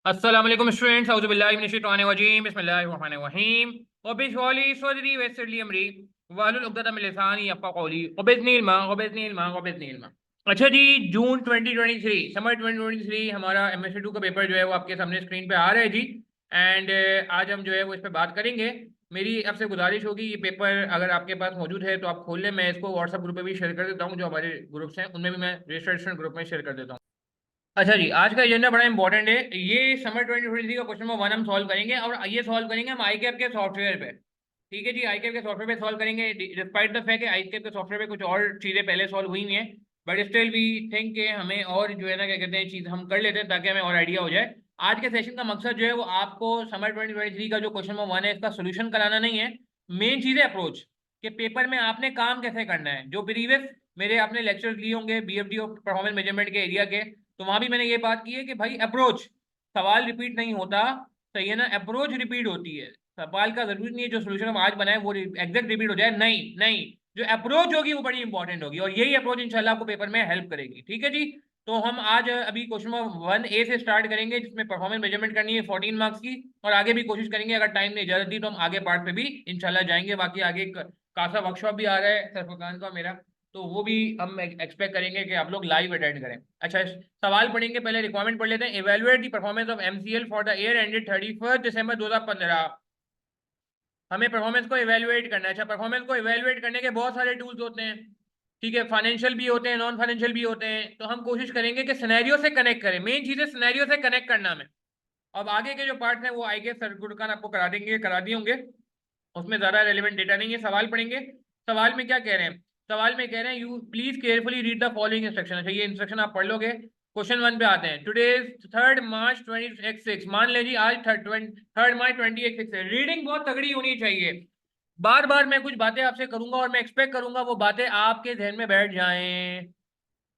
अस्सलाम वालेकुम स्टूडेंट्स, औज़ु बिल्लाहि मिनश शैतानिर रजीम, बिस्मिल्लाहिर रहमानिर रहीम। वबिशवाली सदरी वयस्सिरली अमरी वाहलुल उक़दतम मिन लिसानी यफ़क़हू क़ौली वबिज़्निल इल्मा वबिज़्निल इल्मा वबिज़निल इल्मा। अच्छा जी, जून 2023 समर 2023 हमारा MSc 2 का पेपर जो है वो आपके सामने स्क्रीन पे आ रहा है जी। एंड आज हम जो है वो इस पे बात करेंगे। मेरी आपसे गुजारिश होगी, ये पेपर अगर आपके पास मौजूद है तो आप खोल लें। मैं इसको व्हाट्सएप ग्रुप पे भी शेयर कर देता हूँ, जो हमारे ग्रुप्स हैं उनमें भी मैं रजिस्ट्रेशन ग्रुप में शेयर कर देता हूँ। अच्छा जी, आज का एजेंडा बड़ा इंपॉर्टेंट है। ये समर 2023 का क्वेश्चन नंबर 1 हम सॉल्व करेंगे, और ये सॉल्व करेंगे हम आईकैप के सॉफ्टवेयर पे। ठीक है जी, आईकैप के सॉफ्टवेयर पे सॉल्व करेंगे, डिस्पाइट द फैक्ट कि आईकैप के सॉफ्टवेयर पे कुछ और चीज़ें पहले सॉल्व हुई हुई हैं, बट स्टिल वी थिंक कि हमें और जो है ना क्या कहते हैं चीज़ हम कर लेते हैं ताकि हमें और आइडिया हो जाए। आज के सेशन का मकसद जो है वो आपको समर 2023 का जो क्वेश्चन नंबर 1 है इसका सोल्यूशन कराना नहीं है। मेन चीज़ है अप्रोच, कि पेपर में आपने काम कैसे करना है। जो प्रीवियस मेरे आपने लेक्चर्स लिए होंगे BFD और परफॉर्मेंस मेजरमेंट के एरिया के, तो वहां भी मैंने ये बात की है कि भाई अप्रोच, सवाल रिपीट नहीं होता, सही है ना, अप्रोच रिपीट होती है। सवाल का जरूरी नहीं है जो सोल्यूशन हम आज बनाए वो एग्जैक्ट रिपीट हो जाए, नहीं नहीं, जो अप्रोच होगी वो बड़ी इंपॉर्टेंट होगी, और यही अप्रोच इंशाल्लाह आपको पेपर में हेल्प करेगी। ठीक है जी। तो हम आज अभी क्वेश्चन नंबर 1A से स्टार्ट करेंगे, जिसमें परफॉर्मेंस मेजरमेंट करनी है 14 मार्क्स की, और आगे भी कोशिश करेंगे, अगर टाइम ने इजाजत दी तो हम आगे पार्ट पे भी इंशाल्लाह जाएंगे। बाकी आगे कासा वर्कशॉप भी आ रहा है सरफरान का मेरा, तो वो भी हम एक्सपेक्ट करेंगे कि आप लोग लाइव अटेंड करें। अच्छा, सवाल पढ़ेंगे, पहले रिक्वायरमेंट पढ़ लेते हैं। Evaluate the performance of MCL for the year ended 31 दिसंबर 2015। हमें परफॉर्मेंस को इवेलुएट करना है। अच्छा, परफॉर्मेंस को इवेलुएट करने के बहुत सारे टूल्स होते हैं, ठीक है, फाइनेंशियल भी होते हैं, नॉन फाइनेंशियल भी होते हैं। तो हम कोशिश करेंगे कि सिनेरियो से कनेक्ट करें, मेन चीज़ है सिनेरियो से कनेक्ट करना हमें। अब आगे के जो पार्ट हैं वो आई गेस सर गुरकान आपको करा देंगे, करा दिए होंगे, उसमें ज़्यादा रेलिवेंट डेटा नहीं है। सवाल पढ़ेंगे। सवाल में क्या कह रहे हैं? सवाल में कह रहे हैं you please carefully read the following instruction. अच्छा, ये इंस्ट्रक्शन आप पढ़ लोगे। क्वेश्चन 1 पे आते हैं। टुडे 3 मार्च 2026, मान लीजिए आज 3 मार्च 2026 है। रीडिंग बहुत तगड़ी होनी चाहिए। बार बार मैं कुछ बातें आपसे करूंगा और मैं एक्सपेक्ट करूंगा वो बातें आपके ध्यान में बैठ जाएं,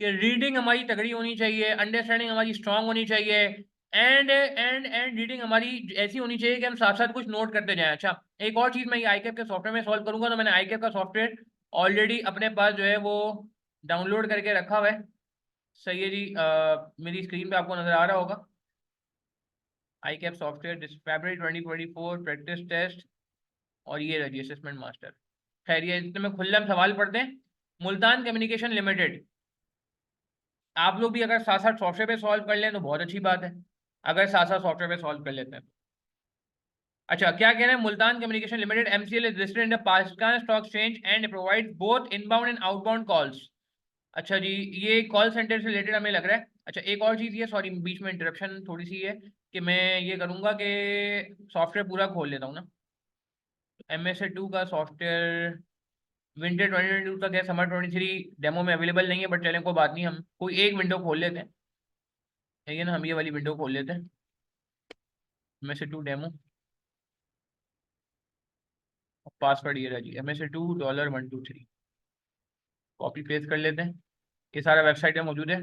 कि रीडिंग हमारी तगड़ी होनी चाहिए, अंडरस्टैंडिंग हमारी स्ट्रांग होनी चाहिए, एंड रीडिंग हमारी ऐसी होनी चाहिए कि हम साथ साथ कुछ नोट करते जाएं। अच्छा, एक और चीज़ मैं ये आईकैप के सॉफ्टवेयर में सॉल्व करूंगा, तो मैंने आईकैप का सॉफ्टवेयर ऑलरेडी अपने पास जो है वो डाउनलोड करके रखा हुआ है। सही है जी। मेरी स्क्रीन पे आपको नजर आ रहा होगा आईकैप सॉफ्टवेयर, फरवरी 2024 प्रैक्टिस टेस्ट, और ये रही असेसमेंट मास्टर। खैर, ये इतने में खुल्ला सवाल पढ़ते हैं। मुल्तान कम्युनिकेशन लिमिटेड, आप लोग भी अगर साथ साथ सॉफ्टवेयर पे सॉल्व कर लें तो बहुत अच्छी बात है, अगर साथ साथ सॉफ्टवेयर पे सॉल्व कर लेते हैं। अच्छा, क्या कह रहे हैं? Multan communication limited MCL is listed in the Pakistan stock exchange and provide both inbound and outbound calls. अच्छा जी, ये कॉल सेंटर से रिलेटेड हमें लग रहा है। अच्छा, एक और चीज़ ये, सॉरी बीच में इंटरप्शन थोड़ी सी है, कि मैं ये करूँगा कि सॉफ्टवेयर पूरा खोल लेता हूँ ना। MSc 2 का सॉफ्टवेयर विंटर 2022 तक है, समर 23 डेमो में अवेलेबल नहीं है, बट चलें कोई बात नहीं, हम कोई एक विंडो खोल लेते हैं। ठीक है ना, हम ये वाली विंडो खोल लेते हैं, MSc 2 डेमो। पासवर्ड ये रहा जी, MSc 2 $123। कॉपी पेस्ट कर लेते हैं, ये सारा वेबसाइट में मौजूद है।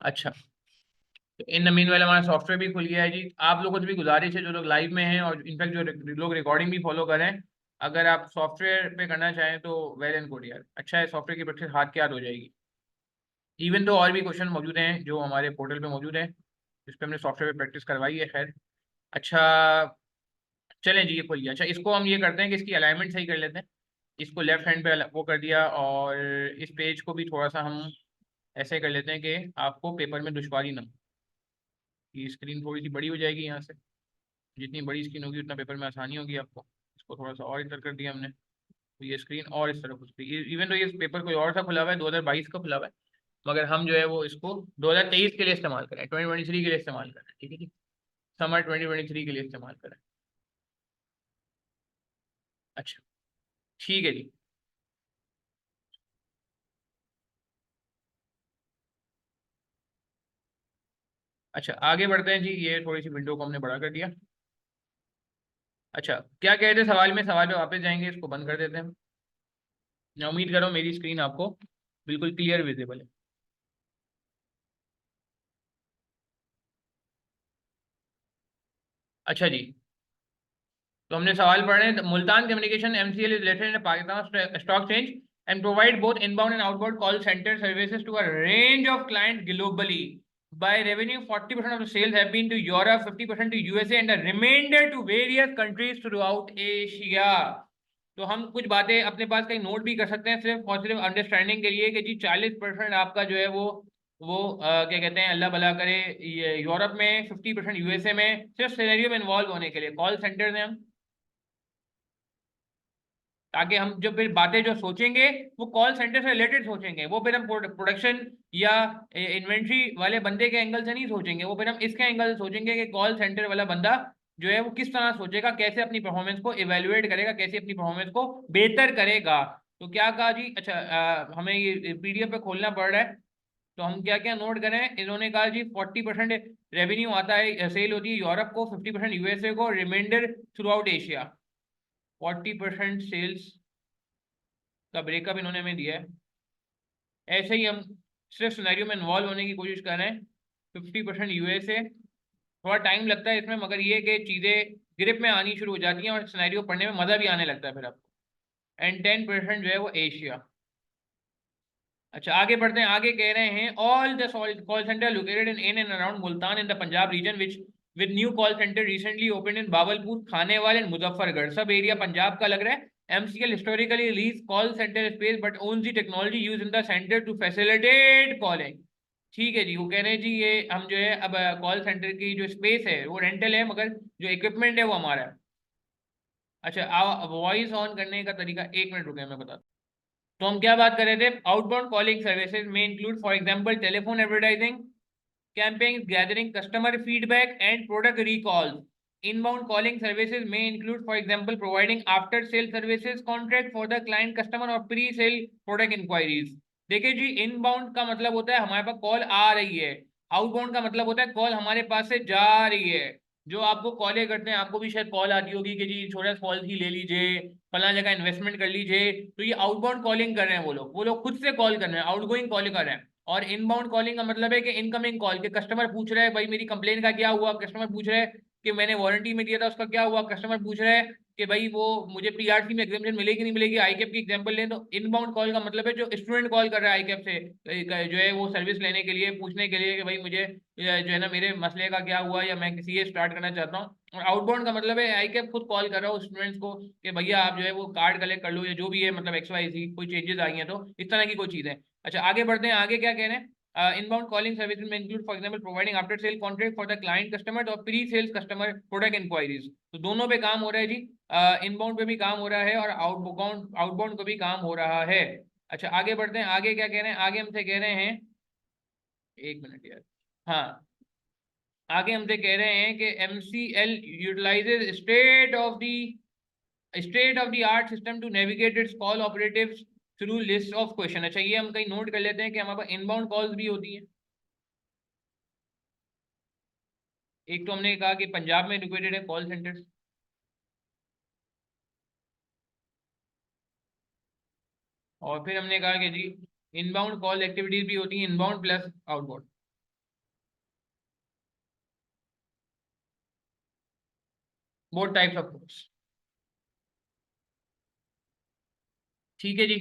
अच्छा, तो इन मीन वाले हमारा सॉफ्टवेयर भी खुल गया है जी। आप लोगों से भी गुजारिश है, जो लोग लाइव में हैं और इनफैक्ट जो लोग रिकॉर्डिंग भी फॉलो कर रहे हैं, अगर आप सॉफ्टवेयर पे करना चाहें तो वेल एंड गुड यार, अच्छा है, सॉफ्टवेयर की प्रैक्टिस हाथ के हाथ हो जाएगी। इवन तो और भी क्वेश्चन मौजूद हैं जो हमारे पोर्टल पे मौजूद है, जिस पर हमने सॉफ्टवेयर पे प्रैक्टिस करवाई है। खैर, अच्छा, चलें जी, ये खोल लिया। अच्छा, इसको हम ये करते हैं कि इसकी अलाइनमेंट सही कर लेते हैं। इसको लेफ्ट हैंड पे वो कर दिया, और इस पेज को भी थोड़ा सा हम ऐसे कर लेते हैं कि आपको पेपर में दुश्वारी ना हो। ये स्क्रीन थोड़ी सी बड़ी हो जाएगी यहाँ से, जितनी बड़ी स्क्रीन होगी उतना पेपर में आसानी होगी आपको। इसको थोड़ा सा और इधर कर दिया हमने, तो ये स्क्रीन और इस तरफ उसकी, इवन तो ये पेपर कोई और सा खुला हुआ है, 2022 का खुला हुआ है, मगर हम जो है वो इसको 2023 के लिए इस्तेमाल करें, 2023 के लिए इस्तेमाल करें। ठीक है जी, समर 2023 के लिए इस्तेमाल करें। अच्छा, ठीक है जी। अच्छा, आगे बढ़ते हैं जी, ये थोड़ी सी विंडो को हमने बड़ा कर दिया। अच्छा, क्या कह रहे थे सवाल में? सवाल पे वापस जाएंगे, इसको बंद कर देते हैं। मैं उम्मीद कर रहा हूँ मेरी स्क्रीन आपको बिल्कुल क्लियर विजिबल है। अच्छा जी, तो हमने सवाल पढ़ रहे हैं। Multan communication MCL is listed in Pakistan stock exchange and provide both inbound and outbound call center services to a range of client globally. By revenue, 40% of the sales have been to Europe, 50% to USA, and the remainder to various countries throughout Asia. तो हम कुछ बातें अपने पास कहीं note भी कर सकते हैं, सिर्फ और सिर्फ अंडरस्टैंडिंग के लिए कि जी 40% आपका जो है वो क्या कहते हैं, अल्लाह भला करे, ये यूरोप में, 50% यूएसए में, सिर्फ सिनेरियो में इन्वॉल्व होने के लिए कॉल सेंटर में हम, ताकि हम जब फिर बातें जो सोचेंगे वो कॉल सेंटर से रिलेटेड सोचेंगे, वो फिर हम प्रोडक्शन या इन्वेंट्री वाले बंदे के एंगल से नहीं सोचेंगे, वो फिर हम इसके एंगल से सोचेंगे कि कॉल सेंटर वाला बंदा जो है वो किस तरह सोचेगा, कैसे अपनी परफॉर्मेंस को इवेल्युएट करेगा, कैसे अपनी परफॉर्मेंस को बेहतर करेगा। तो क्या कहा जी, अच्छा हमें ये पीडीएफ पे खोलना पड़ रहा है, तो हम क्या क्या नोट करें। इन्होंने कहा जी 40% रेवेन्यू आता है, सेल होती है यूरोप को, 50% यूएसए को, remainder throughout Asia. 40% sales का ब्रेकअप इन्होंने हमें दिया है। ऐसे ही हम सिर्फ सिनेरियो में इन्वॉल्व होने की कोशिश कर रहे हैं। 50% यूएसए, थोड़ा टाइम लगता है इसमें, मगर ये कि चीज़ें ग्रिप में आनी शुरू हो जाती हैं और सिनेरियो पढ़ने में मज़ा भी आने लगता है फिर आपको। एंड 10% जो है वो एशिया। अच्छा आगे बढ़ते हैं, आगे कह रहे हैं all the call center located in and around Multan in the Punjab region which with new call center recently open in Bahawalpur, Khanewal and Muzaffargarh. सब एरिया पंजाब का लग रहा है। MCL historically leads call center space but owns the technology used in the center to facilitate calling। ठीक है जी, वो कह रहे हैं जी ये हम जो है अब कॉल सेंटर की जो स्पेस है वो रेंटल है, मगर जो इक्विपमेंट है वो हमारा है। अच्छा वॉइस ऑन करने का तरीका, 1 मिनट रुके मैं बताता हूँ। तो हम क्या बात कर रहे थे, आउटबाउंड कॉलिंग सर्विसेज में include for example telephone advertising campaigns, gathering customer feedback and product recalls. Inbound calling services may include, for example, providing after sale services, contract for the client customer or pre sale product inquiries। देखिए जी, inbound का मतलब होता है हमारे पास call आ रही है, outbound का मतलब होता है कॉल हमारे पास से जा रही है। जो आपको कॉलें करते हैं, आपको भी शायद कॉल आती होगी कि जी छोटा सा कॉल ही ले लीजिए, फला जगह इन्वेस्टमेंट कर लीजिए, तो ये आउटबाउंड कॉलिंग कर रहे हैं वो लोग खुद से कॉल कर रहे हैं, आउटगोइंग कॉलिंग कर रहे हैं। और इनबाउंड कॉलिंग का मतलब है कि इनकमिंग कॉल के कस्टमर पूछ रहे हैं भाई मेरी कंप्लेन का क्या हुआ, कस्टमर पूछ रहे हैं कि मैंने वारंटी में दिया था उसका क्या हुआ, कस्टमर पूछ रहे हैं कि भाई वो मुझे पीआरसी में एग्जामिनेशन मिलेगी नहीं मिलेगी, आईकैप की एग्जांपल लें तो इनबाउंड कॉल का मतलब है जो स्टूडेंट कॉल कर रहा है आईकैप से जो है वो सर्विस लेने के लिए, पूछने के लिए कि भाई मुझे जो है ना मेरे मसले का क्या हुआ, या मैं किसी स्टार्ट करना चाहता हूँ। और आउटबाउंड का मतलब है आईकैप खुद कॉल कर रहा हो स्टूडेंट्स को कि भैया आप जो है वो कार्ड कलेक्ट कर लो, या जो भी है मतलब XYZ कोई चेंजेस आई हैं तो इस तरह की कोई चीज़ है। अच्छा आगे बढ़ते हैं, आगे क्या कह रहे हैं। Inbound calling services may include, for example, providing after sale contract for the client customer और pre sales customer product inquiries। तो दोनों पे काम हो रहा है जी, इनबाउंड पे भी काम हो रहा है और आउटबाउंड को भी काम हो रहा है। अच्छा आगे बढ़ते हैं, आगे क्या कह रहे हैं, आगे हमसे कह रहे हैं, 1 मिनट यार, हाँ आगे हमसे कह रहे हैं कि MCL utilizes state of the art system to navigate its call operatives through list of question. अच्छा ये हम कहीं नोट कर लेते हैं कि हमारे पास इनबाउंड कॉल्स भी होती हैं। एक तो हमने कहा कि पंजाब में लोकेटेड है कॉल सेंटर्स, और फिर हमने कहा कि जी इनबाउंड कॉल एक्टिविटीज भी होती हैं, inbound plus outbound, both types of calls. ठीक है जी।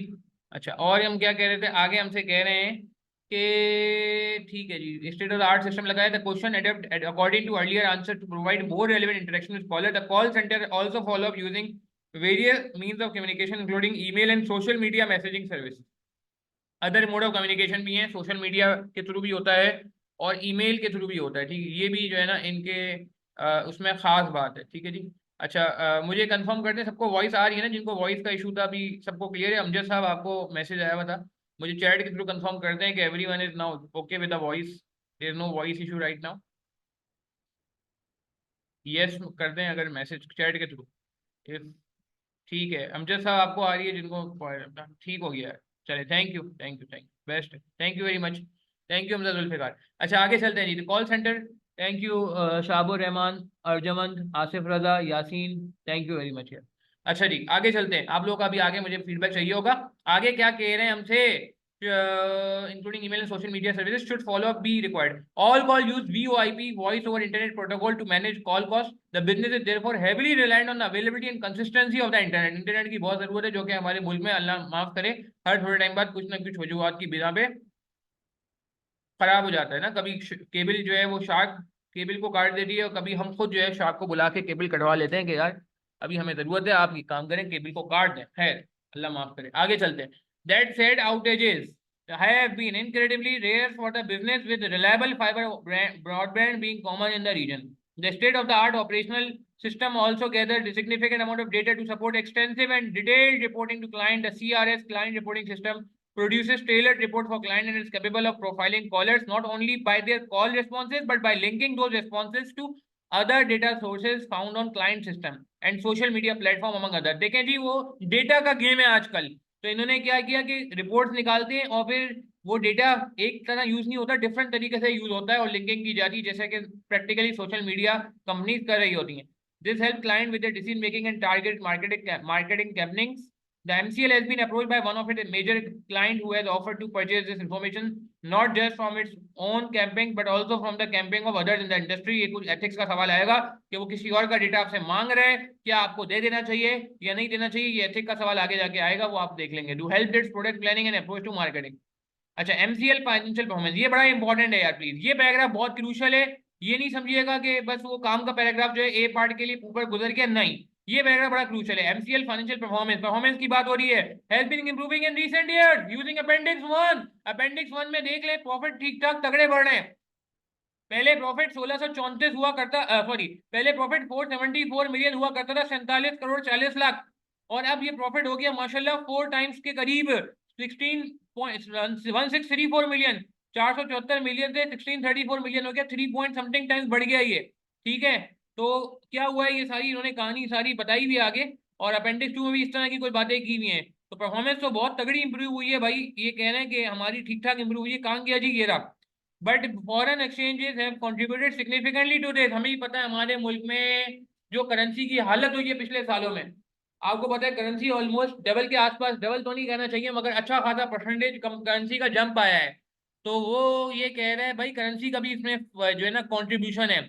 अच्छा और हम क्या कह रहे थे, आगे हमसे कह रहे हैं कि ठीक है जी, state of the art system लगाया था, question adapt according to earlier answer to provide more relevant interaction with caller. The call centre also follow up using various means of communication including email and social media messaging service. Other mode of communication भी हैं, social media के through भी होता है और email के through भी होता है। ठीक है, ये भी जो है ना इनके उसमें खास बात है। ठीक है जी। अच्छा मुझे कंफर्म करते हैं सबको वॉइस आ रही है ना, जिनको वॉइस का इशू था अभी सबको क्लियर है। अमजद साहब आपको मैसेज आया हुआ था, मुझे चैट के थ्रू कंफर्म करते हैं कि everyone is now okay with the voice, there is no voice issue right now. Yes कर दें अगर मैसेज चैट के थ्रू। ठीक है अमजद साहब आपको आ रही है, जिनको ठीक हो गया है। चले thank you thank you thank you best, thank you very much, thank you Amjad Zulfiqar. अच्छा आगे चलते हैं जी, call centre. Thank you Shabur Rahman, Arjumand, Asif Raza, Yasin, thank you very much यार। अच्छा जी आगे चलते हैं, आप लोग का भी आगे मुझे फीडबैक चाहिए होगा। आगे क्या कह रहे हैं हमसे, including email and social media services should follow up be required. All call use VoIP, voice over internet protocol to manage call cost. The business is therefore heavily reliant on the availability and consistency of the internet। Internet की बहुत जरूरत है, जो कि हमारे मुल्क में अल्लाह माफ करे हर थोड़े टाइम बाद कुछ ना कुछ वजूहत की बिना पे खराब हो जाता है ना, कभी केबल जो है वो शार्क केबल को काट देती है, और कभी हम खुद जो है शार्क को बुला के केबल कटवा लेते हैं कि यार अभी हमें जरूरत है, आप ये काम करें, केबल को काट दें। खैर, अल्लाह माफ करे, आगे चलते हैं। That said outages have been incredibly rare for the business, with reliable fiber broadband being common in the region. The state-of-the-art operational system also gathered a significant amount of data to support extensive and detailed reporting to client. The CRS, client reporting system, produces tailored report for client and is capable of profiling callers not only by their call responses but by linking those responses to other data sources found on client system and social media platform among other। देखें जी, वो data का game है आजकल, तो इन्होंने क्या किया कि रिपोर्ट्स निकालते हैं और फिर वो डेटा एक तरह यूज नहीं होता, डिफरेंट तरीके से यूज होता है और लिंकिंग की जाती है, जैसे कि प्रैक्टिकली सोशल मीडिया कंपनीज कर रही होती हैं। This help client with decision making and target marketing campaignings. The MCL has been approached by one of its major client who has offered to purchase this information not just from its own camping but also from the camping of others in the industry। ये कुछ ethics का सवाल आएगा कि वो किसी और का डेटा आपसे मांग रहे हैं, क्या आपको दे देना चाहिए या नहीं देना चाहिए, ये एथिक का सवाल आगे जाके आएगा, वो आप देख लेंगे। Do help its product planning and approach to marketing. अच्छा, एमसीएल फाइनेंशियल परफॉर्मेंस, ये बड़ा इंपॉर्टेंट है यार, प्लीज ये पैराग्राफ बहुत क्रूशियल है। ये नहीं समझिएगा कि बस वो काम का पैराग्राफ जो है ए पार्ट के लिए ऊपर गुजर गया, नहीं, ये पैराग्राफ बड़ा क्रूशियल है। एमसीएल फाइनेंशियल परफॉर्मेंस की बात हो रही है। Has been improving in recent years using appendix 1। Appendix 1 में देख ले, प्रॉफिट ठीक ठाक तगड़े बढ़ रहे हैं। पहले प्रॉफिट 1634 हुआ करता, सॉरी, पहले प्रॉफिट 474 मिलियन हुआ करता था, 47 करोड़ 40 लाख, और अब ये प्रॉफिट हो गया माशाल्लाह 4 टाइम्स के करीब, 16.1634 मिलियन, 474 मिलियन से 1634 मिलियन हो गया, 3 पॉइंट समथिंग टाइम्स बढ़ गया ये। ठीक है, तो क्या हुआ है, ये सारी इन्होंने कहानी सारी बताई भी आगे, और अपेंडिक्स 2 में भी इस तरह की कोई बातें की हुई हैं। तो परफॉर्मेंस तो बहुत तगड़ी इंप्रूव हुई है भाई, ये कह रहे हैं कि हमारी ठीक ठाक इंप्रूव हुई है। कहाँ गया जी, ये रहा। But foreign exchanges have contributed significantly to this. हमें ही पता है हमारे मुल्क में जो करेंसी की हालत हुई है पिछले सालों में, आपको पता है करेंसी ऑलमोस्ट डबल के आसपास, डबल तो नहीं कहना चाहिए मगर अच्छा खासा परसेंटेज करेंसी का जंप आया है। तो वो ये कह रहे हैं भाई करेंसी का भी इसमें जो है ना कंट्रीब्यूशन है।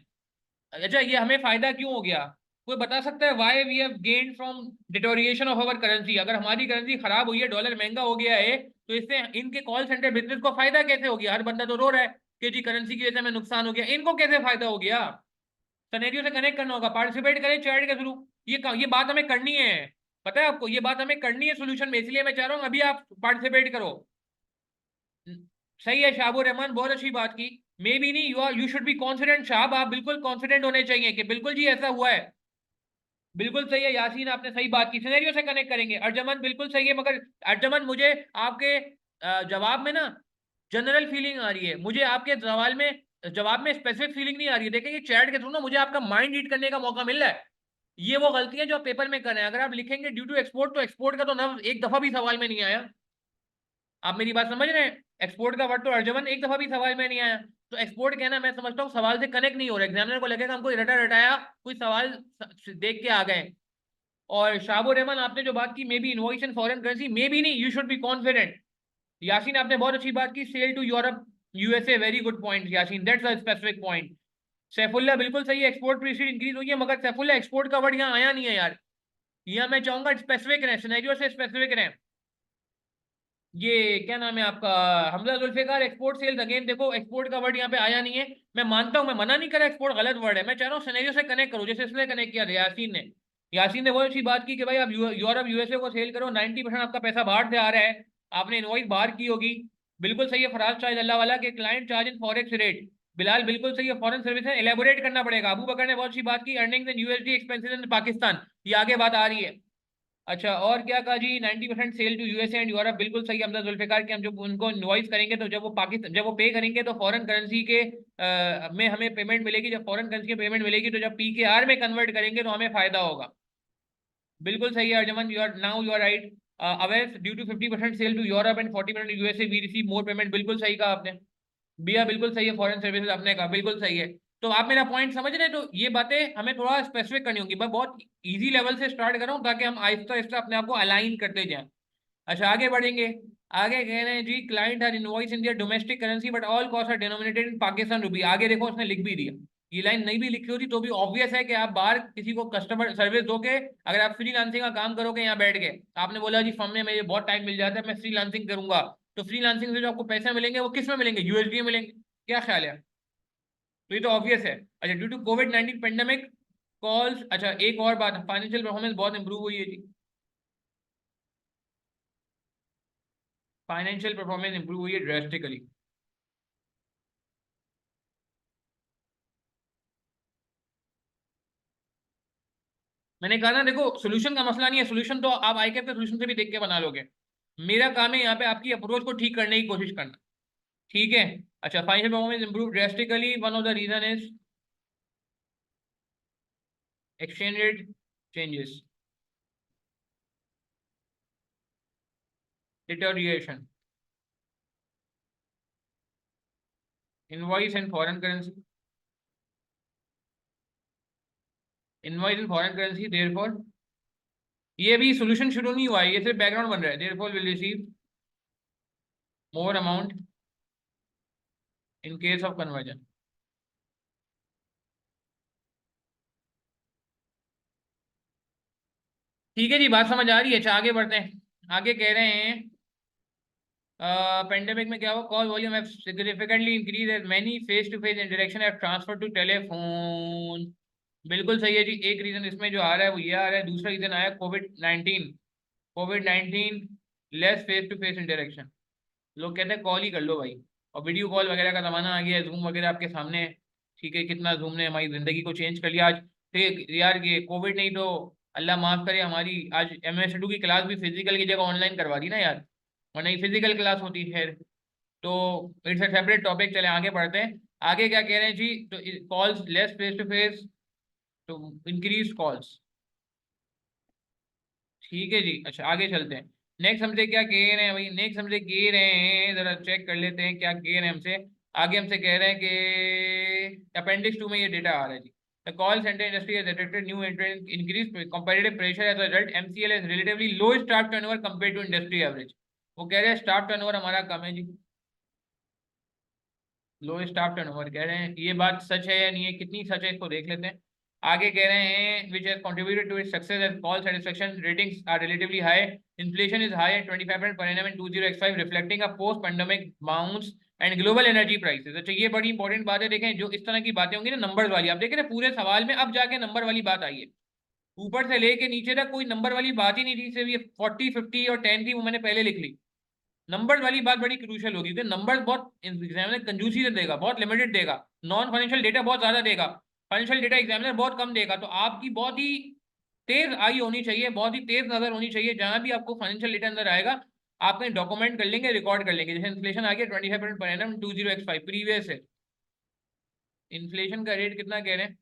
अच्छा, ये हमें फायदा क्यों हो गया, कोई बता सकता है why we have gained from deterioration of our currency? अगर हमारी करेंसी खराब हुई है, डॉलर महंगा हो गया है, तो इससे इनके कॉल सेंटर बिजनेस को फायदा कैसे हो गया? हर बंदा तो रो रहा है कि जी करेंसी की वजह से हमें नुकसान हो गया, इनको कैसे फायदा हो गया? सनेरियो से कनेक्ट करना होगा, पार्टिसिपेट करें चैट के थ्रू। ये बात हमें करनी है, पता है आपको, ये बात हमें करनी है सोल्यूशन में, इसलिए मैं चाह रहा हूँ अभी आप पार्टिसिपेट करो। सही है शाहबुर रहमान, बहुत अच्छी बात की। मे बी नहीं, you should be confident Shahab, आप बिल्कुल कॉन्फिडेंट होने चाहिए कि बिल्कुल जी ऐसा हुआ है। बिल्कुल सही है यासीन, आपने सही बात की, सिनेरियो से कनेक्ट करेंगे। अर्जमन बिल्कुल सही है, मगर अर्जमन मुझे आपके जवाब में ना जनरल फीलिंग आ रही है, मुझे आपके सवाल में जवाब में स्पेसिफिक फीलिंग नहीं आ रही है। देखिए चैट के थ्रू ना मुझे आपका माइंड रीड करने का मौका मिल रहा है। ये वो गलती है जो आप पेपर में कर रहे हैं। अगर आप लिखेंगे ड्यू टू एक्सपोर्ट, तो एक्सपोर्ट का तो ना एक दफा भी सवाल में नहीं आया। आप मेरी बात समझ रहे हैं? एक्सपोर्ट का वर्ड तो अर्जमन एक दफा भी सवाल में नहीं आया। तो एक्सपोर्ट कहना मैं समझता हूँ सवाल से कनेक्ट नहीं हो रहा, एग्जामिनर को लगेगा हमको रटा रटाया कोई सवाल देख के आ गए। और शाहबुर रहमान आपने जो बात की, may be invoice in foreign currency, may be नहीं, you should be confident. Yasin आपने बहुत अच्छी बात की, sale to Europe USA, very good point Yasin, that's a specific point. Saifullah बिल्कुल सही है, एक्सपोर्ट प्रीसीड इंक्रीज हुई है, मगर सैफुल्ला एक्सपोर्ट का वर्ड यहाँ आया नहीं है यार। यहाँ मैं चाहूंगा स्पेसिफिक रहे, सिनेरियो से स्पेसिफिक रहे। ये क्या नाम है आपका, Hamza Zulfikar, export sales, again देखो एक्सपोर्ट का वर्ड यहाँ पे आया नहीं है। मैं मानता हूँ, मैं मना नहीं कर रहा, एक्सपोर्ट गलत वर्ड है, मैं चाह रहा हूँ सिनेरियो से कनेक्ट करो, जैसे इसलिए कनेक्ट किया यासीन ने। यासीन ने बहुत अच्छी बात की कि भाई आप यूरोप यूएसए को सेल करो, 90% आपका पैसा बाहर से आ रहा है, आपने इनवॉइस बाहर की होगी। बिल्कुल सही है फराज शाहिद अल्लाह वाला के client charge in forex rate. Bilal बिल्कुल सही है, फॉरेन सर्विस है, एलेबोरेट करना पड़ेगा। अबू बकर ने बहुत अच्छी बात की, अर्निंग्स इन यूएसडी, एक्सपेंसेस इन पाकिस्तान, ये आगे बात आ रही है। अच्छा, और क्या कहा जी, 90% sale to USA and Europe, बिल्कुल सही हमजा जुल्फिकार के, हम जब उनको इनवॉइस करेंगे तो जब वो पाकिस्तान, जब वो पे करेंगे तो फॉरेन करेंसी के में हमें पेमेंट मिलेगी, जब फॉरेन करेंसी की पेमेंट मिलेगी तो जब पीकेआर में कन्वर्ट करेंगे तो हमें फायदा होगा। बिल्कुल सही है Arjuman, you are now you are right. Aware due to 50% sale to Europe and 40% USA we receive more payment, बिल्कुल सही कहा आपने। बिया बिल्कुल सही है, फॉरेन सर्विसेज आपने कहा, बिल्कुल सही है। तो आप मेरा पॉइंट समझ रहे हैं? तो ये बातें हमें थोड़ा स्पेसिफिक करनी होगी, मैं बहुत इजी लेवल से स्टार्ट कर रहा हूँ ताकि हम आहिस्ता आहिस्ता अपने आप को अलाइन करते जाएं। अच्छा, आगे बढ़ेंगे। आगे कह रहे हैं जी, client are invoice in their domestic currency but all cost are denominated in Pakistan rupee. आगे देखो उसने लिख भी दिया, ये लाइन नहीं भी लिखी होती तो भी ऑब्वियस है कि आप बाहर किसी को कस्टमर सर्विस दोगे, अगर आप फ्रीलांसिंग का काम करोगे यहाँ बैठ के, आपने बोला जी फर्म में मुझे बहुत टाइम मिल जाता है मैं फ्रीलांसिंग करूंगा, तो फ्रीलांसिंग से जो आपको पैसे मिलेंगे वो किस में मिलेंगे, यूएसडी में मिलेंगे। क्या ख्याल है? तो ये तो ऑब्वियस है। अच्छा, ड्यू टू कोविड-19 पेंडेमिक कॉल्स, अच्छा एक और बात, फाइनेंशियल परफॉर्मेंस बहुत इंप्रूव हुई है जी। फाइनेंशियल परफॉर्मेंस इंप्रूव हुई है ड्रेस्टिकली। मैंने कहा ना, देखो सोल्यूशन का मसला नहीं है, सोल्यूशन तो आप आई के सोल्यूशन से भी देख के बना लोगे। मेरा काम है यहाँ पे आपकी अप्रोच को ठीक करने की कोशिश करना। ठीक है। अच्छा, financial performance improve drastically, one of the reason is exchange rate changes, deterioration, invoice in foreign currency, invoice in foreign currency, therefore ये भी सोल्यूशन शुरू नहीं हुआ है, ये सिर्फ बैकग्राउंड बन रहा है। therefore will receive more amount in case of conversion। ठीक है जी, बात समझ आ रही है। अच्छा आगे बढ़ते हैं। आगे कह रहे हैं पेंडेमिक में क्या हुआ, call volume have significantly increase as many face to face interaction have transfer to telephone. बिल्कुल सही है जी। एक रीजन इसमें जो आ रहा है वो ये आ रहा है, दूसरा रीजन आया कोविड-19। कोविड-19 less face to face interaction. लोग कहते हैं कॉल ही कर लो भाई, और वीडियो कॉल वगैरह का जमाना आ गया है, जूम वगैरह आपके सामने है। ठीक है, कितना जूम ने हमारी जिंदगी को चेंज कर लिया आज। ठीक यार, ये कोविड नहीं तो अल्लाह माफ करे, हमारी आज MS2 की क्लास भी फिजिकल की जगह ऑनलाइन करवा दी ना यार, वरना ही फिजिकल क्लास होती है। तो इट्स अ सेपरेट टॉपिक। चले आगे बढ़ते हैं। आगे क्या कह रहे हैं जी, तो calls less face to face तो इंक्रीज कॉल्स। ठीक है जी। अच्छा आगे चलते हैं। नेक्स्ट हमसे क्या कह रहे हैं भाई, नेक्स्ट हमसे कह रहे हैं, जरा चेक कर लेते हैं क्या कह रहे हैं हमसे। आगे हमसे कह रहे हैं कि अपेंडिक्स 2 में ये डेटा आ रहा है जी। The call centre industry has detected new entrant increase comparative pressure as a result, MCL has relatively low staff turnover compare to industry average. वो कह रहे हैं स्टाफ टर्नओवर हमारा कम है जी, लो स्टाफ टर्नओवर कह रहे हैं। ये बात सच है या नहीं है, कितनी सच है इसको देख लेते हैं। आगे कह रहे हैं which has contributed to its success as call satisfaction ratings are relatively high, inflation is high at 25% per annum in 20x5 reflecting a post pandemic bounce and global energy prices। अच्छा ये बड़ी इंपॉर्टेंट बात है। देखें जो इस तरह की बातें होंगी ना नंबर्स वाली, आप देखें ना पूरे सवाल में अब जाके नंबर वाली बात आई है। ऊपर से लेके नीचे तक कोई नंबर वाली बात ही नहीं थी, सिर्फ ये 40 50 और 10 थी, वो मैंने पहले लिख ली। नंबर वाली बात बड़ी क्रूशियल होगी, क्योंकि नंबर्स बहुत एग्जामिनर कंजूसी से देगा, बहुत लिमिटेड देगा। नॉन फाइनेंशियल डेटा बहुत ज्यादा देगा, फाइनेंशियल डेटा एग्जामिनर बहुत कम देगा। तो आपकी बहुत ही तेज आई होनी चाहिए, बहुत ही तेज नजर होनी चाहिए। जहां भी आपको फाइनेंशियल डेटा अंदर आएगा आप कहीं डॉक्यूमेंट कर लेंगे, रिकॉर्ड कर लेंगे। जैसे इन्फ्लेशन आ गया 25% पर एनम 20x5 प्रीवियस है। इन्फ्लेशन का रेट कितना कह रहे हैं?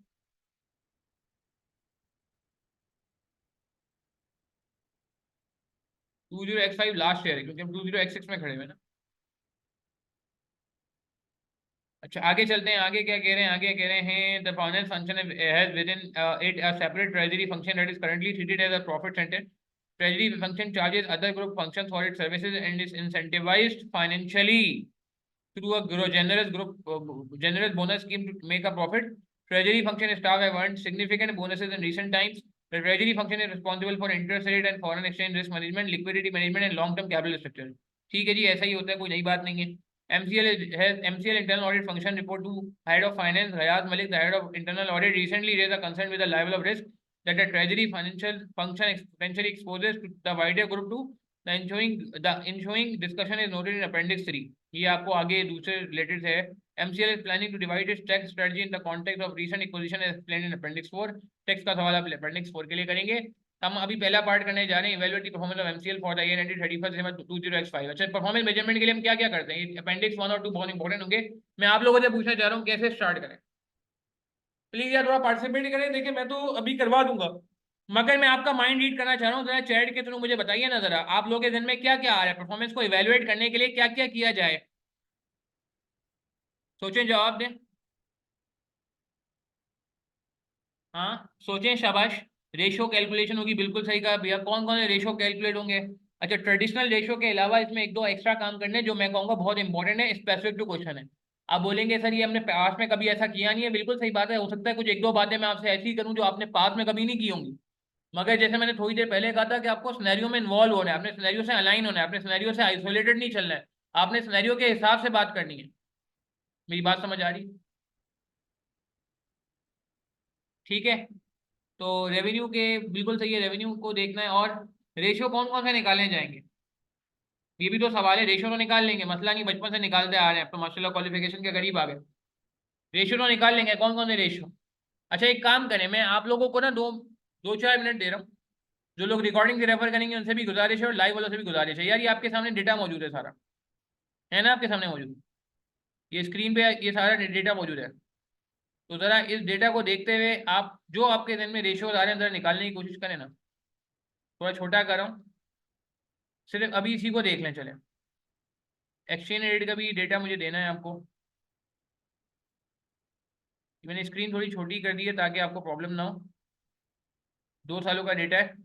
20x5 लास्ट ईयर है, क्योंकि हम 20x6 में खड़े हुए ना। अच्छा आगे चलते हैं। आगे क्या कह रहे हैं, आगे कह रहे हैं the finance function has within it a separate treasury function that is currently treated as a profit centre. Treasury function charges other group functions for its services and is incentivised financially through a generous bonus scheme to make a profit. Treasury function staff have earned significant bonuses in recent times. The treasury function is responsible for interest rate and foreign exchange risk management, liquidity management and long term capital structure। ठीक है जी, ऐसा ही होता है, कोई नई बात नहीं है। MCL internal audit function report to head of finance Rayaz Malik, the head of internal audit, recently raised a concern with the level of risk that the treasury financial function potentially exposes to the wider group to the ensuing discussion is noted in appendix 3। ये आपको आगे दूसरे related है। MCL is planning to divide its tax strategy in the context of recent acquisition as explained in appendix 4। Tax का सवाल आप appendix 4 के लिए करेंगे। हम अभी पहला पार्ट करने जा रहे हैं, evaluate the performance of MCL for the year ended 31 December 20x5। अच्छा परफॉर्मेंस मेजरमेंट के लिए हम क्या क्या करते हैं, appendix 1 और 2 बहुत इंपॉर्टेंट होंगे। मैं आप लोगों से पूछना चाह रहा हूँ कैसे स्टार्ट करें। प्लीज यार थोड़ा पार्टिसिपेट करें। देखिए मैं तो अभी करवा दूंगा, मगर मैं आपका माइंड रीड करना चाह रहा हूँ। जरा चैट के थ्रू मुझे बताइए ना, जरा आप लोगों के दिन में क्या क्या आ रहा है, परफॉर्मेंस को इवेल्युएट करने के लिए क्या क्या किया जाए। सोचें, जवाब दें। हाँ सोचें, शाबाश। रेशो कैलकुलेशन होगी, बिल्कुल सही कहा भैया। कौन कौन से रेशो कैलकुलेट होंगे? अच्छा ट्रेडिशनल रेशो के अलावा इसमें एक दो एक्स्ट्रा काम करने हैं जो मैं कहूँगा बहुत इंपॉर्टेंट है, स्पेसिफिक टू क्वेश्चन है। आप बोलेंगे सर ये हमने पास में कभी ऐसा किया नहीं है, बिल्कुल सही बात है। हो सकता है कुछ एक दो बातें मैं आपसे ऐसी करूँ जो आपने पास में कभी नहीं की होंगी, मगर जैसे मैंने थोड़ी देर पहले कहा था कि आपको सिनेरियो में इन्वॉल्व होना है, अपने सिनेरियो से अलाइन होना है, अपने सिनेरियो से आइसोलेटेड नहीं चलना है। आपने सिनेरियो के हिसाब से बात करनी है। मेरी बात समझ आ रही? ठीक है। तो रेवेन्यू के बिल्कुल सही है, रेवेन्यू को देखना है। और रेशियो कौन कौन से निकालने जाएंगे, ये भी तो सवाल है। रेशियो तो निकाल लेंगे, मसला नहीं, बचपन से निकालते आ रहे हैं, अब तो माशाल्लाह क्वालिफिकेशन के करीब आ गए। रेशियो तो निकाल लेंगे, कौन कौन से रेशियो। अच्छा एक काम करें, मैं आप लोगों को ना दो 2-4 मिनट दे रहा हूँ। जो लोग रिकॉर्डिंग से रेफर करेंगे उनसे भी गुजारिश है और लाइव वालों से भी गुजारिश है। यार ये आपके सामने डेटा मौजूद है सारा, है ना आपके सामने मौजूद, ये स्क्रीन पे ये सारा डेटा मौजूद है। तो जरा इस डेटा को देखते हुए आप जो आपके दिन में रेशियो आ रहे हैं जरा निकालने की कोशिश करें ना। थोड़ा छोटा कर रहा हूँ, सिर्फ अभी इसी को देख लें। चलें, एक्सचेंज रेट का भी डेटा मुझे देना है आपको। मैंने स्क्रीन थोड़ी छोटी कर दी है ताकि आपको प्रॉब्लम ना हो। 2 सालों का डेटा है,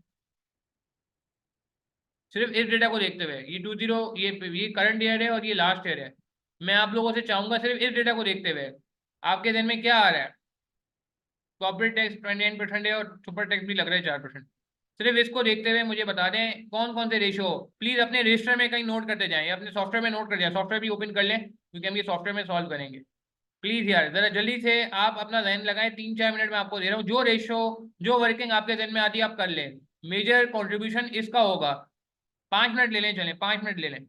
सिर्फ इस डेटा को देखते हुए। ये 20, ये करंट ईयर है और ये लास्ट ईयर है। मैं आप लोगों से चाहूंगा सिर्फ इस डेटा को देखते हुए आपके दिन में क्या आ रहा है। कॉर्पोरेट टैक्स 29% है और सुपर टैक्स भी लग रहा है 4%। सिर्फ इसको देखते हुए मुझे बता दें कौन कौन से रेशो। प्लीज अपने रजिस्टर में कहीं नोट करते जाएं या अपने सॉफ्टवेयर में नोट कर जाए, सॉफ्टवेयर भी ओपन कर लें क्योंकि हम ये सॉफ्टवेयर में सॉल्व करेंगे। प्लीज यार जरा जल्दी से आप अपना जहन लगाएं, 3-4 मिनट में आपको दे रहा हूँ। जो रेशो जो वर्किंग आपके जहन में आती है आप कर लें। मेजर कंट्रीब्यूशन इसका होगा। 5 मिनट ले लें, चलें 5 मिनट ले लें।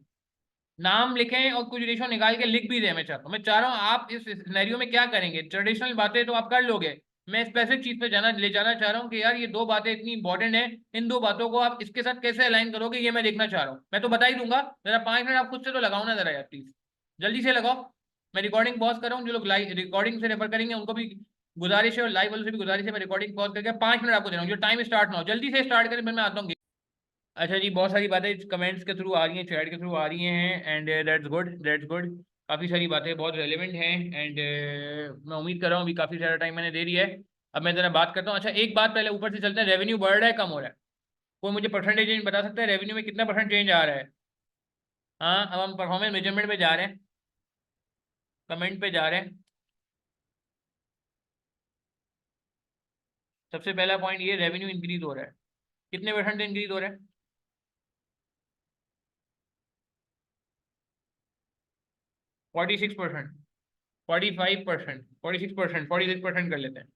नाम लिखें और कुछ रेशो निकाल के लिख भी दें। मैं चाह रहा हूँ आप इस सिनेरियो में क्या करेंगे। ट्रेडिशनल बातें तो आप कर लोगे, मैं स्पेसिफिक चीज पे ले जाना चाह रहा हूँ कि यार ये 2 बातें इतनी इंपॉर्टेंट है, इन 2 बातों को आप इसके साथ कैसे अलाइन करोगे ये मैं देखना चाह रहा हूँ। मैं तो बता ही दूंगा, जरा 5 मिनट आप खुद से तो लगाओ ना जरा यार प्लीज, जल्दी से लगाओ। मैं रिकॉर्डिंग पॉज कर रहा हूँ, जो लोग लाइव रिकॉर्डिंग से रेफर करेंगे उनको भी गुजारिश है और लाइव वालों से भी गुजारिश है। मैं रिकॉर्डिंग पॉज करके 5 मिनट आपको दे रहा हूँ, जो टाइम स्टार्ट ना हो जल्दी से स्टार्ट करें, फिर मैं आता हूँ। अच्छा जी, बहुत सारी बातें कमेंट्स के थ्रू आ रही हैं, चैट के थ्रू आ रही हैं, and that's good, that's good. काफ़ी सारी बातें बहुत रेलिवेंट हैं, एंड मैं उम्मीद कर रहा हूँ अभी काफ़ी सारा टाइम मैंने दे दिया है। अब मैं ज़रा बात करता हूँ। अच्छा एक बात पहले ऊपर से चलते हैं, रेवेन्यू बढ़ रहा है कम हो रहा है? कोई मुझे परसेंटेज चेंज बता सकता है, रेवेन्यू में कितना परसेंट चेंज आ रहा है? हाँ अब हम परफॉर्मेंस मेजरमेंट पे जा रहे हैं, कमेंट पे जा रहे हैं। सबसे पहला पॉइंट ये, रेवेन्यू इंक्रीज हो रहा है, कितने परसेंट इंक्रीज हो रहा है? 46%, 45%, 46%, 46% कर लेते हैं।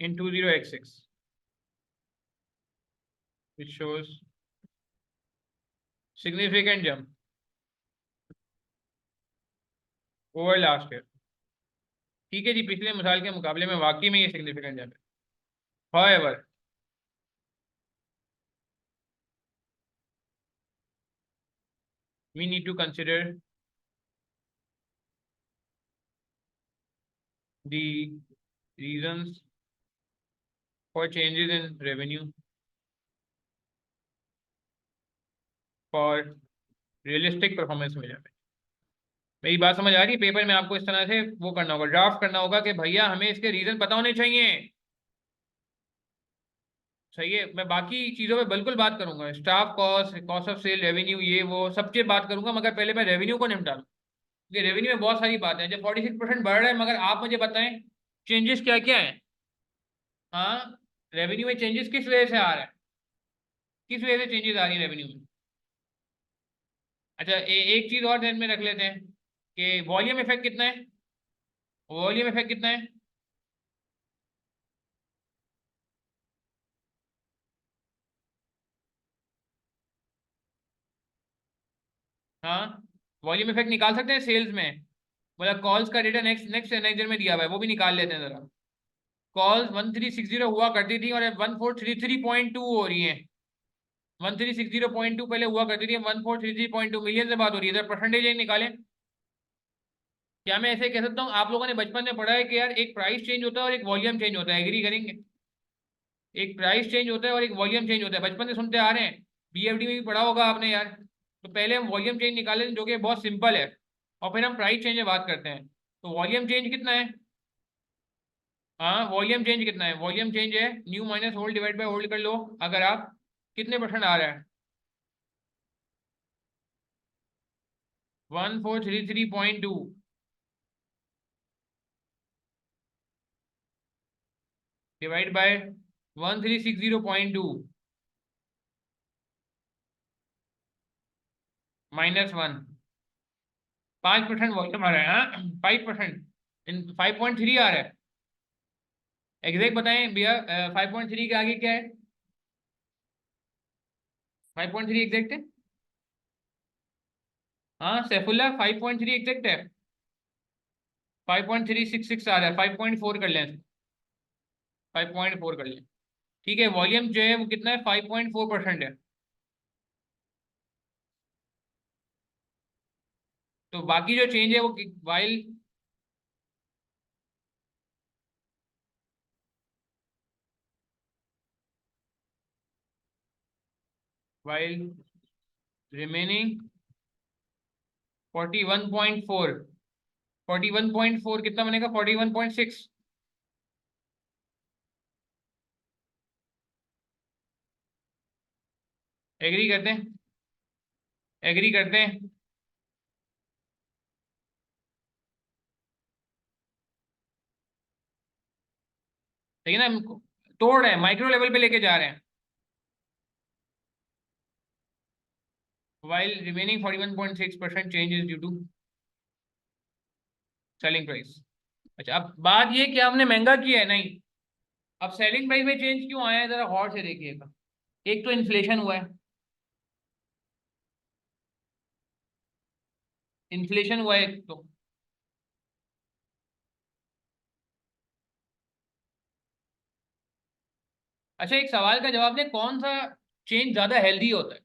इन 20x6 which shows significant jump over last year। ठीक है जी, पिछले मिसाल के मुकाबले में वाकई में ये सिग्निफिकेंट जंप है। However, we need to consider the reasons for changes in revenue for realistic performance measurement। मेरी बात समझ आ रही है? पेपर में आपको इस तरह से वो करना होगा, ड्राफ्ट करना होगा कि भैया हमें इसके रीजन पता होने चाहिए। सही है, मैं बाकी चीज़ों पे बिल्कुल बात करूंगा, staff cost, cost of sale, revenue, ये वो सब चीज़ बात करूंगा, मगर पहले मैं रेवेन्यू को निपटा लूँ। ये रेवेन्यू में बहुत सारी बातें हैं। जब 46% बढ़ रहा है, मगर आप मुझे बताएं चेंजेस क्या क्या है। हाँ, रेवेन्यू में चेंजेस किस वजह से आ रहा है, किस वजह से चेंजेस आ रही है रेवेन्यू में? अच्छा एक चीज और ध्यान में रख लेते हैं कि वॉल्यूम इफेक्ट कितना है, वॉल्यूम इफेक्ट कितना है? हाँ, वॉल्यूम इफेक्ट निकाल सकते हैं सेल्स में। मतलब कॉल्स का डेटा नेक्स्ट नेक्स्ट नेक्स्ट में दिया हुआ है, वो भी निकाल लेते हैं जरा। कॉल्स 1360 हुआ करती थी और अब 1433.2 हो रही है। 1360.2 पहले हुआ करती थी, 1433.2 मिलियन से बात हो रही है। इधर परसेंटेज निकालें। क्या मैं ऐसे कह सकता हूँ, आप लोगों ने बचपन में पढ़ा है कि यार एक प्राइस चेंज होता है और एक वॉल्यूम चेंज होता है, एग्री करेंगे? एक प्राइस चेंज होता है और एक वॉल्यूम चेंज होता है, बचपन से सुनते आ रहे हैं। बीएफडी में भी पढ़ा होगा आपने यार। तो पहले हम वॉल्यूम चेंज निकालें जो कि बहुत सिंपल है, और फिर हम प्राइस चेंज में बात करते हैं। तो वॉल्यूम चेंज कितना है? हाँ, वॉल्यूम चेंज कितना है? वॉल्यूम चेंज है new minus hold divide by hold कर लो। अगर आप कितने परसेंट आ रहा है? 1433.2 डिवाइड बाय 1360.2। -1, 5% वॉल्यूम आ रहा है। हाँ 5%, इन 5.3 आ रहा है। एग्जैक्ट बताएं भैया, 5.3 के आगे क्या है? 5.3 एग्जैक्ट है? हाँ सैफुल्ला 5.3 एग्जैक्ट है। 5.366 आ रहा है, 5.4 कर लें, 5.4 कर लें। ठीक है, वॉल्यूम जो है वो कितना है? 5.4% है। तो बाकी जो चेंज है वो वाइल वाइल रिमेनिंग 41.4, 41.4 कितना बनेगा? 41.6। एग्री करते हैं? एग्री करते हैं? ठीक है ना, तोड़ रहे हैं, माइक्रो लेवल पे लेके जा रहे हैं। while remaining 41.6% change is due to selling price. अच्छा अब बात ये कि आपने महंगा किया है, नहीं। अब सेलिंग प्राइस में चेंज क्यों आया है, जरा गौर से देखिएगा। एक तो इन्फ्लेशन हुआ है, इन्फ्लेशन हुआ है एक तो। अच्छा एक सवाल का जवाब दें, कौन सा चेंज ज्यादा हेल्दी होता है?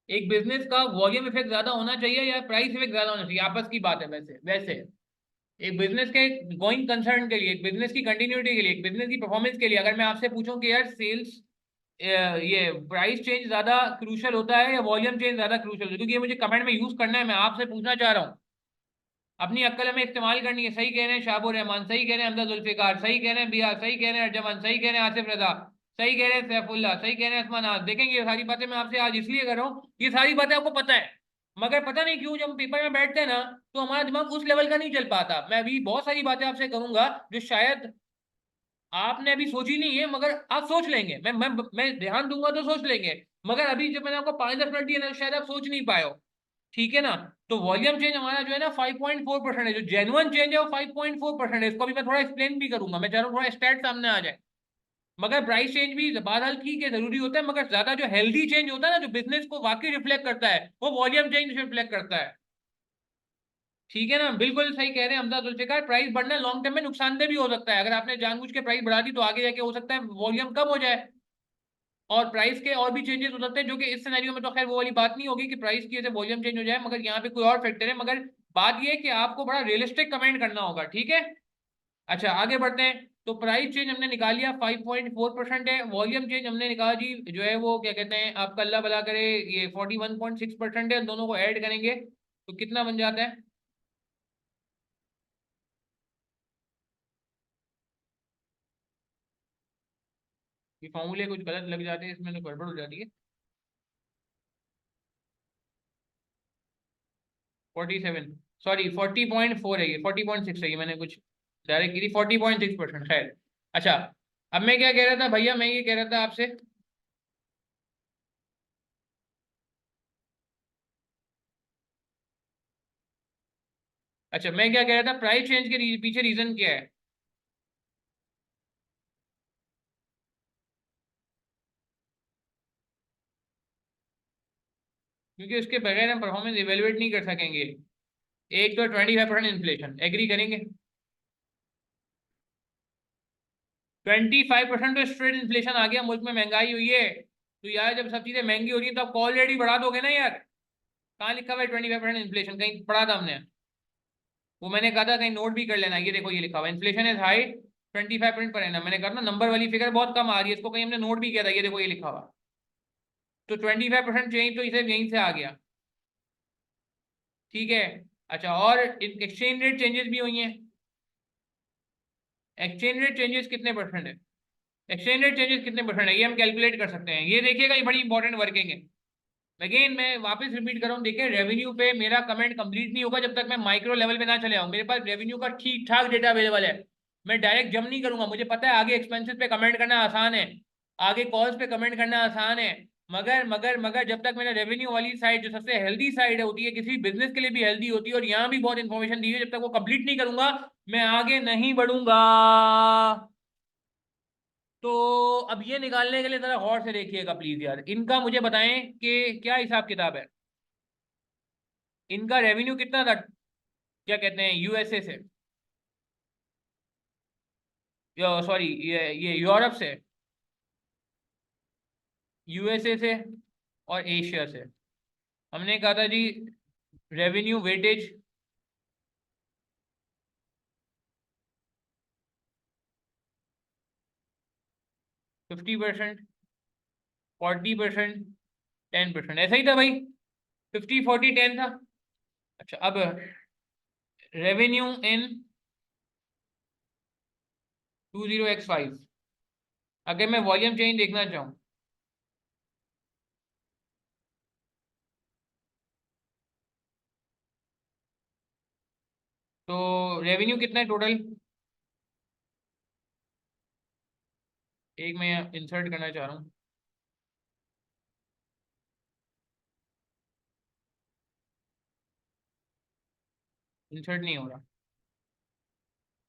एक बिजनेस का वॉल्यूम इफेक्ट ज्यादा होना चाहिए या प्राइस इफेक्ट ज्यादा होना चाहिए? आपस की बात है। वैसे वैसे एक बिजनेस के गोइंग कंसर्न के लिए, एक बिजनेस की कंटिन्यूटी के लिए, एक बिजनेस की परफॉर्मेंस के लिए, अगर मैं आपसे पूछूं कि यार सेल्स, ये प्राइस चेंज ज्यादा क्रूशल होता है या वॉल्यूम चेंज ज्यादा क्रूशल होता है, क्योंकि ये मुझे कमेंट में यूज करना है, मैं आपसे पूछना चाह रहा हूँ। अपनी अक्ल हमें इस्तेमाल करनी है। सही कह रहे हैं शाबुर रहमान, सही कह रहे हैं हमजा जुल्फिकार, सही कह रहे हैं बिया, सही कह रहे हैं अर्जमान, सही कह रहे हैं आसिफ रजा, सही कह रहे हैं सैफुल्ला, सही कह रहे हैं असमान आज। देखेंगे ये सारी बातें मैं आपसे आज इसलिए कर रहा हूँ, ये सारी बातें आपको पता है, मगर पता नहीं क्यों जब हम पेपर में बैठते हैं ना तो हमारा दिमाग उस लेवल का नहीं चल पाता। मैं अभी बहुत सारी बातें आपसे करूंगा जो शायद आपने अभी सोची नहीं है, मगर आप सोच लेंगे। मैं ध्यान दूंगा तो सोच लेंगे, मगर अभी जब मैंने आपको 5-10 मिनट दिए ना शायद आप सोच नहीं पाए हो। ठीक है ना। तो वॉल्यूम चेंज हमारा जो है ना 5.4% है, जो जेन्युइन चेंज है वो 5.4% है। इसको भी मैं थोड़ा एक्सप्लेन भी करूंगा, मैं चाह रहा हूँ थोड़ा स्टैट सामने आ जाए। मगर प्राइस चेंज भी बहरहाल ठीक है, जरूरी होता है, मगर ज्यादा जो हेल्दी चेंज होता है ना, जो बिजनेस को वाकई रिफ्लेक्ट करता है, वो वॉल्यूम चेंज रिफ्लेक्ट करता है। ठीक है ना, बिल्कुल सही कह रहे हैं हमजा जुल्फिकार। प्राइस बढ़ना लॉन्ग टर्म में नुकसानदेह भी हो सकता है। अगर आपने जानबूझ के प्राइस बढ़ा दी तो आगे जाके हो सकता है वॉल्यूम कम हो जाए और प्राइस के और भी चेंजेस हो सकते हैं, जो कि इस सिनेरियो में तो खैर वो वाली बात नहीं होगी कि प्राइस की वजह से वॉल्यूम चेंज हो जाए, मगर यहाँ पे कोई और फैक्टर है। मगर बात ये है कि आपको बड़ा रियलिस्टिक कमेंट करना होगा। ठीक है। अच्छा आगे बढ़ते हैं। तो प्राइस चेंज हमने निकाल लिया 5.4% है, वॉल्यूम चेंज हमने निकाला जी जो है वो क्या कहते हैं, आपका अल्लाह भला करे, ये 41.6% है। दोनों को ऐड करेंगे तो कितना बन जाता है? ये फॉर्मूले कुछ गलत लग जाते हैं, इसमें तो गड़बड़ हो जाती है। 47, सॉरी 40.4 है, ये 40.6 है, ये मैंने कुछ डायरेक्ट की थी 40.6%। खैर अच्छा, अब मैं क्या कह रहा था भैया, मैं ये कह रहा था आपसे। अच्छा मैं क्या कह रहा था, प्राइस चेंज के पीछे रीजन क्या है? क्योंकि उसके बगैर हम परफॉर्मेंस इवेलुएट नहीं कर सकेंगे। एक तो 25% इन्फ्लेशन, एग्री करेंगे? 25% तो स्ट्रेट इन्फ्लेशन आ गया, मुल्क में महंगाई हुई है। तो यार जब सब चीजें महंगी हो रही है तो आप ऑलरेडी बढ़ा दोगे ना यार। कहाँ लिखा हुआ है 25% इन्फ्लेशन? कहीं पढ़ा था हमने? वो मैंने कहा था कहीं नोट भी कर लेना, ये देखो ये लिखा हुआ inflation is high 25% per annum. मैंने कहा ना नंबर वाली फिगर बहुत कम आ रही है, इसको कहीं हमने नोट भी किया था, ये देखो ये लिखा हुआ। तो 25% चेंज तो इसे यहीं से आ गया। ठीक है। अच्छा और एक्सचेंज रेट चेंजेस भी हुई हैं। एक्सचेंज रेट चेंजेस कितने परसेंट है? एक्सचेंज रेट चेंजेस कितने परसेंट है ये हम कैलकुलेट कर सकते हैं। ये देखिएगा, ये बड़ी इंपॉर्टेंट वर्किंग है। अगेन मैं वापस रिपीट कर रहा हूँ, देखिए रेवेन्यू पे मेरा कमेंट कंप्लीट नहीं होगा जब तक मैं माइक्रो लेवल पे ना चले आऊँ। मेरे पास रेवेन्यू का ठीक ठाक डेटा अवेलेबल है। मैं डायरेक्ट जम नहीं करूंगा, मुझे पता है आगे एक्सपेंसेस पे कमेंट करना आसान है, आगे कॉस्ट पे कमेंट करना आसान है, मगर जब तक मेरा रेवेन्यू वाली साइड जो सबसे हेल्दी साइड होती है, किसी बिजनेस के लिए भी हेल्दी होती है, और यहाँ भी बहुत इंफॉर्मेशन दी है, जब तक वो कंप्लीट नहीं करूंगा मैं आगे नहीं बढ़ूंगा। तो अब ये निकालने के लिए जरा गौर से देखिएगा प्लीज यार, इनका मुझे बताएं कि क्या हिसाब किताब है। इनका रेवेन्यू कितना था, क्या कहते हैं, यूएसए से, सॉरी ये यूरोप से, यूएसए से और एशिया से। हमने कहा था जी रेवेन्यू वेटेज 50%, 40%, 10%, ऐसा ही था भाई, 50 40 10 था। अच्छा अब रेवेन्यू इन 20x5, अगर मैं वॉल्यूम चेंज देखना चाहूँ, तो रेवेन्यू कितना है टोटल, एक मैं इंसर्ट करना चाह रहा हूँ। इंसर्ट नहीं हो रहा,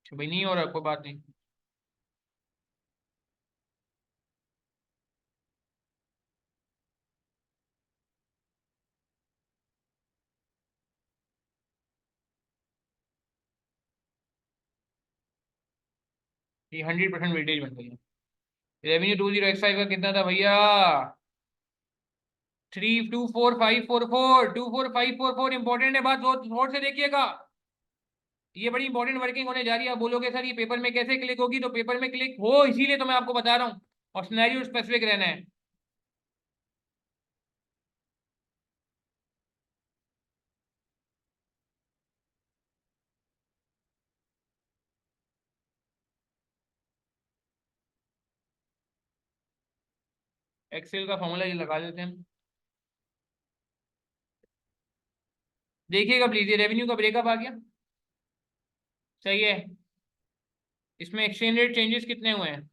अच्छा भाई नहीं हो रहा, कोई बात नहीं। ये 100% वेटेज बन गई है। रेवेन्यू 20x5 का कितना था भैया, 324544, 24544 इंपॉर्टेंट है, बात जोर से देखिएगा। ये बड़ी इंपॉर्टेंट वर्किंग होने जा रही है। आप बोलोगे सर ये पेपर में कैसे क्लिक होगी, तो पेपर में क्लिक हो इसीलिए तो मैं आपको बता रहा हूँ, और सिनेरियो स्पेसिफिक रहना है। एक्सेल का फॉर्मूला ये लगा देते हैं, देखिएगा प्लीज, ये रेवेन्यू का ब्रेकअप आ गया, सही है। इसमें एक्सचेंज रेट चेंजेस कितने हुए हैं,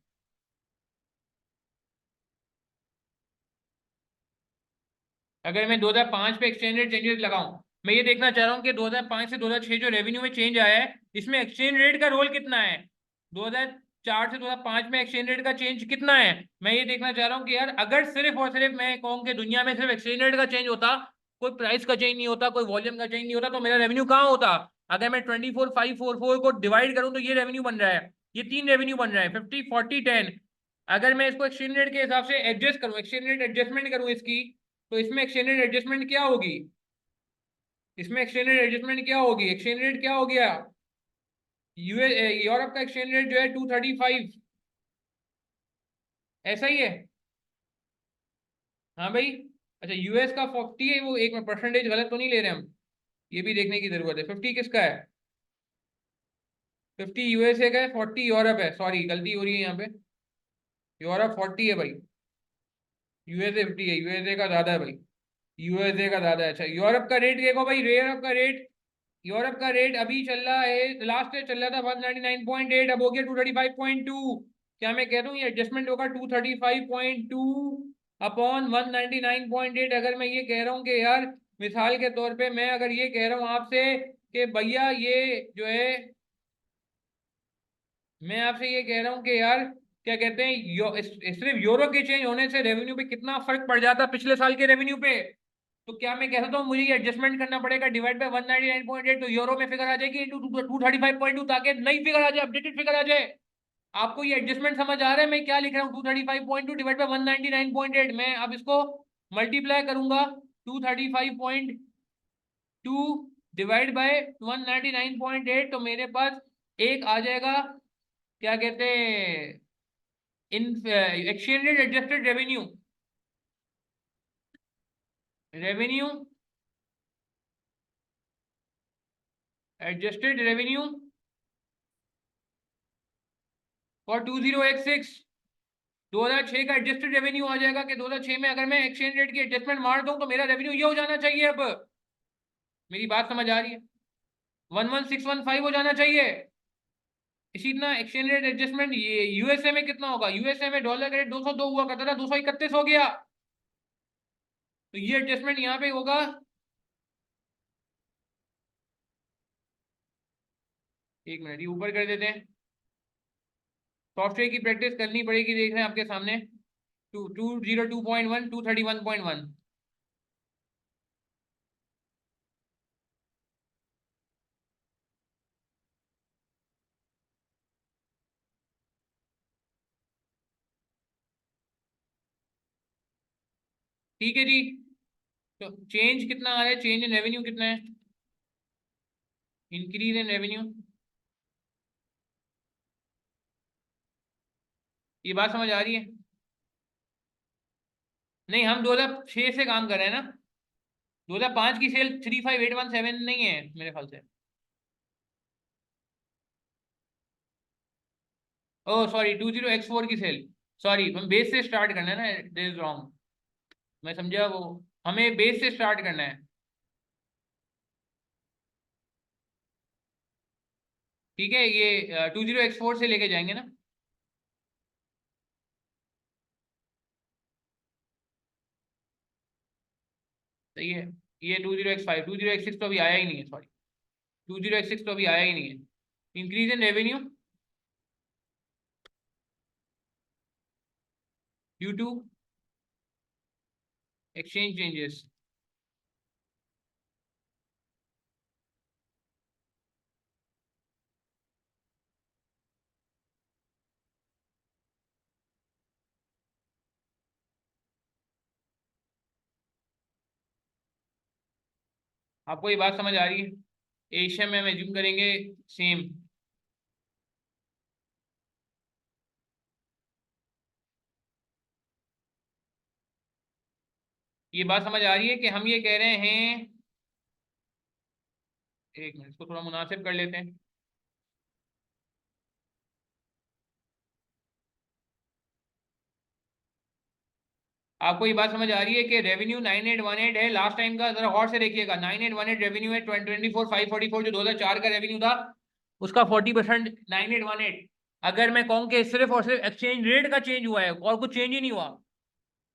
अगर मैं 2005 पे एक्सचेंज रेट चेंजेस लगाऊं, मैं ये देखना चाह रहा हूँ कि 2005 से 2006 जो रेवेन्यू में चेंज आया है, इसमें एक्सचेंज रेट का रोल कितना है, 2004 से 2005 में एक्सचेंज रेट का चेंज कितना है, मैं ये देखना चाह रहा हूँ कि यार अगर सिर्फ और सिर्फ मैं कहूँ कि दुनिया में सिर्फ एक्सचेंज रेट का चेंज होता, कोई प्राइस का चेंज नहीं होता, कोई वॉल्यूम का चेंज नहीं होता, तो मेरा रेवेन्यू कहाँ होता। अगर मैं 24544 को डिवाइड करूँ तो ये रेवेन्यू बन रहा है, ये तीन रेवेन्यू बन रहा है, 50 40 10। अगर मैं इसको एक्सचेंज रेट के हिसाब से एडजस्ट करूँ, एक्सचेंज रेट एडजस्टमेंट करूँ इसकी, तो इसमें एक्सचेंज रेट एडजस्टमेंट क्या होगी, इसमें एक्सचेंज रेट एडजस्टमेंट क्या होगी, एक्सचेंज रेट क्या हो गया, यूएस यूरोप का एक्सचेंज रेट जो है 235, ऐसा ही है। हाँ भाई, अच्छा यूएस का 40 है, वो एक में परसेंटेज गलत तो नहीं ले रहे हम, ये भी देखने की जरूरत है। 50 किसका है, 50 यूएसए का है, 40 यूरोप है, सॉरी गलती हो रही है यहाँ पे, यूरोप 40 है भाई, यूएसए 50 है, यूएसए का ज्यादा है भाई, यूएसए का ज्यादा है। अच्छा यूरोप का रेट देखो भाई, यूरोप का रेट, यूरोप का रेट अभी चल रहा है, लास्ट ईयर चल रहा था 199.8, अब हो गया 235.2। क्या मैं कह रहा हूँ ये एडजस्टमेंट होगा 235.2 अपॉन 199.8। अगर मैं ये कह रहा हूँ कि यार मिसाल के तौर पे मैं अगर ये कह रहा हूँ आपसे कि भैया ये जो है, मैं आपसे ये कह रहा हूँ कि यार क्या कहते हैं सिर्फ यूरो के चेंज होने से रेवेन्यू पे कितना फर्क पड़ जाता पिछले साल के रेवेन्यू पे, तो क्या मैं कह सकता हूँ मुझे ये एडजस्टमेंट करना पड़ेगा, डिवाइड बाय 199.8, तो यूरो में फिगर आ जाएगी इंटू 235.2, ताकि नई फिगर आ जाए, अपडेटेड फिगर आ जाए। आपको ये एडजस्टमेंट समझ आ रहा है मैं क्या लिख रहा हूँ, 235.2 डिवाइड बाय 199.8, मैं अब इसको मल्टीप्लाई करूंगा, 235.2 डिवाइड बाय 199.8, तो मेरे पास एक आ जाएगा, क्या कहते हैं, in exchange rate adjusted revenue, revenue adjusted revenue for 20x6, 2006 का एडजस्टेड रेवेन्यू आ जाएगा कि 2006 में अगर मैं एक्सचेंज रेट की एडजस्टमेंट मार दूं तो मेरा रेवेन्यू ये हो जाना चाहिए। अब मेरी बात समझ आ रही है, 11615 हो जाना चाहिए। इसी तरह एक्सचेंज रेट एडजस्टमेंट ये यूएसए में कितना होगा, यूएसए में डॉलर का रेट 202 हुआ करता था, 231 हो गया। तो ये एडजस्टमेंट यहाँ पे होगा, एक मिनट ये ऊपर कर देते हैं। सॉफ्टवेयर की प्रैक्टिस करनी पड़ेगी, देख रहे हैं आपके सामने। 202.1, 231.1। ठीक है जी। तो चेंज कितना आ रहा है, चेंज इन रेवेन्यू कितना है, इंक्रीज इन रेवेन्यू। ये बात समझ आ रही है? नहीं, हम 2006 से काम कर रहे हैं ना। 2005 की सेल 35817 नहीं है मेरे ख्याल से। ओह सॉरी, 20x4 की सेल। सॉरी, हम बेस से स्टार्ट करना है ना, दिस इज रॉन्ग। मैं समझा वो, हमें बेस से स्टार्ट करना है। ठीक है, ये 20x4 से लेके जाएंगे ना। सही है। ये 20x5, 20x6 तो अभी आया ही नहीं है, सॉरी। 20x6 तो अभी आया ही नहीं है। Increase in revenue due to exchange changes. आपको ये बात समझ आ रही है? एशिया में हम एज्यूम करेंगे सेम। ये बात समझ आ रही है कि हम ये कह रहे हैं, एक मिनट इसको थोड़ा मुनासिब कर लेते हैं। आपको ये बात समझ आ रही है कि रेवेन्यू 9818 है लास्ट टाइम का, जरा गौर से देखिएगा। 9818 रेवेन्यू है, 24544 जो 2004 का रेवेन्यू था, उसका 40% 9818। अगर मैं कहूँ कि सिर्फ और सिर्फ एक्सचेंज रेट का चेंज हुआ है और कुछ चेंज ही नहीं हुआ,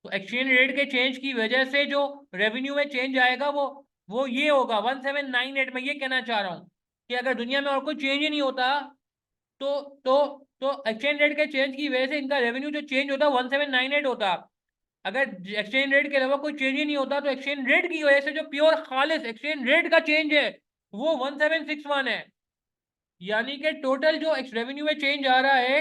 तो एक्सचेंज रेट के चेंज की वजह से जो रेवेन्यू में चेंज आएगा वो ये होगा 1798। मैं ये कहना चाह रहा हूँ कि अगर दुनिया में और कोई चेंज ही नहीं होता, तो तो तो एक्सचेंज रेट के चेंज की वजह से इनका रेवेन्यू जो चेंज होता 1798 होता। अगर एक्सचेंज रेट के अलावा कोई चेंज ही नहीं होता, तो एक्सचेंज रेट की वजह से जो प्योर खालिस एक्सचेंज रेट का चेंज है वो 1761 है। यानी कि टोटल जो रेवेन्यू में चेंज आ रहा है,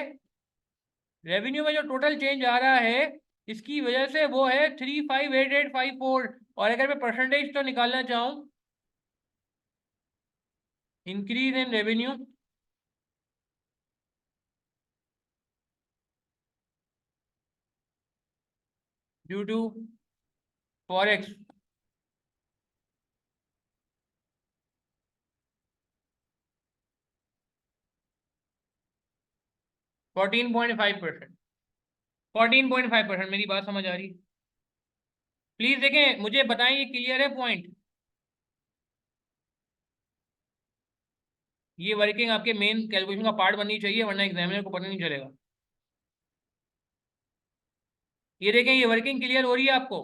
रेवेन्यू में जो टोटल चेंज आ रहा है, इसकी वजह से वो है 358854। और अगर मैं परसेंटेज तो निकालना चाहूं, increase in revenue due to forex, 14.5%। 14.5%, मेरी बात समझ आ रही? प्लीज देखें, मुझे बताएं ये क्लियर है पॉइंट? ये वर्किंग आपके मेन कैलकुलेशन का पार्ट बननी चाहिए, वरना एग्जामिनर को पता नहीं चलेगा। ये देखें, ये वर्किंग क्लियर हो रही है आपको?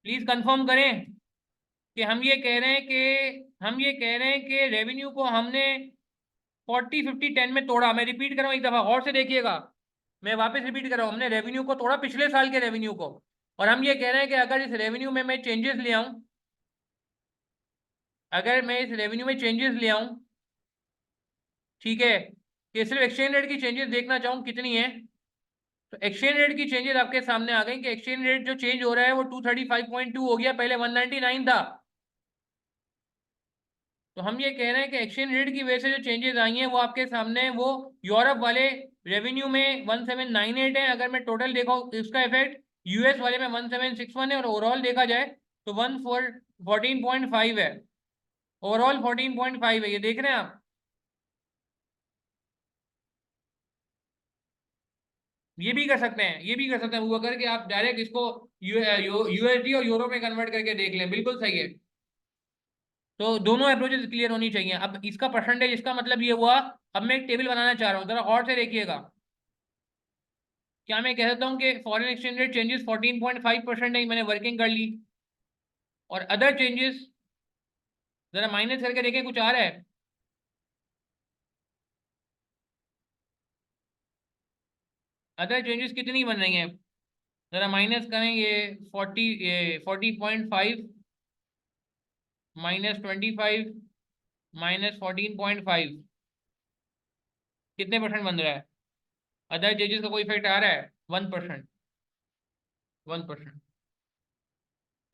प्लीज कंफर्म करें कि हम ये कह रहे हैं कि रेवेन्यू को हमने 40 50 10 में तोड़ा। मैं रिपीट कर रहा हूँ, एक दफा गौर से देखिएगा। मैं वापस रिपीट कर रहा हूँ, हमने रेवेन्यू को तोड़ा पिछले साल के रेवेन्यू को। और हम ये कह रहे हैं कि अगर इस रेवेन्यू में मैं चेंजेस ले आऊं, अगर मैं इस रेवेन्यू में चेंजेस ले आऊं, ठीक है, कि सिर्फ एक्सचेंज रेट की चेंजेस देखना चाहूँ कितनी है, तो एक्सचेंज रेट की चेंजेस आपके सामने आ गई कि एक्सचेंज रेट जो चेंज हो रहा है वो 235.2 हो गया, पहले 199 था। तो हम ये कह रहे हैं कि एक्सचेंज रेट की वजह से जो चेंजेस आई हैं वो आपके सामने हैं। वो यूरोप वाले रेवेन्यू में 1798 है, अगर मैं टोटल देखा इसका इफेक्ट। यूएस वाले में 1761 है, और ओवरऑल देखा जाए तो 14.5 है। ओवरऑल 14.5 है, ये देख रहे हैं आप? ये भी कर सकते हैं, ये भी कर सकते हैं, वो करके आप डायरेक्ट इसको यूएसडी और यूरो में कन्वर्ट करके देख लें, बिल्कुल सही है। तो दोनों अप्रोचेस क्लियर होनी चाहिए। अब इसका परसेंटेज, इसका मतलब ये हुआ, अब मैं एक टेबल बनाना चाह रहा हूँ, जरा और से देखिएगा। क्या मैं कह सकता हूँ कि फॉरेन एक्सचेंज रेट चेंजेस 14.5% है, मैंने वर्किंग कर ली, और अदर चेंजेस जरा माइनस करके देखें कुछ आ रहा है? अदर चेंजेस कितनी बन रही हैं? जरा माइनस करेंगे। 40.5 -25 -14.5, कितने परसेंट बन रहा है? अदर चेंजेस का कोई इफेक्ट आ रहा है? 1%। 1%।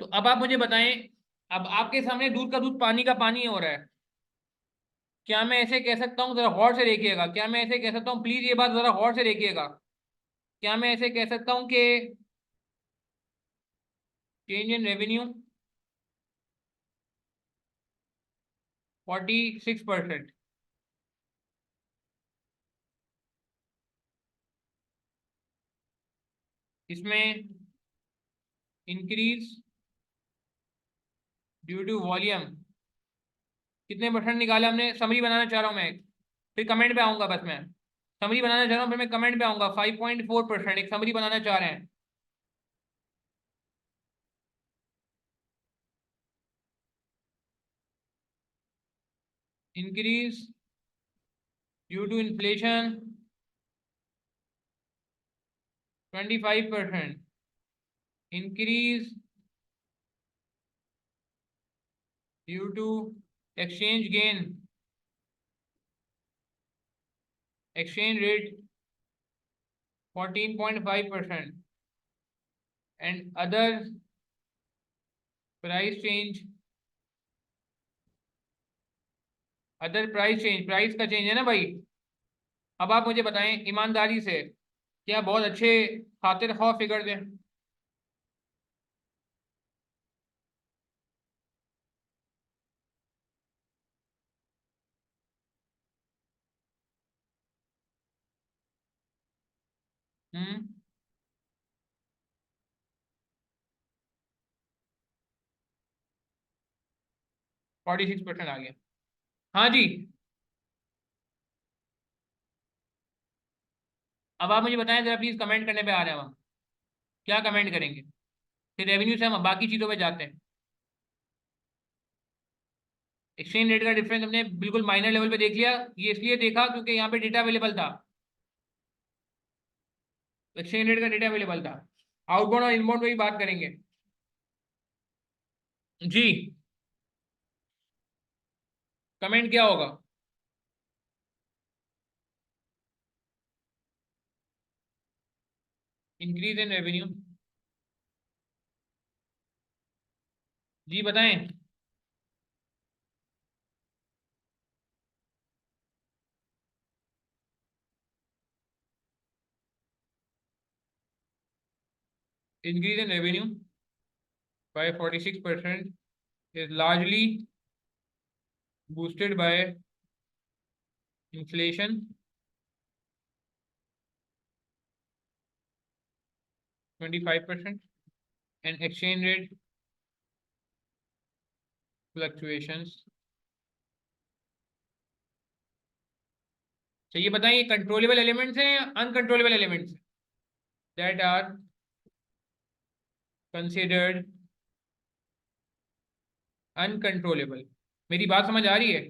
तो अब आप मुझे बताएं, अब आपके सामने दूध का दूध पानी का पानी हो रहा है। क्या मैं ऐसे कह सकता हूँ, जरा गौर से देखिएगा, क्या मैं ऐसे कह सकता हूँ, प्लीज ये बात जरा गौर से देखिएगा, क्या मैं ऐसे कह सकता हूँ कि चेंज इन रेवेन्यू 46%, इसमें इंक्रीज ड्यू टू वॉल्यूम कितने परसेंट निकाला हमने? समरी बनाना चाह रहा हूँ मैं, फिर कमेंट पे आऊंगा, बस मैं समरी बनाना चाह रहा हूँ, फिर मैं कमेंट पे आऊंगा। 5.4%, एक समरी बनाना चाह रहे हैं। Increase due to inflation 25%, increase due to exchange gain, exchange rate 14.5%, and other price change, other price change, price का चेंज है ना भाई। अब आप मुझे बताएं ईमानदारी से, क्या बहुत अच्छे खातिर खौफ फिगर दें? हम्म 46% आ गया। हाँ जी। अब आप मुझे बताएं जरा प्लीज, कमेंट करने पे आ रहे हैं हम, क्या कमेंट करेंगे? फिर रेवेन्यू से हम बाकी चीजों पे जाते हैं। एक्सचेंज रेट का डिफरेंस हमने बिल्कुल माइनर लेवल पे देख लिया, ये इसलिए देखा क्योंकि यहाँ पे डेटा अवेलेबल था, एक्सचेंज रेट का डेटा अवेलेबल था। आउटबाउंड और इनबाउंड पे भी बात करेंगे। जी, कमेंट क्या होगा? इंक्रीज इन रेवेन्यू, जी बताएं। Increase in revenue by 46% is largely boosted by inflation 25% and exchange rate fluctuations। तो ये बताइए, कंट्रोलेबल एलिमेंट्स हैं या uncontrollable elements that are considered uncontrollable? मेरी बात समझ आ रही है?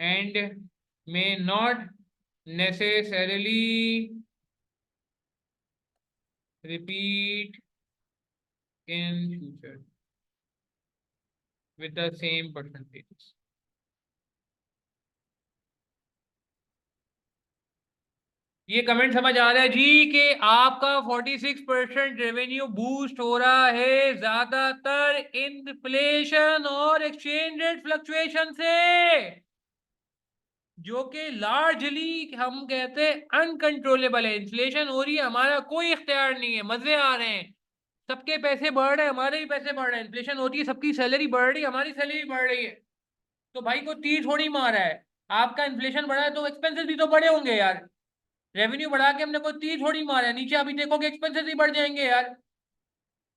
And may not necessarily repeat in future with the same percentages। ये कमेंट समझ आ रहा है जी कि आपका 46% रेवेन्यू बूस्ट हो रहा है ज्यादातर इन्फ्लेशन और एक्सचेंज रेट फ्लक्चुएशन से, जो कि लार्जली हम कहते हैं अनकंट्रोलेबल है। इन्फ्लेशन हो रही है, हमारा कोई इख्तियार नहीं है, मजे आ रहे हैं, सबके पैसे बढ़ रहे हैं, हमारे भी पैसे बढ़ रहे हैं। इन्फ्लेशन होती है, सबकी सैलरी बढ़ रही है, हमारी सैलरी बढ़ रही है। तो भाई को तीर थोड़ी मारा है, आपका इन्फ्लेशन बढ़ा है तो एक्सपेंसेस भी तो बढ़े होंगे यार। रेवेन्यू बढ़ा के हमने कोई तीर थोड़ी मारा है, नीचे अभी देखो कि एक्सपेंसेस ही बढ़ जाएंगे यार।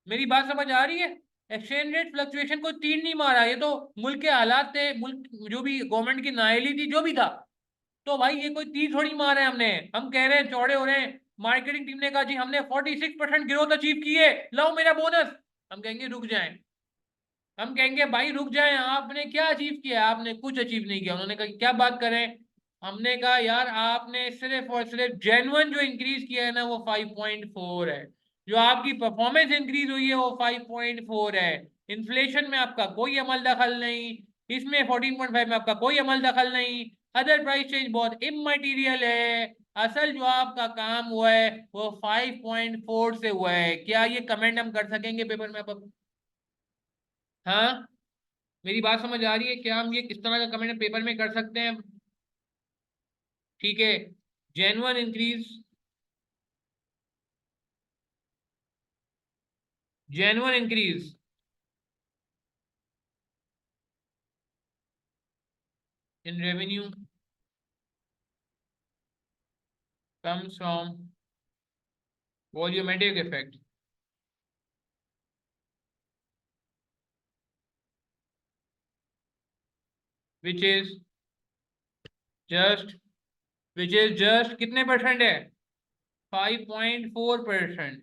मेरी बात समझ आ रही है? एक्सचेंज रेट फ्लक्चुएशन को तीर नहीं मारा, ये तो मुल्क के हालात थे, मुल्क जो भी गवर्नमेंट की नाअहली थी, जो भी था, तो भाई ये कोई तीर थोड़ी मारा है हमने। हम कह रहे हैं चौड़े हो रहे हैं, मार्केटिंग टीम ने कहा जी हमने 46% ग्रोथ अचीव की है, लाओ मेरा बोनस। हम कहेंगे रुक जाएं, हम कहेंगे भाई रुक जाएं, आपने क्या अचीव किया? आपने कुछ अचीव नहीं किया। उन्होंने कहा क्या बात करें? हमने कहा यार आपने सिर्फ और सिर्फ जेन्युइन जो इंक्रीज किया है ना वो 5.4 है, जो आपकी परफॉर्मेंस इंक्रीज हुई है वो 5.4 है। इन्फ्लेशन में आपका कोई अमल दखल नहीं, इसमें 14.5 में आपका कोई अमल दखल नहीं, अदर प्राइस चेंज बहुत इमटेरियल है, असल जो आपका काम हुआ है वो 5.4 से हुआ है। क्या ये कमेंट हम कर सकेंगे पेपर में? अब हाँ, मेरी बात समझ आ रही है? क्या हम ये किस तरह का कमेंट पेपर में कर सकते हैं? ठीक है, genuine increase, genuine increase in revenue comes from volumetric effect, which is just कितने परसेंट है? 5.4%,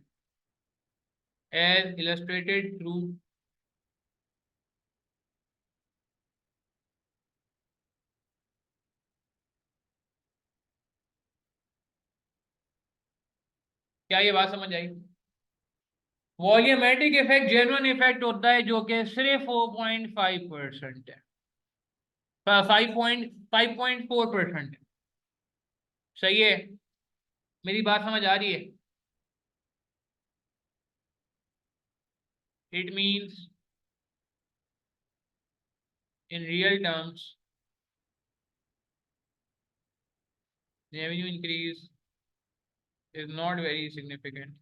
as illustrated through। क्या ये बात समझ आई? वॉल्यूमेट्रिक इफेक्ट जेन्युइन इफेक्ट होता है जो कि सिर्फ 4.5% है, 5.4% है। सही है? मेरी बात समझ आ रही है? It means in real terms revenue increase is not very significant,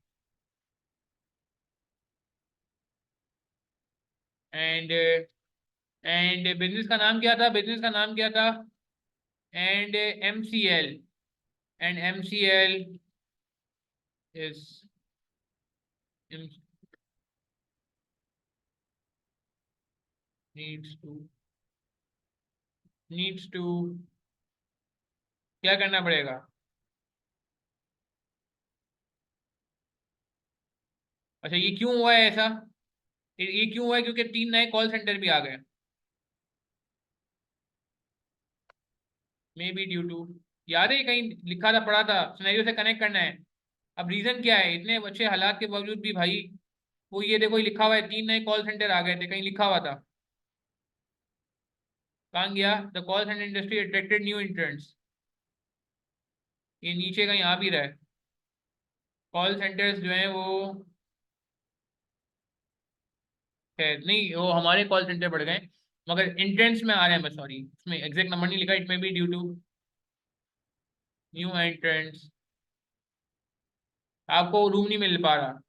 and business का नाम क्या था? बिजनेस का नाम क्या था? And MCL, and MCL is needs to क्या करना पड़ेगा? अच्छा, ये क्यों हुआ है ऐसा? ये क्यों हुआ है? क्योंकि 3 नए कॉल सेंटर भी आ गए। मे बी ड्यू टू, याद है कहीं लिखा था, पढ़ा था, सिनेरियो से कनेक्ट करना है। अब रीजन क्या है? इतने अच्छे हालात के बावजूद भी भाई, वो ये देखो लिखा हुआ है 3 नए कॉल सेंटर आ गए थे, कहीं लिखा हुआ था। कहाँ गया? The call centre industry attracted new entrants, ये नीचे कहीं आ भी रहा है। कॉल सेंटर्स जो हैं वो है नहीं, वो हमारे कॉल सेंटर बढ़ गए, मगर इंट्रेंट्स में आ रहे हैं बस। सॉरी, उसमें एग्जैक्ट नंबर नहीं लिखा। It may be due to new entrants. आपको रूम नहीं मिल पा रहा।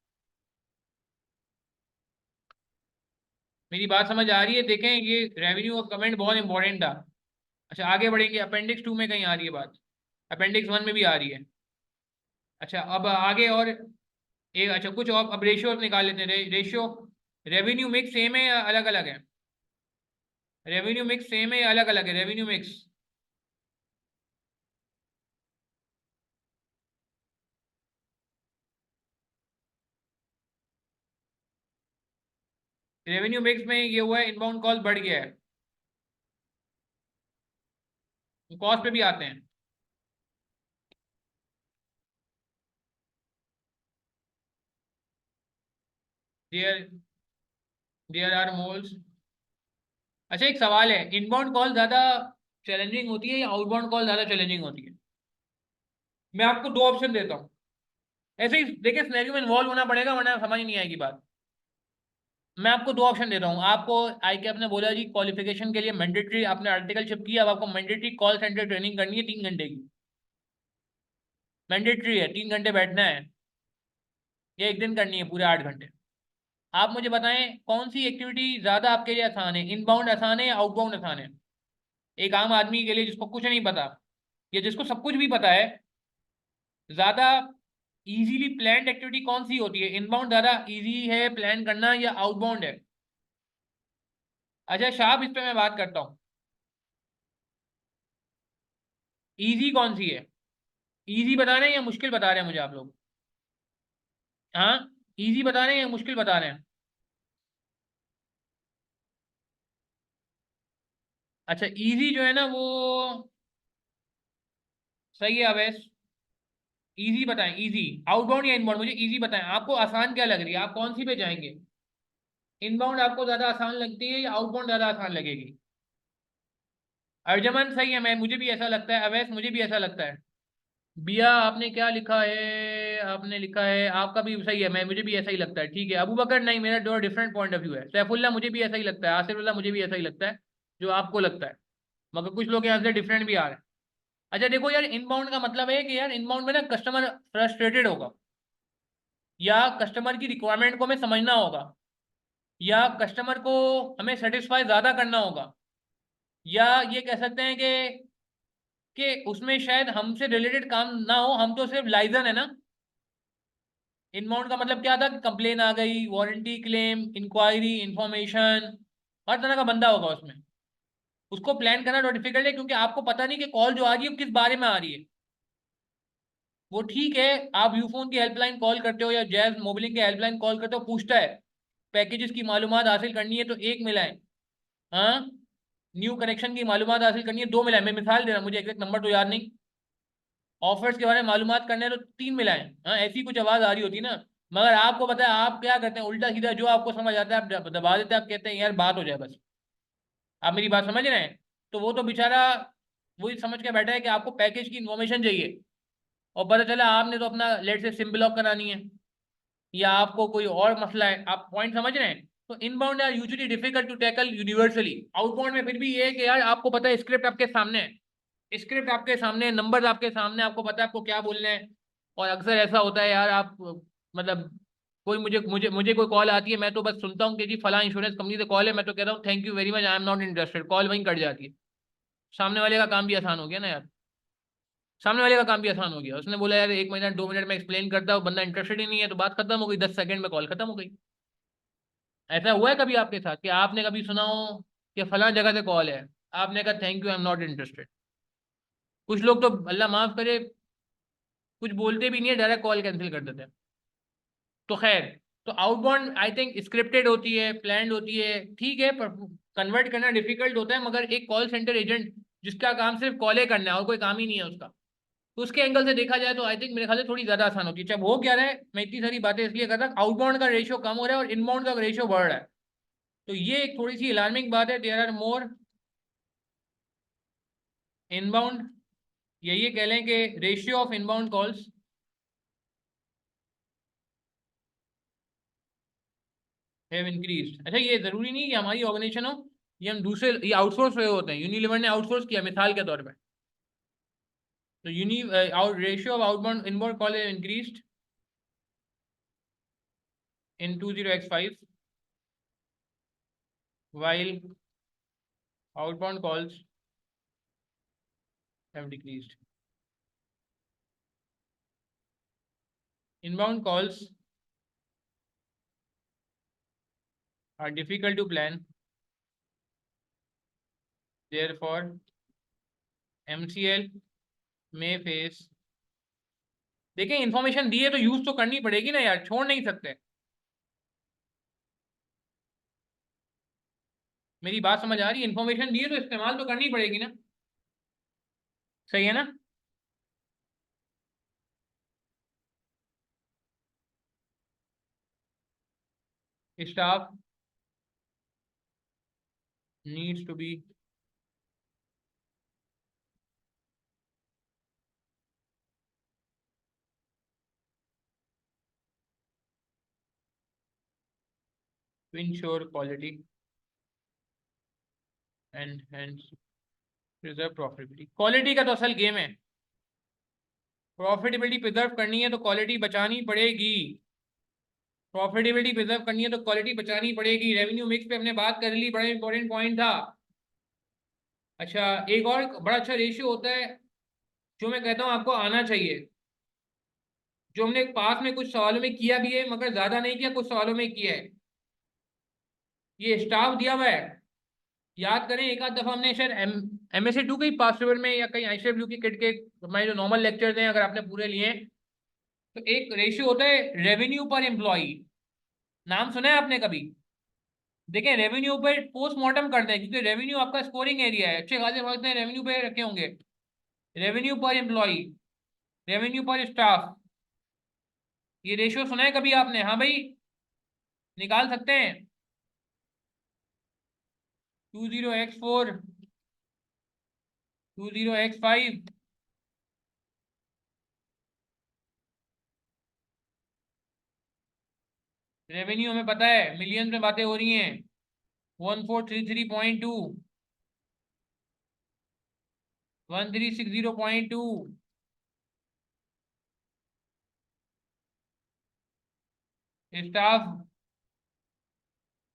मेरी बात समझ आ रही है? देखें, ये रेवेन्यू का कमेंट बहुत इंपॉर्टेंट था। अच्छा, आगे बढ़ेंगे। अपेंडिक्स 2 में कहीं आ रही है बात, अपेंडिक्स 1 में भी आ रही है। अच्छा, अब आगे और एक, अच्छा कुछ और अब रेशियो निकाल लेते हैं। रेशियो, रेवेन्यू मिक्स सेम है या अलग अलग है? रेवेन्यू मिक्स सेम है या अलग अलग है? रेवेन्यू मिक्स, रेवेन्यू मिक्स में ये हुआ है इनबाउंड कॉल बढ़ गया है। कॉस्ट पे भी आते हैं। There there are malls. अच्छा, एक सवाल है, इनबाउंड कॉल ज्यादा चैलेंजिंग होती है या आउटबाउंड कॉल ज्यादा चैलेंजिंग होती है? मैं आपको 2 ऑप्शन देता हूँ, ऐसे ही देखिए सिनेरियो में इन्वॉल्व होना पड़ेगा वरना समझ ही नहीं आएगी बात। मैं आपको 2 ऑप्शन देता हूँ आपको। आई के आपने बोला जी क्वालिफिकेशन के लिए मैंडेटरी, आपने आर्टिकलशिप की, अब आपको मैंडेटरी कॉल सेंटर ट्रेनिंग करनी है 3 घंटे की। मैंडेटरी है, 3 घंटे बैठना है, ये एक दिन करनी है पूरे 8 घंटे। आप मुझे बताएं कौन सी एक्टिविटी ज्यादा आपके लिए आसान है? इनबाउंड आसान है या आउटबाउंड आसान है? एक आम आदमी के लिए जिसको कुछ नहीं पता या जिसको सब कुछ भी पता है, ज्यादा इजीली प्लान्ड एक्टिविटी कौन सी होती है? इनबाउंड ज्यादा इजी है प्लान करना या आउटबाउंड है? अच्छा शाह, इस पे मैं बात करता हूँ। इजी कौन सी है? इजी बता रहे हैं या मुश्किल बता रहे हैं मुझे आप लोग? हाँ, इजी बता रहे हैं या मुश्किल बता रहे हैं? अच्छा, इजी जो है ना वो सही है अवैस। इजी बताएं, इजी। आउटबाउंड या इनबाउंड, मुझे इजी बताएं। आपको आसान क्या लग रही है, आप कौन सी पे जाएंगे? इनबाउंड आपको ज्यादा आसान लगती है या आउटबाउंड ज्यादा आसान लगेगी? अर्जमन सही है, मैं मुझे भी ऐसा लगता है। अवैस मुझे भी ऐसा लगता है। बिया आपने क्या लिखा है? आपने लिखा है आपका भी सही है, मैं मुझे भी ऐसा ही लगता है। ठीक है, अबू बकर नहीं, मेरा दो डिफरेंट पॉइंट ऑफ व्यू है। सैफुल्ला मुझे भी ऐसा ही लगता है, आसिफुल्ला मुझे भी ऐसा ही लगता है जो आपको लगता है। मगर कुछ लोग यहाँ से डिफरेंट भी आ रहे हैं। अच्छा देखो यार, इनबाउंड का मतलब है कि यार इनबाउंड में ना कस्टमर फ्रस्ट्रेटेड होगा, या कस्टमर की रिक्वायरमेंट को हमें समझना होगा, या कस्टमर को हमें सेटिस्फाई ज्यादा करना होगा, या ये कह सकते हैं कि उसमें शायद हमसे रिलेटेड काम ना हो, हम तो सिर्फ लाइजन है ना। इनबाउंड का मतलब क्या था कि कंप्लेन आ गई, वारंटी क्लेम, इंक्वायरी, इंफॉर्मेशन, हर तरह का बंदा होगा उसमें। उसको प्लान करना तो डिफिकल्ट है, क्योंकि आपको पता नहीं कि कॉल जो आ रही है वो किस बारे में आ रही है। वो ठीक है, आप यूफोन की हेल्पलाइन कॉल करते हो या जैज मोबिलिंग की हेल्पलाइन कॉल करते हो, पूछता है पैकेजेस की मालूमात हासिल करनी है तो एक मिलाएं। हाँ, न्यू कनेक्शन की मालूमात हासिल करनी है दो मिलाएं। मैं मिसाल दे रहा हूँ, मुझे एग्जैक्ट नंबर तो याद नहीं। ऑफर्स के बारे में मालूमात करना है तो तीन मिलाएं। हाँ, ऐसी कुछ आवाज आ रही होती ना। मगर आपको पता है आप क्या करते हैं, उल्टा सीधा जो आपको समझ आता है आप दबा देते हैं। आप कहते हैं यार बात हो जाए बस। आप मेरी बात समझ रहे हैं? तो वो तो बेचारा वही समझ के बैठा है कि आपको पैकेज की इन्फॉर्मेशन चाहिए, और पता चला आपने तो अपना लेट से सिम ब्लॉक करानी है, या आपको कोई और मसला है। आप पॉइंट समझ रहे हैं? तो inbound are usually difficult to tackle universally. Outbound में फिर भी ये है कि यार आपको पता है स्क्रिप्ट आपके सामने है, स्क्रिप्ट आपके सामने, नंबर आपके सामने, आपको पता है आपको क्या बोलना है। और अक्सर ऐसा होता है यार, आप मतलब कोई मुझे मुझे मुझे कोई कॉल आती है, मैं तो बस सुनता हूँ कि जी फला इंश्योरेंस कंपनी से कॉल है, मैं तो कहता हूँ thank you very much, I am not interested, call वहीं कट जाती है। सामने वाले का काम भी आसान हो गया ना यार। सामने वाले का काम भी आसान हो गया, उसने बोला यार एक मिनट दो मिनट में एक्सप्लेन करता हूँ, बंदा इंटरेस्टेड ही नहीं है तो बात खत्म हो गई, 10 सेकंड में कॉल खत्म हो गई। ऐसा हुआ है कभी आपके साथ कि आपने कभी सुना हो कि फला जगह से कॉल है, आपने कहा thank you I am not interested? कुछ लोग तो अल्लाह माफ करे कुछ बोलते भी नहीं है, डायरेक्ट कॉल कैंसिल कर देते हैं। तो खैर, तो आउटबाउंड आई थिंक स्क्रिप्टेड होती है, प्लान्ड होती है, ठीक है, पर कन्वर्ट करना डिफिकल्ट होता है। मगर एक कॉल सेंटर एजेंट जिसका काम सिर्फ कॉले करना है और कोई काम ही नहीं है उसका, तो उसके एंगल से देखा जाए तो आई थिंक मेरे ख्याल से थोड़ी ज्यादा आसान होती है। चाहे हो क्या रहा है, मैं इतनी सारी बातें इसलिए कर रहा, आउटबाउंड का रेशियो कम हो रहा है और इनबाउंड का रेशियो बढ़ रहा है। तो ये एक थोड़ी सी अलार्मिंग बात है। देयर आर मोर इनबाउंड, या ये कह लें कि ratio of inbound calls have increased. अच्छा, ये जरूरी नहीं कि हमारी ऑर्गेनाइजेशन हो, ये हम दूसरे, ये आउटसोर्स हुए होते हैं। यूनिलीवर ने आउटसोर्स किया मिसाल के तौर पे। तो ratio of outbound inbound call have increased in 20x5 while outbound calls have decreased. Inbound calls are difficult to plan, therefore MCL may face। देखिए, इंफॉर्मेशन दी है तो यूज तो करनी पड़ेगी ना यार, छोड़ नहीं सकते। मेरी बात समझ आ रही है? इंफॉर्मेशन दी है तो इस्तेमाल तो करनी पड़ेगी ना। सही है ना? Staff needs to be to ensure quality and hence preserve profitability। Quality का तो असल गेम है। प्रॉफिटेबिलिटी प्रिजर्व करनी है तो क्वालिटी बचानी पड़ेगी। प्रॉफिटेबिलिटी प्रिजर्व करनी है तो क्वालिटी बचानी पड़ेगी। रेवेन्यू मिक्स पे हमने बात कर ली, बड़ा इंपॉर्टेंट पॉइंट था। अच्छा, एक और बड़ा अच्छा रेशियो होता है जो मैं कहता हूँ आपको आना चाहिए, जो हमने पास में कुछ सवालों में किया भी है मगर ज्यादा नहीं किया, कुछ सवालों में किया है। ये स्टाफ दिया हुआ है, याद करें, एक आध दफा हमने शायद MSc2 के पास पेपर में या कहीं ICW की किट के हमारे जो नॉर्मल लेक्चर्स हैं अगर आपने पूरे लिए हैं, तो एक रेशियो होता है रेवेन्यू पर एम्प्लॉय। नाम सुना है आपने कभी? देखें, रेवेन्यू पर पोस्टमार्टम करते हैं क्योंकि रेवेन्यू आपका स्कोरिंग एरिया है, अच्छे खासे वक्त ने रेवेन्यू पे रखे होंगे। रेवेन्यू पर एम्प्लॉय, रेवेन्यू पर स्टाफ, ये रेशियो सुना है कभी आपने? हाँ भाई, निकाल सकते हैं। 20x4, 20x5। रेवेन्यू हमें पता है, मिलियन में बातें हो रही हैं। 1433.2, 1360.2। स्टाफ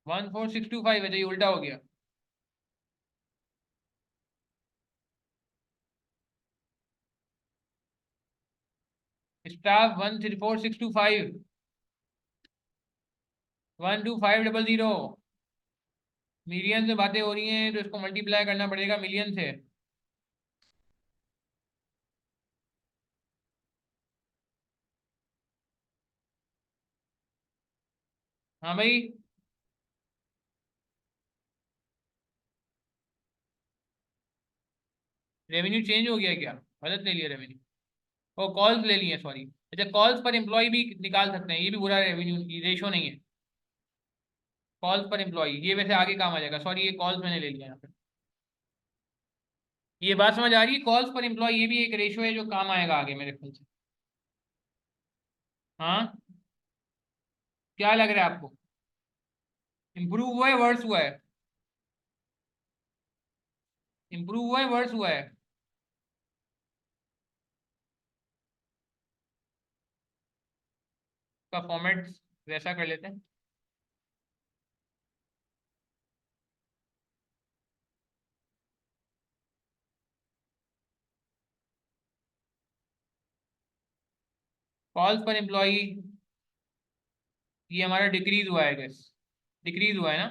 14625 है, तो ये उल्टा हो गया। स्टाफ 14625, 12500। मिलियन से बातें हो रही हैं तो इसको मल्टीप्लाई करना पड़ेगा मिलियन से। हाँ भाई, रेवेन्यू चेंज हो गया क्या? गलत ले लिया रेवेन्यू। ओ, कॉल्स ले लिए, सॉरी। अच्छा, कॉल्स पर एम्प्लॉय भी निकाल सकते हैं, ये भी बुरा रेवेन्यू रेशो नहीं है। कॉल्स पर एम्प्लॉय ये वैसे आगे काम आ जाएगा, सॉरी, ये कॉल्स मैंने ले लिया यहाँ पे। ये बात समझ आ रही है? कॉल्स पर एम्प्लॉय ये भी एक रेशो है जो काम आएगा आगे मेरे ख्याल से। हाँ, क्या लग रहा है आपको? इम्प्रूव हुआ है, वर्स हुआ है? इम्प्रूव हुआ है, वर्स हुआ है? का फॉर्मेट वैसा कर लेते हैं। कॉल्स पर एम्प्लॉय ये हमारा डिक्रीज हुआ है, गैस डिक्रीज हुआ है ना?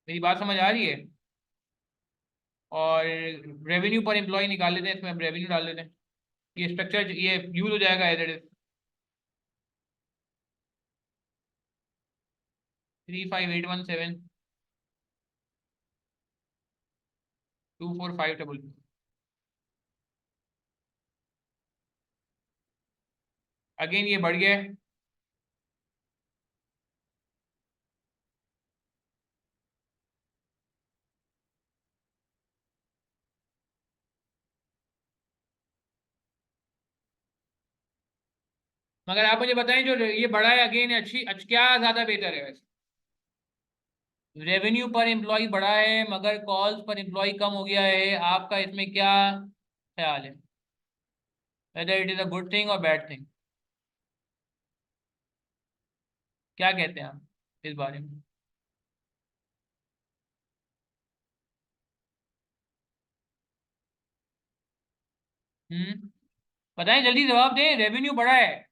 मेरी बात समझ आ रही है? और रेवेन्यू पर एम्प्लॉय निकाल लेते हैं, इसमें हम रेवेन्यू डाल देते हैं। ये स्ट्रक्चर ये यूज हो जाएगा एज इट इज। 35817, 245 अगेन ये बढ़ गया है। मगर आप मुझे बताएं, जो ये बढ़ा है अगेन, क्या ज्यादा बेहतर है वैसे? रेवेन्यू पर एम्प्लॉय बढ़ा है मगर कॉल्स पर एम्प्लॉय कम हो गया है, आपका इसमें क्या ख्याल है? Whether it is a good thing और बैड थिंग? क्या कहते हैं आप इस बारे में? हम्म, बताएं, जल्दी जवाब दें। रेवेन्यू बढ़ा है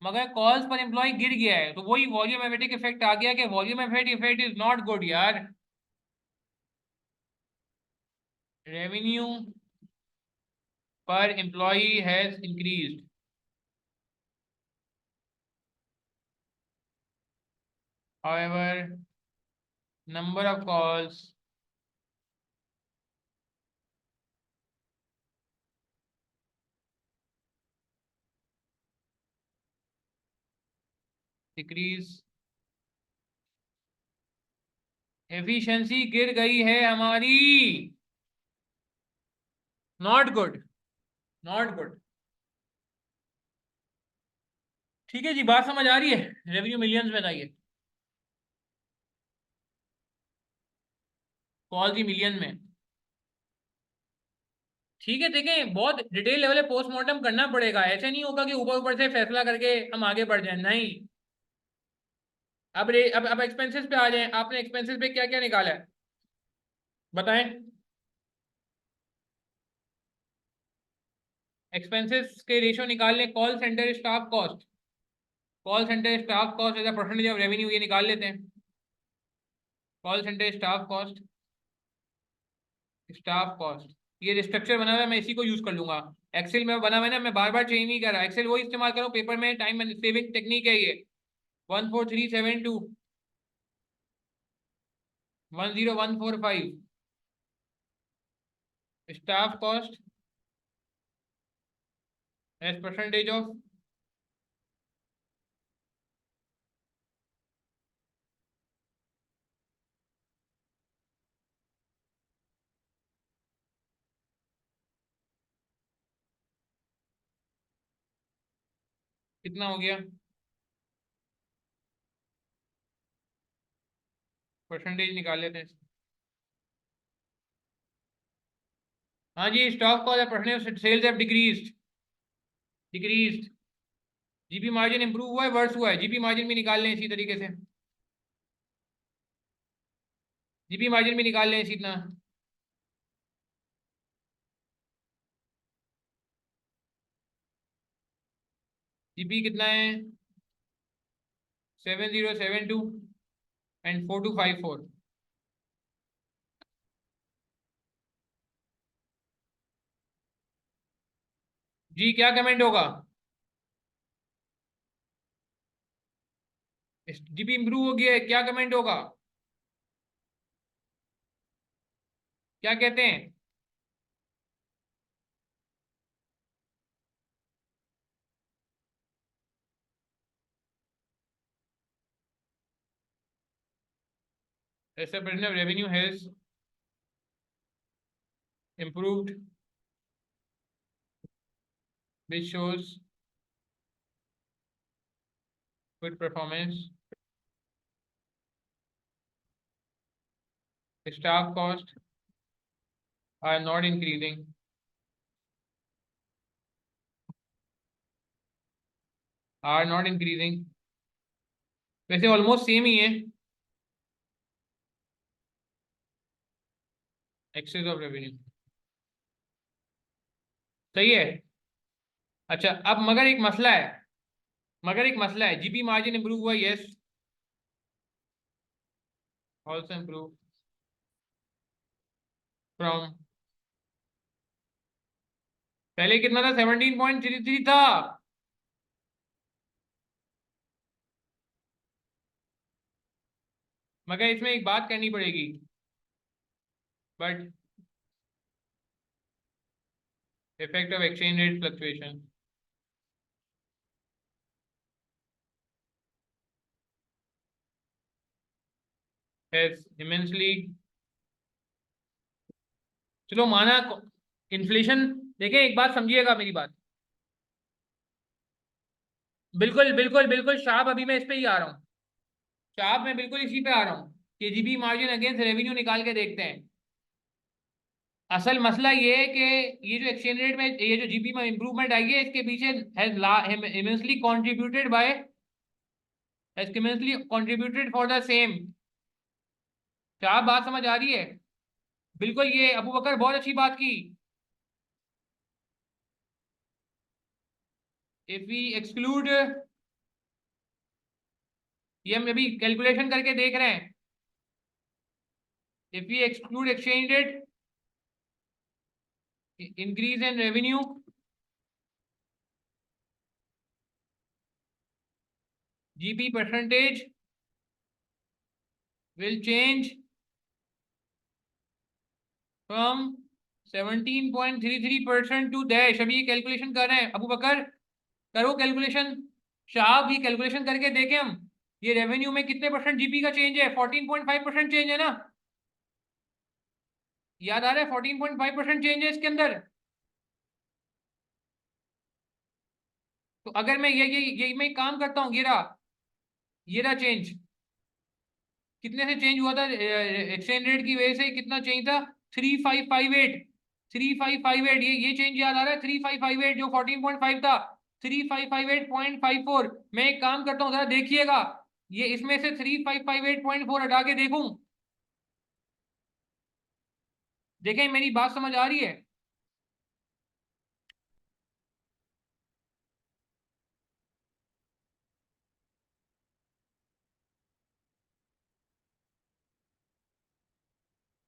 मगर कॉल्स पर एम्प्लॉय गिर गया है, तो वही वॉल्यूमेट्रिक इफेक्ट आ गया कि volumetric effect is not good यार। Revenue per employee has increased, however number of calls decrease, efficiency गिर गई है हमारी। Not good, not good. ठीक है जी, बात समझ आ रही है? रेवेन्यू मिलियंस में था ये, कॉल थी मिलियन में। ठीक है, देखें, बहुत डिटेल लेवल पे पोस्टमार्टम करना पड़ेगा, ऐसे नहीं होगा कि ऊपर ऊपर से फैसला करके हम आगे बढ़ जाए, नहीं। अब एक्सपेंसेस पे आ जाए, आपने एक्सपेंसेस पे क्या क्या निकाला है बताएं? एक्सपेंसेस के रेशियो निकाल लें। Call centre staff cost, call centre staff cost as a percentage of revenue, ये निकाल लेते हैं। Call centre staff cost, staff cost, ये स्ट्रक्चर बना हुआ है, मैं इसी को यूज कर लूंगा। एक्सेल में बना हुआ है ना, मैं बार बार चेंज नहीं कर रहा, एक्सेल वो इस्तेमाल करो, पेपर में टाइम सेविंग टेक्निक है ये। 14372, 10145, staff cost as percentage of, कितना हो गया, परसेंटेज निकाल लेते हैं। हाँ जी, stock cost percentage sales have decreased, decreased. GP margin improve हुआ है वर्स हुआ है, जीपी मार्जिन भी निकाल लें इसी तरीके से, जीपी मार्जिन भी निकाल लें इसी तरह। जीपी कितना है, 7072 एंड 4254। जी क्या कमेंट होगा, जीपी इंप्रूव हो गया है, क्या कमेंट होगा, क्या कहते हैं। ऐसे revenue has improved which shows good performance, staff costs are not increasing, are not increasing, वैसे ऑलमोस्ट सेम ही है, एक्सेस ऑफ रेवेन्यू, सही है। अच्छा अब मगर एक मसला है, मगर एक मसला है, जीपी मार्जिन इंप्रूव हुआ, यस, ऑल्सो इंप्रूव फ्रॉम, पहले कितना था, 17.33 था, मगर इसमें एक बात करनी पड़ेगी, but effect of exchange rate fluctuation has immensely, चलो माना इन्फ्लेशन, देखिए एक बात समझिएगा मेरी बात, बिल्कुल बिल्कुल बिल्कुल शाप, अभी मैं इस पे ही आ रहा हूँ, शाप मैं बिल्कुल इसी पे आ रहा हूँ कि जीबी मार्जिन अगेंस्ट रेवेन्यू निकाल के देखते हैं। असल मसला ये है कि ये जो एक्सचेंज रेट में ये जो जीबी में इंप्रूवमेंट आई है, इसके पीछे has immensely contributed bye, has immensely contributed for the same. क्या आप बात समझ आ रही है, बिल्कुल, ये अबू बकर बहुत अच्छी बात की, इफ वी एक्सक्लूड, ये हम अभी कैलकुलेशन करके देख रहे हैं, if we exclude exchange rate increase in revenue, GP percentage will change from 17.33% to dash। अभी ये कैलकुलेशन कर रहे हैं अबू बकर, करो कैलकुलेशन, शाह भी कैलकुलेशन करके देखें हम, ये रेवेन्यू में कितने परसेंट जीपी का चेंज है, 14.5% चेंज है ना, याद आ रहा है, 14.5% चेंज है इसके अंदर। तो अगर मैं ये मैं एक काम करता हूँ, ये रहा चेंज, कितने से चेंज हुआ था, एक्सचेंज रेट की वजह से कितना चेंज था, 3558, 3558, ये चेंज याद आ रहा है, 3558 जो 14.5 था, 3558.54। मैं एक काम करता हूँ, जरा देखिएगा, ये इसमें से 3558.4 हटा के देखूं, देखें मेरी बात समझ आ रही है।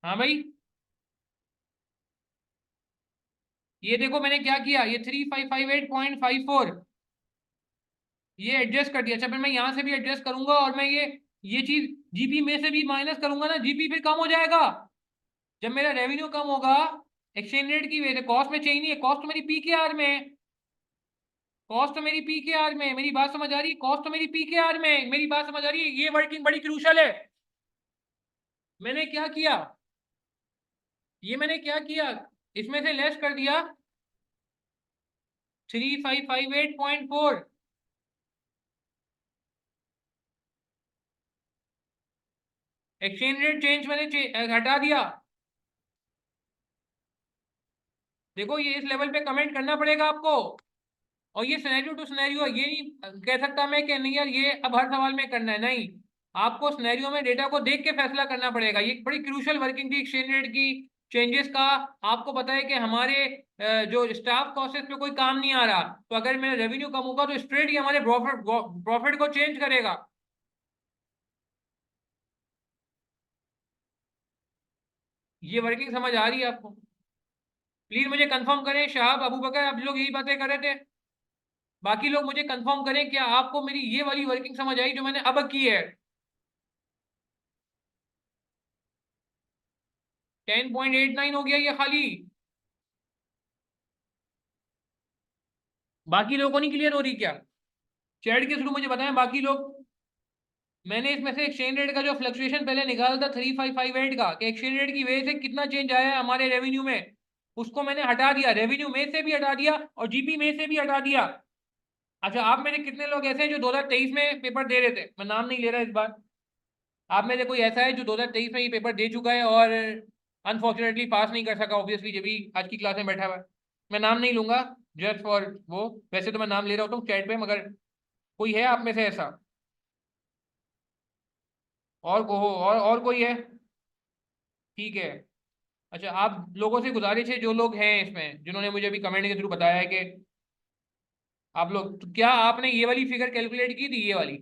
हाँ भाई, ये देखो मैंने क्या किया, ये 3558.54 ये एडजस्ट कर दिया। अच्छा फिर मैं यहाँ से भी एडजस्ट करूंगा और मैं ये चीज जीपी में से भी माइनस करूंगा ना, जीपी फिर कम हो जाएगा। जब मेरा रेवेन्यू कम होगा एक्सचेंज रेट की वजह से, कॉस्ट में चेंज नहीं है, कॉस्ट तो मेरी पी के आर में है, कॉस्ट तो मेरी पी के आर में है। मेरी बात समझ आ रही है, कॉस्ट तो मेरी पी के आर में है। मेरी बात समझ आ रही है, ये वर्किंग बड़ी क्रूशल है। मैंने क्या किया, ये मैंने क्या किया, इसमें से लेस कर दिया 3558.4। एक्सचेंज रेट चेंज मैंने हटा दिया। देखो ये इस लेवल पे कमेंट करना पड़ेगा आपको। और ये सिनेरियो टू सिनेरियो है, ये नहीं कह सकता मैं कि नहीं यार ये अब हर सवाल में करना है, नहीं। आपको सिनेरियो में डेटा को देख के फैसला करना पड़ेगा। ये बड़ी क्रूशल वर्किंग थी एक्सचेंज रेट की चेंजेस का। आपको पता है कि हमारे जो स्टाफ कॉस्ट पे कोई काम नहीं आ रहा, तो अगर मेरा रेवेन्यू कम होगा तो स्ट्रेट ही हमारे प्रॉफिट प्रॉफिट को चेंज करेगा। ये वर्किंग समझ आ रही है आपको? प्लीज मुझे कंफर्म करें, शहाब अबू बकर आप लोग यही बातें कर रहे थे, बाकी लोग मुझे कंफर्म करें क्या आपको मेरी ये वाली वर्किंग समझ आई जो मैंने अब की है? 10.89 हो गया ये खाली। बाकी लोगों को नहीं क्लियर हो रही क्या? चैट के थ्रू मुझे बताएं बाकी लोग। मैंने इसमें से एक्सचेंज रेट का जो फ्लक्चुएशन पहले निकाला था 3558 का, कि एक्सचेंज रेट की वजह से कितना चेंज आया है हमारे रेवेन्यू में, उसको मैंने हटा दिया, रेवेन्यू में से भी हटा दिया और जीपी में से भी हटा दिया। अच्छा आप में से कितने लोग ऐसे हैं जो 2023 में पेपर दे रहे थे? मैं नाम नहीं ले रहा इस बार। आप में से कोई ऐसा है जो 2023 में ये पेपर दे चुका है और अनफॉर्चुनेटली पास नहीं कर सका, ऑब्वियसली जब भी आज की क्लास में बैठा हुआ है? मैं नाम नहीं लूंगा, जस्ट फॉर वो, वैसे तो मैं नाम ले रहा होता हूँ चैट पे, मगर कोई है आप में से ऐसा? और को और कोई है? ठीक है। अच्छा आप लोगों से गुजारिश है, जो लोग हैं इसमें जिन्होंने मुझे अभी कमेंट के थ्रू बताया है कि आप लोग, तो क्या आपने ये वाली फिगर कैलकुलेट की थी, ये वाली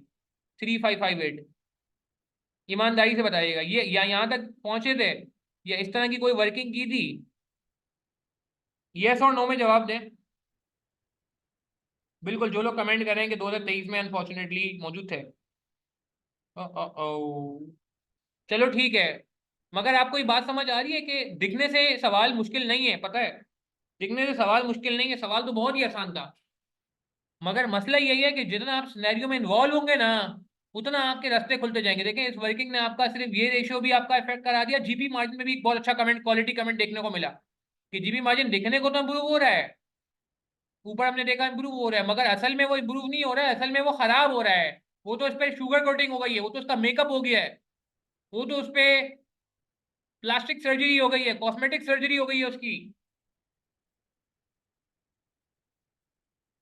3558? ईमानदारी से बताइएगा, ये या यहाँ तक पहुंचे थे या इस तरह की कोई वर्किंग की थी? यस और नो में जवाब दें। बिल्कुल, जो लोग कमेंट कर रहे हैं कि 2023 में अनफॉर्चुनेटली मौजूद थे। ओ, चलो ठीक है। मगर आपको ये बात समझ आ रही है कि दिखने से सवाल मुश्किल नहीं है, पता है? दिखने से सवाल मुश्किल नहीं है, सवाल तो बहुत ही आसान था। मगर मसला यही है कि जितना आप सिनेरियो में इन्वॉल्व होंगे ना, उतना आपके रास्ते खुलते जाएंगे। देखें इस वर्किंग ने आपका सिर्फ ये रेशियो भी आपका इफेक्ट करा दिया। जीपी मार्जिन में भी एक बहुत अच्छा कमेंट, क्वालिटी कमेंट देखने को मिला कि जीपी मार्जिन दिखने को तो इम्प्रूव हो रहा है, ऊपर हमने देखा इम्प्रूव हो रहा है, मगर असल में वो इम्प्रूव नहीं हो रहा है, असल में वो खराब हो रहा है। वो तो उस पर शुगर कोटिंग हो गई है, वो तो उसका मेकअप हो गया है, वो तो उस पर प्लास्टिक सर्जरी हो गई है, कॉस्मेटिक सर्जरी हो गई है उसकी।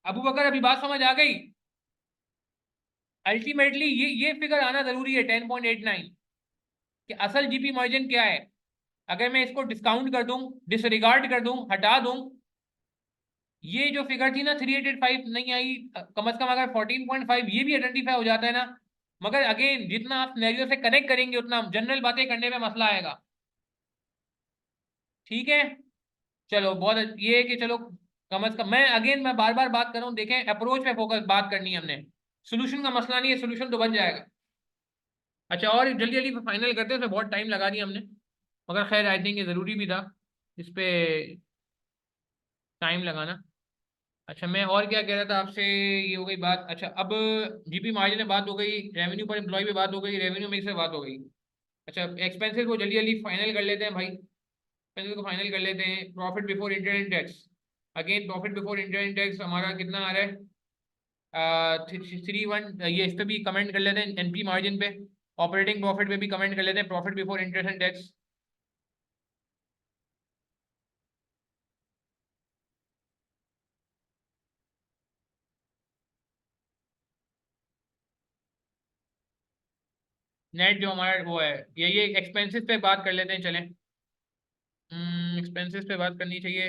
अबू बकर अभी बात समझ आ गई? अल्टीमेटली ये फिगर आना जरूरी है 10.89, कि असल जीपी मार्जिन क्या है। अगर मैं इसको डिस्काउंट कर दूं, डिसरिगार्ड कर दूं, हटा दूं, ये जो फिगर थी ना 385 नहीं आई, कम से कम अगर 14.5 ये भी आइडेंटिफाई हो जाता है ना। मगर अगेन जितना आप सिनेरियो से कनेक्ट करेंगे उतना जनरल बातें करने में मसला आएगा। ठीक है, चलो बहुत ये है कि चलो कम से कम, मैं बार बार बात कर रहा हूँ, देखें अप्रोच पे फोकस बात करनी है हमने, सोल्यूशन का मसला नहीं है, सोल्यूशन तो बन जाएगा। अच्छा और जल्दी जल्दी फाइनल करते हैं, इसमें बहुत टाइम लगा दिया हमने, मगर खैर आई थिंक ये ज़रूरी भी था इस पे टाइम लगाना। अच्छा मैं और क्या कह रहा था आपसे, ये हो गई बात। अच्छा अब जीपी मार्जिन में बात हो गई, रेवेन्यू पर एम्प्लॉय पे बात हो गई, रेवेन्यू मिक्स में बात हो गई। अच्छा एक्सपेंसेस को जल्दी जल्दी फाइनल कर लेते हैं भाई, एक्सपेंसेस को फाइनल कर लेते हैं। Profit before interest and tax, again profit before interest and tax हमारा कितना आ रहा है? 31, ये इस पे भी कमेंट कर लेते हैं एनपी मार्जिन पे। ऑपरेटिंग प्रॉफिट पे भी कमेंट कर लेते हैं, profit before interest and tax. Net जो हमारा वो है, ये एक्सपेंसेस पे बात कर लेते हैं चलें। एक्सपेंसेस पे बात करनी चाहिए,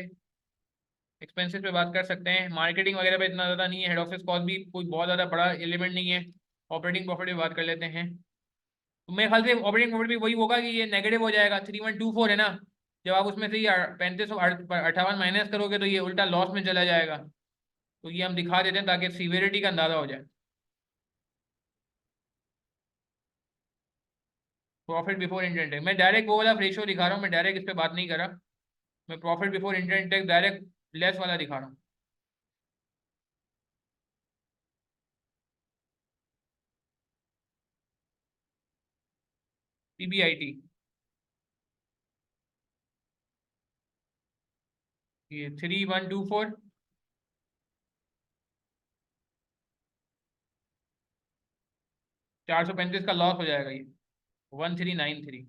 एक्सपेंसेस पे बात कर सकते हैं। मार्केटिंग वगैरह पे इतना ज़्यादा नहीं है, हेड ऑफिस कॉस्ट भी कोई बहुत ज़्यादा बड़ा एलिमेंट नहीं है। ऑपरेटिंग प्रॉफिट पे बात कर लेते हैं। तो मेरे ख्याल से ऑपरेटिंग प्रॉफिट भी वही होगा कि ये नेगेटिव हो जाएगा, 3124 है ना, जब आप उसमें से ये 3558 माइनस करोगे तो ये उल्टा लॉस में चला जाएगा। तो ये हम दिखा देते हैं ताकि सीवियरिटी का अंदाजा हो जाए। प्रॉफिट बिफोर इंटरनेट टैक्स, मैं डायरेक्ट वो वाला रेशियो दिखा रहा हूँ, मैं डायरेक्ट इस पे बात नहीं कर रहा। मैं profit before internet tax direct less वाला दिखा रहा हूँ। पीबीआईटी, ये 3124, 435 का लॉस हो जाएगा ये, 1393।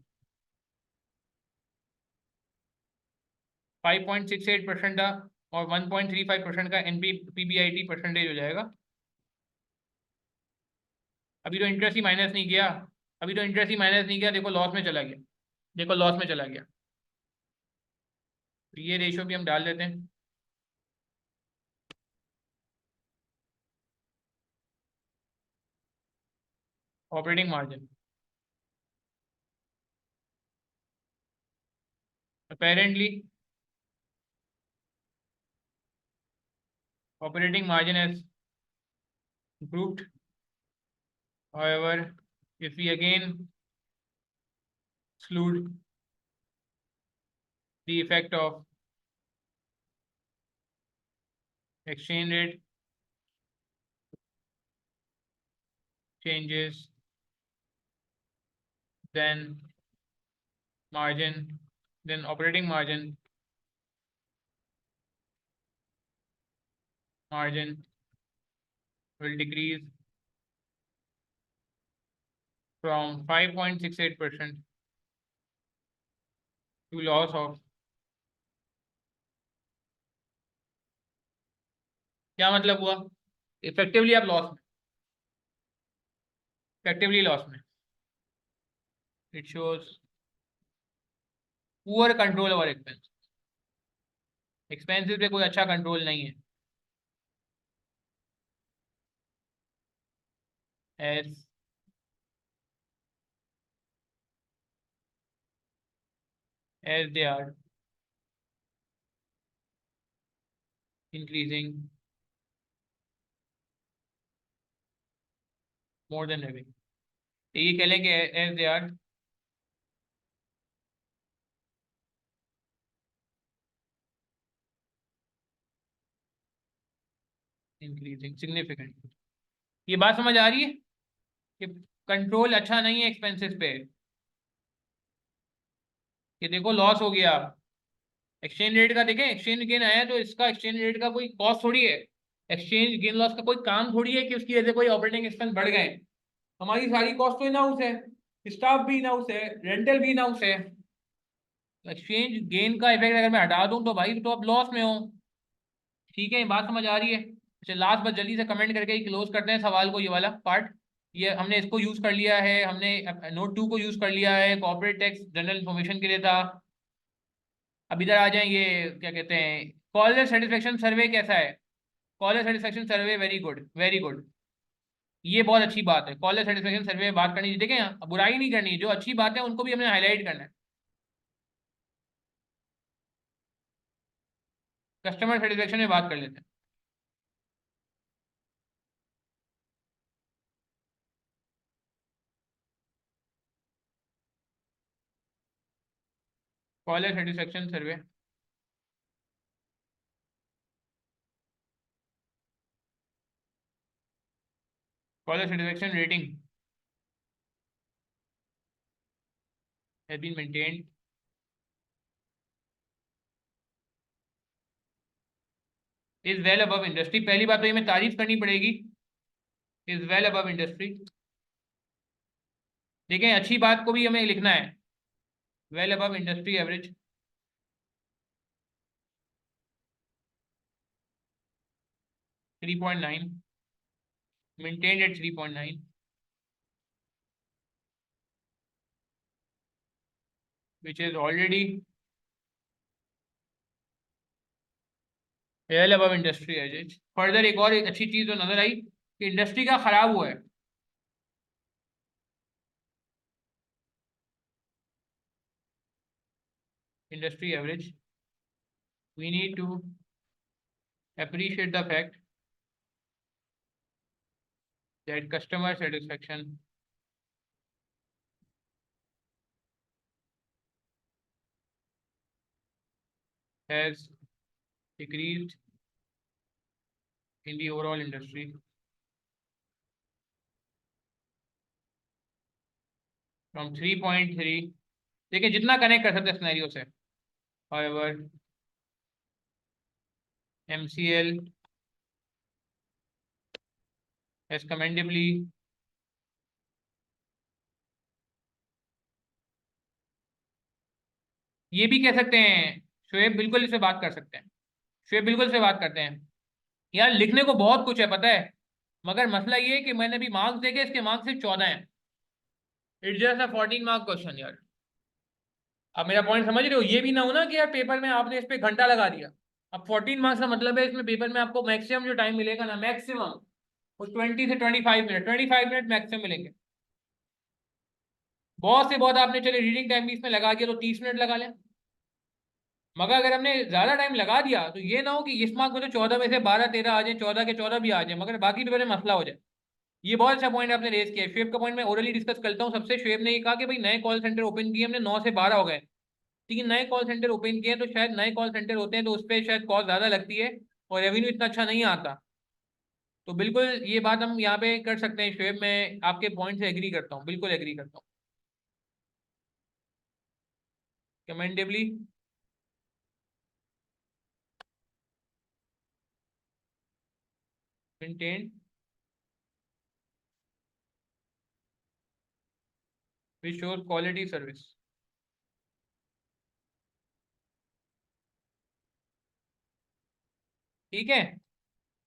5.68% था, और 1.35% का एनपी पीबीआईटी परसेंटेज हो जाएगा। अभी तो इंटरेस्ट ही माइनस नहीं किया, अभी तो इंटरेस्ट ही माइनस नहीं किया, देखो लॉस में चला गया, देखो लॉस में चला गया। तो ये रेशियो भी हम डाल देते हैं। Operating margin, apparently operating margin has improved. However, if we again exclude the effect of exchange rate changes, then margin, then operating margin will decrease from 5.68% to loss of, क्या मतलब हुआ, इफेक्टिवली आप loss में, effectively loss में। It shows poor control over expense, expenses पे कोई अच्छा control नहीं है। As as they are increasing more than revenue, ये कह लें कि as they are increasing significant. ये बात समझ आ रही है कि कंट्रोल अच्छा नहीं है एक्सपेंसेस पे, कि देखो लॉस हो गया। एक्सचेंज रेट का देखें, एक्सचेंज गेन आया तो इसका एक्सचेंज रेट का कोई कॉस्ट थोड़ी है, एक्सचेंज गेन लॉस का कोई काम थोड़ी है कि उसकी वजह से कोई ऑपरेटिंग एक्सपेंस बढ़ गए। हमारी सारी कॉस्ट तो इन हाउस है, स्टाफ भी इन हाउस है, रेंटल भी इन हाउस है। एक्सचेंज गेन का इफेक्ट अगर मैं हटा दूं तो भाई तो आप लॉस में हो। ठीक है, ये बात समझ आ रही है। अच्छा, लास्ट बात जल्दी से कमेंट करके क्लोज करते हैं सवाल को, ये वाला पार्ट। ये हमने इसको यूज कर लिया है, हमने नोट 2 को यूज कर लिया है, कॉर्पोरेट टैक्स जनरल इन्फॉर्मेशन के लिए था। अब इधर आ जाएंगे, क्या कहते हैं, कॉलेज सेटिस्फेक्शन सर्वे कैसा है। कॉलेज सेटिस्फेक्शन सर्वे वेरी गुड, वेरी गुड। ये बहुत अच्छी बात है, कॉलेज सेटिस्फेक्शन सर्वे में बात करनी, देखें बुराई नहीं करनी, जो अच्छी बात है उनको भी हमने हाईलाइट करना है। कस्टमर सेटिस्फेक्शन में बात कर लेते हैं। College satisfaction survey, college satisfaction rating has been maintained is well above industry. पहली बात तो ये मैं तारीफ करनी पड़ेगी, इज वेल अबव इंडस्ट्री। देखें अच्छी बात को भी हमें लिखना है, well above industry average, 3.9, maintained eight 3.9, which is already well above industry average। Further एक और एक अच्छी चीज जो नजर आई कि इंडस्ट्री का खराब हुआ है, industry average, we need to appreciate the fact that customer satisfaction has decreased in the overall industry from 3.3, देखिए जितना कनेक्ट कर सकते हैं सिनेरियो से। However, MCL has commendably ये भी कह सकते हैं, शुएब बिल्कुल इससे बात कर सकते हैं, शुएब बिल्कुल से बात करते हैं। यार लिखने को बहुत कुछ है पता है, मगर मसला ये है कि मैंने भी मार्क्स देखे, इसके मार्क्स सिर्फ 14 हैं। It's just a 14 mark question यार। अब मेरा पॉइंट समझ रहे हो, ये भी ना हो ना कि यार पेपर में आपने इस पे घंटा लगा दिया। अब 14 मार्क्स का मतलब है इसमें पेपर में आपको मैक्सिमम जो टाइम मिलेगा ना, मैक्सिमम वो 20 से 25 मिनट, 25 मिनट मैक्सिमम मिलेंगे। बहुत से बहुत आपने चले रीडिंग टाइम भी इसमें लगा दिया तो 30 मिनट लगा लें, मगर अगर हमने ज्यादा टाइम लगा दिया तो ये ना हो कि इस मार्क में तो 14 में से 12-13 आ जाए, 14 के 14 भी आ जाए, मगर बाकी पेपर में मसला हो जाए। ये बहुत अच्छा पॉइंट आपने रेज किया है। शुएब का पॉइंट मैं ओरली डिस्कस करता हूँ सबसे। शुएब ने ये कहा कि भाई नए कॉल सेंटर ओपन किए हमने, 9 से 12 हो गए, 3 नए कॉल सेंटर ओपन किए, तो शायद नए कॉल सेंटर होते हैं तो उस पर शायद कॉल ज्यादा लगती है और रेवेन्यू इतना अच्छा नहीं आता। तो बिल्कुल ये बात हम यहाँ पे कर सकते हैं शुएब, मैं आपके पॉइंट से एग्री करता हूँ, बिल्कुल एग्री करता हूँ। कमेंडेबली मेंटेन विच शोर क्वालिटी सर्विस। ठीक है।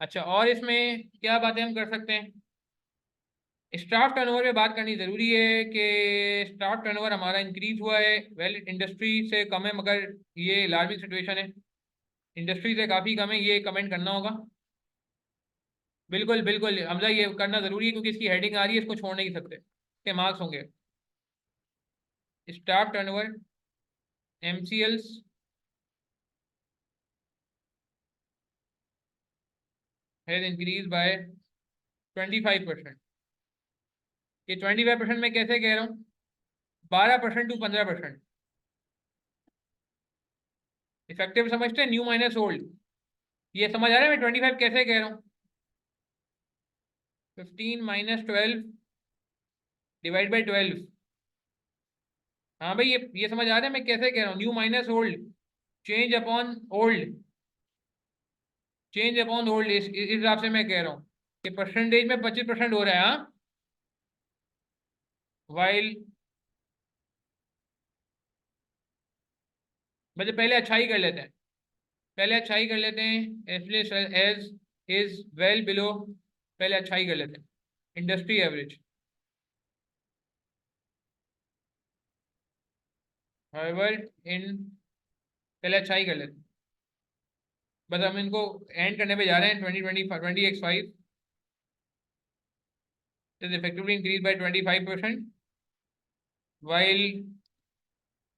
अच्छा, और इसमें क्या बातें हम कर सकते हैं? स्टाफ टर्नओवर पे बात करनी जरूरी है कि स्टाफ टर्नओवर हमारा इंक्रीज हुआ है, वेल इंडस्ट्री से कम है, मगर ये लार्जिंग सिचुएशन है, इंडस्ट्री से काफ़ी कम है, ये कमेंट करना होगा। बिल्कुल बिल्कुल हमजा, ये करना जरूरी है क्योंकि इसकी हेडिंग आ रही है, इसको छोड़ नहीं सकते, इसके मार्क्स होंगे। Staff turnover MCLs has increase by 25%। ये 25% मैं कैसे कह रहा हूँ? 12% टू 15%। इफेक्टिव समझते हैं, न्यू माइनस ओल्ड, ये समझ आ रहा है मैं 25 कैसे कह रहा हूँ? 15 - 12 डिवाइड बाई 12। हाँ भाई, ये समझ आ रहा है मैं कैसे कह रहा हूँ? New minus old, change upon old, change upon old, इस हिसाब से मैं कह रहा हूँ कि परसेंटेज में 25% हो रहा है। हाँ, वाइल मतलब पहले अच्छाई कर लेते हैं, पहले अच्छाई कर लेते हैं, एज इज वेल बिलो, पहले अच्छाई कर लेते हैं, इंडस्ट्री एवरेज। हाउएवर इन, पहले अच्छाई कर लेते हैं, बस हम इनको एंड करने पे जा रहे हैं। 20 is effectively increased by 25%, while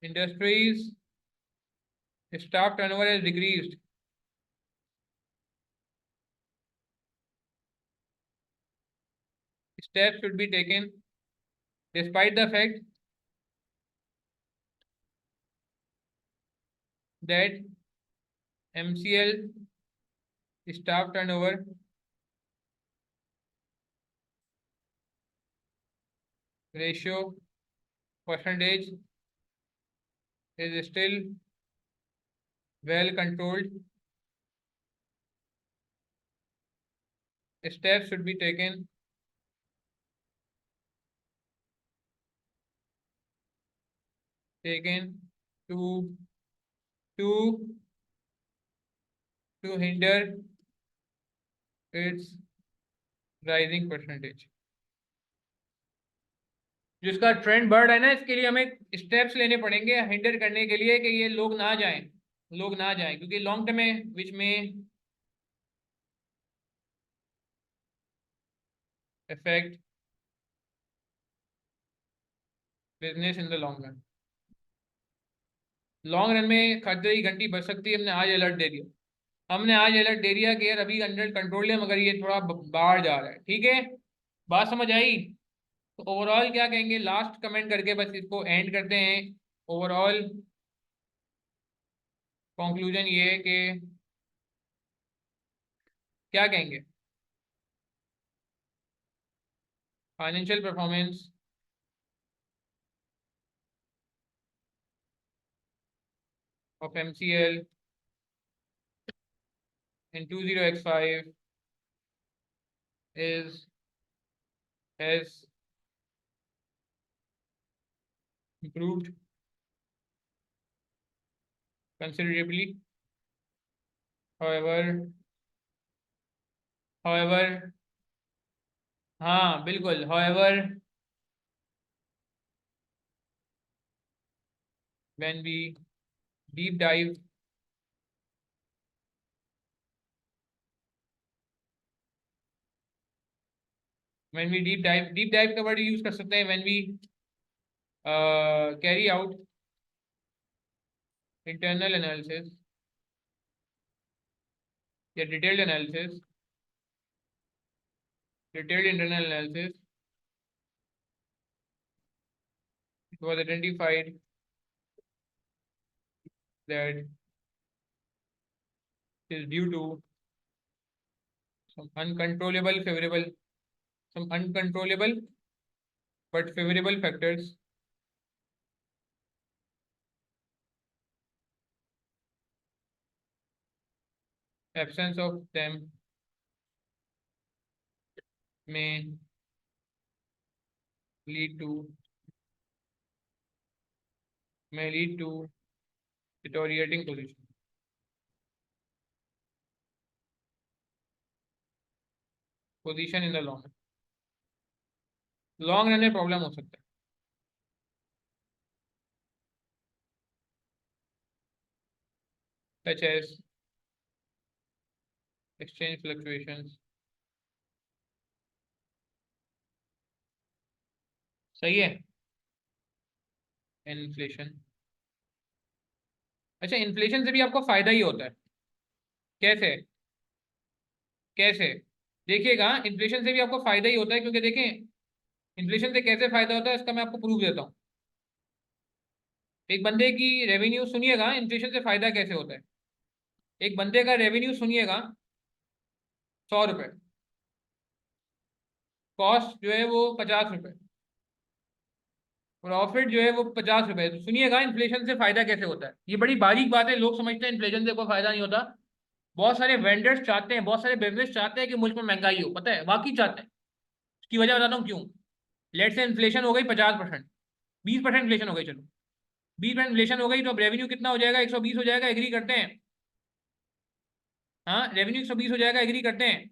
industries staff turnover has decreased. Steps should be taken despite the fact that MCL staff turnover ratio percentage is still well controlled. Steps should be taken to to hinder its rising percentage। जिसका trend बढ़ रहा है ना, इसके लिए हमें steps लेने पड़ेंगे हिंडर करने के लिए कि ये लोग ना जाएं, लोग ना जाएं, क्योंकि लॉन्ग टर्म में विच में affect business in the long run। Long run में खतरे की घंटी बज सकती है, हमने आज अलर्ट दे दिया। हमने आज अलर्ट दे दिया कि यार अभी अंडर कंट्रोल है, मगर ये थोड़ा बाहर जा रहा है, ठीक है। बात समझ आई? तो ओवरऑल क्या कहेंगे, लास्ट कमेंट करके बस इसको एंड करते हैं। ओवरऑल कंक्लूजन ये है कि क्या कहेंगे, financial performance of MCL in 20x5 is has improved considerably. However, however, हाँ बिल्कुल, however, when we deep dive, deep dive का वर्ड यूज कर सकते हैं when we carry out internal analysis या detailed internal analysis, it was identified that it is due to some uncontrollable favorable some uncontrollable but favorable factors, absence of them may lead to deteriorating position in the long run में problem हो सकता है, such as exchange fluctuations। सही है। Inflation, अच्छा inflation से भी आपको फायदा ही होता है। कैसे? कैसे? देखिएगा, इन्फ्लेशन से भी आपको फायदा ही होता है, क्योंकि देखें इन्फ्लेशन से कैसे फायदा होता है इसका मैं आपको प्रूफ देता हूँ। एक बंदे की रेवेन्यू सुनिएगा, इन्फ्लेशन से फायदा कैसे होता है। एक बंदे का रेवेन्यू सुनिएगा 100 रुपए, कॉस्ट जो है वो 50 रुपए, प्रॉफिट जो है वो 50 रुपए। तो सुनिएगा इन्फ्लेशन से फायदा कैसे होता है। ये बड़ी बारीक बात है, लोग समझते हैं इन्फ्लेशन से कोई फायदा नहीं होता। बहुत सारे वेंडर्स चाहते हैं, बहुत सारे बिजनेस चाहते हैं कि मुल्क में महंगाई हो, पता है वाकई चाहते हैं। उसकी वजह बताता हूँ क्यों। लेट से इन्फ्लेशन हो गई 50%, 20% इन्फ्लेशन हो गई, चलो 20% इन्फ्लेशन हो गई, तो अब रेवेन्यू कितना हो जाएगा, 120 हो जाएगा, एग्री करते हैं। हाँ रेवेन्यू 120 हो जाएगा, एग्री करते हैं।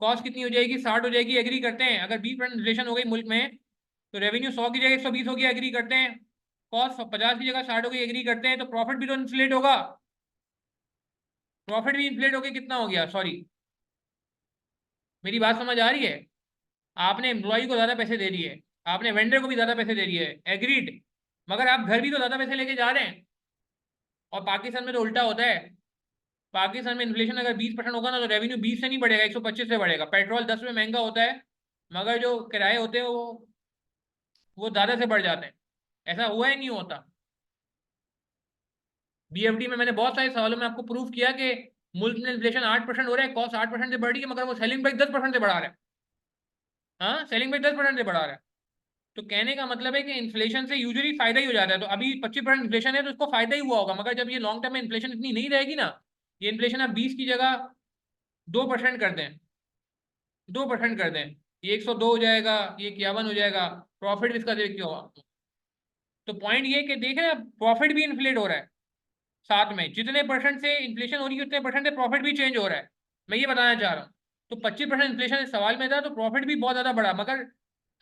कॉस्ट कितनी हो जाएगी, 60 हो जाएगी, एग्री करते हैं। अगर 20% इन्फ्लेशन हो गई मुल्क में, तो रेवेन्यू 100 की जगह 120 हो गया, एग्री करते हैं। कॉस्ट 50 की जगह 60 हो गई, एग्री करते हैं। तो प्रॉफिट भी तो इन्फ्लेट होगा, प्रॉफिट भी इन्फ्लेट होकर कितना हो गया, सॉरी मेरी बात समझ आ रही है। आपने एम्प्लॉय को ज्यादा पैसे दे दिए, आपने वेंडर को भी ज्यादा पैसे दे दिए, एग्रीड, मगर आप घर भी तो ज्यादा पैसे लेके जा रहे हैं। और पाकिस्तान में तो उल्टा होता है। पाकिस्तान में इन्फ्लेशन अगर 20% होगा ना, तो रेवेन्यू 20 से नहीं बढ़ेगा, 125 से बढ़ेगा। पेट्रोल 10 में महंगा होता है, मगर जो किराए होते हैं वो ज्यादा से बढ़ जाते हैं। ऐसा हुआ ही नहीं होता। बीएफडी में मैंने बहुत सारे सवालों में आपको प्रूफ किया कि मुल्क में इन्फ्लेशन 8% हो रहा है, कॉस्ट 8% से बढ़ रही है, मगर वो सेलिंग प्राइस 10% से बढ़ा रहा है। हाँ सेलिंग प्राइस 10% से बढ़ा रहा है। तो कहने का मतलब है कि इन्फ्लेशन से यूजुअली फायदा ही हो जाता है। तो अभी 25% इन्फ्लेशन है, तो इसको फायदा ही हुआ होगा। मगर जब ये लॉन्ग टर्म में इन्फ्लेशन इतनी नहीं रहेगी ना, ये इन्फ्लेशन आप 20 की जगह 2% कर दें, 2% कर दें, ये 102 हो जाएगा, ये 51 हो जाएगा, प्रॉफिट इसका देखिए होगा। तो पॉइंट ये कि देख रहे हैं, प्रॉफिट भी इन्फ्लेट हो रहा है साथ में। जितने परसेंट से इन्फ्लेशन हो रही है, उतने परसेंट से प्रॉफिट भी चेंज हो रहा है। मैं ये बताना चाह रहा हूँ। तो 25% इन्फ्लेशन इस सवाल में था, तो प्रॉफिट भी बहुत ज्यादा बढ़ा। मगर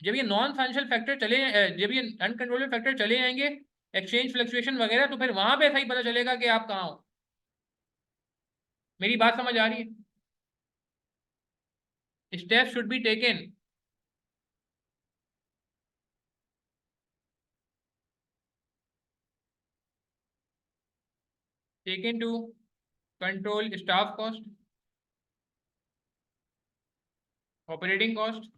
जब ये नॉन फाइनेंशियल फैक्टर चले जब ये अनकंट्रोलेबल फैक्टर चले जाएंगे, एक्सचेंज फ्लक्चुएशन वगैरह, तो फिर वहां पे सही पता चलेगा कि आप कहाँ हो। मेरी बात समझ आ रही है? Step should be taken. Taken to control staff cost, operating cost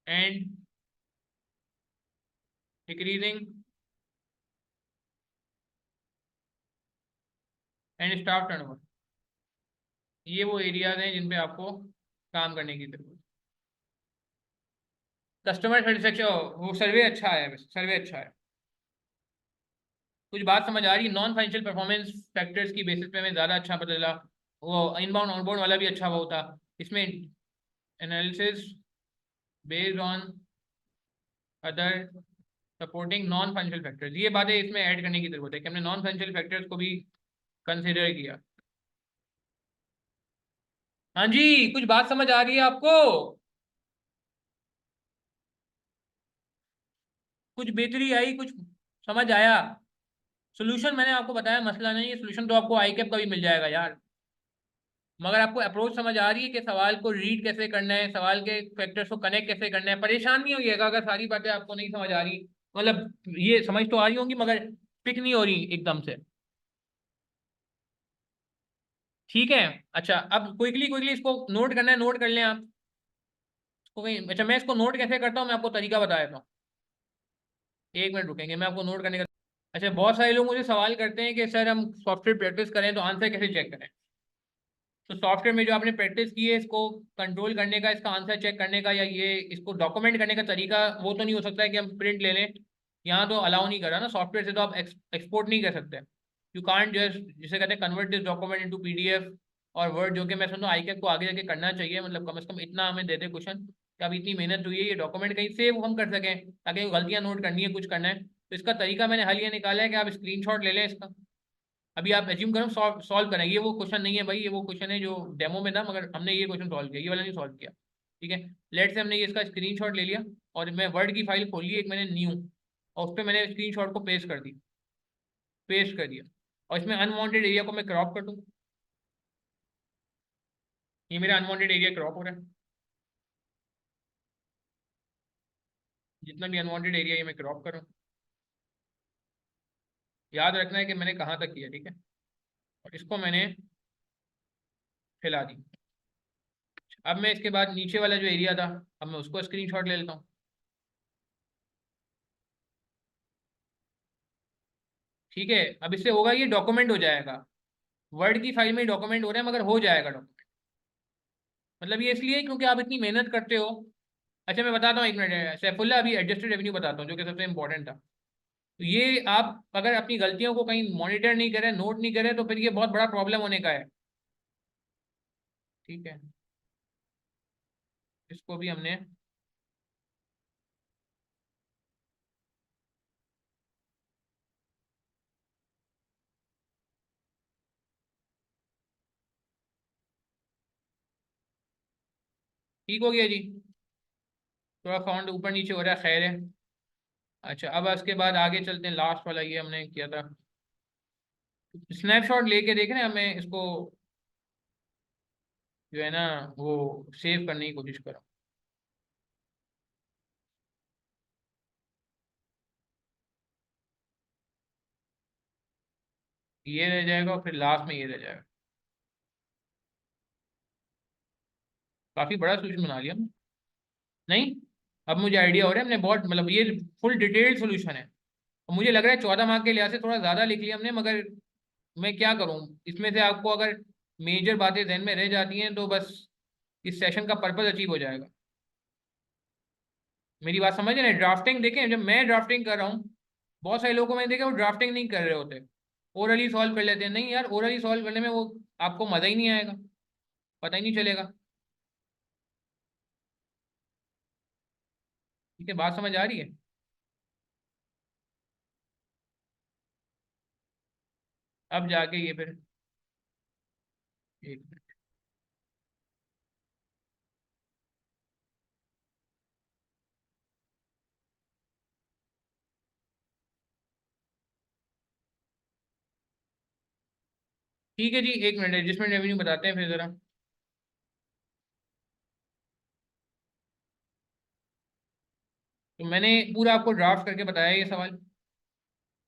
and decreasing and staff turnover. ये वो एरियाज हैं जिन पे आपको काम करने की जरूरत है। कस्टमर सेटिस्फेक्शन, वो सर्वे अच्छा है, सर्वे अच्छा है। कुछ बात समझ आ रही है? नॉन फाइनेंशियल परफॉर्मेंस फैक्टर्स की बेसिस पे हमें ज़्यादा अच्छा पता चला। वो इनबाउंड आउटबाउंड वाला भी अच्छा वो था। इसमें analysis based on other supporting non financial factors, ये बातें इसमें ऐड करने की जरूरत है कि हमने नॉन फाइनेंशियल फैक्टर्स को भी कंसिडर किया। हाँ जी, कुछ बात समझ आ रही है आपको? कुछ बेहतरी आई, कुछ समझ आया? सोल्यूशन मैंने आपको बताया, मसला नहीं है, सोल्यूशन तो आपको आई कैप का भी मिल जाएगा यार। मगर आपको अप्रोच समझ आ रही है कि सवाल को रीड कैसे करना है, सवाल के फैक्टर्स को कनेक्ट कैसे करना है। परेशान नहीं होइएगा अगर सारी बातें आपको नहीं समझ आ रही, मतलब ये समझ तो आ रही होंगी मगर पिक नहीं हो रही एकदम से। ठीक है। अच्छा, अब क्विकली क्विकली इसको नोट करना है, नोट कर लें आप इसको कहीं। अच्छा, मैं इसको नोट कैसे करता हूँ मैं आपको तरीका बता देता हूँ। एक मिनट रुकेंगे, मैं आपको नोट करने का। अच्छा, बहुत सारे लोग मुझे सवाल करते हैं कि सर हम सॉफ्टवेयर प्रैक्टिस करें तो आंसर कैसे चेक करें। तो सॉफ्टवेयर में जो आपने प्रैक्टिस की है इसको कंट्रोल करने का, इसका आंसर चेक करने का, या ये इसको डॉक्यूमेंट करने का तरीका वो तो नहीं हो सकता है कि हम प्रिंट ले लें। यहाँ तो अलाउ नहीं करा ना सॉफ्टवेयर से, तो आप एक्सपोर्ट नहीं कर सकते। यू कांट जस्ट, जिसे कहते हैं convert this document into PDF और वर्ड, जो कि मैं समझता हूँ आई को आगे जाके करना चाहिए। मतलब कम से कम इतना हमें दे दे क्वेश्चन कि अब इतनी मेहनत हुई है ये डॉक्यूमेंट कहीं सेव हम कर सकें, ताकि गलतियां नोट करनी है, कुछ करना है तो इसका तरीका मैंने हल ये निकाला है कि आप स्क्रीनशॉट ले लें इसका। अभी आप एज्यूम करो सॉल्व करें, ये वो क्वेश्चन नहीं है भाई, ये वो क्वेश्चन है जो डेमो में था, मगर हमने ये क्वेश्चन सॉल्व किया, ये वाला नहीं सॉल्व किया। ठीक है। लेट से हमने ये इसका स्क्रीनशॉट ले लिया और मैं वर्ड की फाइल खोल ली एक मैंने न्यू, और उस पर मैंने स्क्रीनशॉट को पेस्ट कर दिया। और इसमें अनवांटेड एरिया को मैं क्रॉप कर दूँ। ये मेरा अनवांटेड एरिया क्रॉप हो रहा है, जितना भी अनवांटेड एरिया ये मैं क्रॉप कर रहा हूँ। याद रखना है कि मैंने कहाँ तक किया, ठीक है। और इसको मैंने फैला दी। अब मैं इसके बाद नीचे वाला जो एरिया था, अब मैं उसको स्क्रीनशॉट ले लेता हूँ। ठीक है। अब इससे होगा ये डॉक्यूमेंट हो जाएगा, वर्ड की फाइल में डॉक्यूमेंट हो रहा है मगर हो जाएगा डॉक्यूमेंट। मतलब ये इसलिए क्योंकि आप इतनी मेहनत करते हो। अच्छा, मैं बताता हूँ, एक मिनट सैफुल्ला, अभी एडजस्टेड रेवेन्यू बताता हूँ जो कि सबसे इंपॉर्टेंट था। तो ये आप अगर अपनी गलतियों को कहीं मॉनिटर नहीं करें, नोट नहीं करें, तो फिर ये बहुत बड़ा प्रॉब्लम होने का है। ठीक है। इसको भी हमने, ठीक हो गया जी। थोड़ा फॉन्ट ऊपर नीचे हो रहा है, खैर है। अच्छा, अब इसके बाद आगे चलते हैं, लास्ट वाला ये हमने किया था। स्नैपशॉट लेके देख रहे हैं, हमें इसको जो है ना वो सेव करने की कोशिश करो। ये रह जाएगा और फिर लास्ट में ये रह जाएगा। काफी बड़ा सोल्यूशन बना लिया हमने। नहीं, अब मुझे आइडिया हो रहा है, हमने बहुत, मतलब ये फुल डिटेल्ड सोल्यूशन है। और मुझे लग रहा है 14 मार्क के लिहाज से थोड़ा ज़्यादा लिख लिया हमने, मगर मैं क्या करूँ, इसमें से आपको अगर मेजर बातें ध्यान में रह जाती हैं तो बस इस सेशन का पर्पज अचीव हो जाएगा। मेरी बात समझ रहे हैं? ड्राफ्टिंग देखें, जब मैं ड्राफ्टिंग कर रहा हूँ, बहुत सारे लोगों को मैंने देखा वो ड्राफ्टिंग नहीं कर रहे होते, ओरली सॉल्व कर लेते हैं। नहीं यार, ओरली सॉल्व करने में वो आपको मज़ा ही नहीं आएगा, पता ही नहीं चलेगा। ठीक है, बात समझ आ रही है? अब जाके ये फिर एक मिनट। ठीक है जी, एक मिनट, एडजस्टमेंट रेवेन्यू बताते हैं फिर ज़रा। तो मैंने पूरा आपको ड्राफ्ट करके बताया ये सवाल।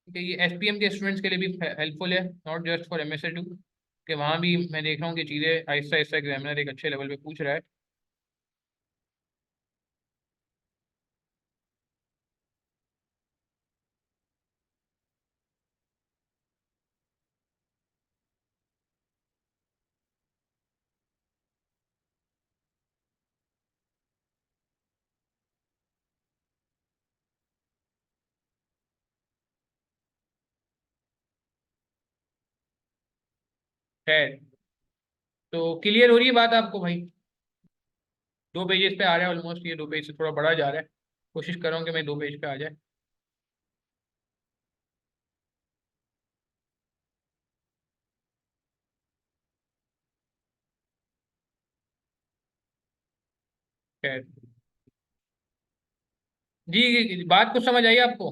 कि ये SPM के स्टूडेंट्स के लिए भी हेल्पफुल है, नॉट जस्ट फॉर MSA2, कि वहाँ भी मैं देख रहा हूँ कि चीज़ें आहिस्ता आहिस्ता एग्जामिनर एक अच्छे लेवल पे पूछ रहा है। खैर, तो क्लियर हो रही है बात आपको भाई? 2 पेजेस पे आ रहा है ऑलमोस्ट, ये 2 पेज से थोड़ा बड़ा जा रहा है। कोशिश कर रहा हूँ कि मैं 2 पेज पे आ जाए। खैर, जी बात कुछ समझ आई आपको?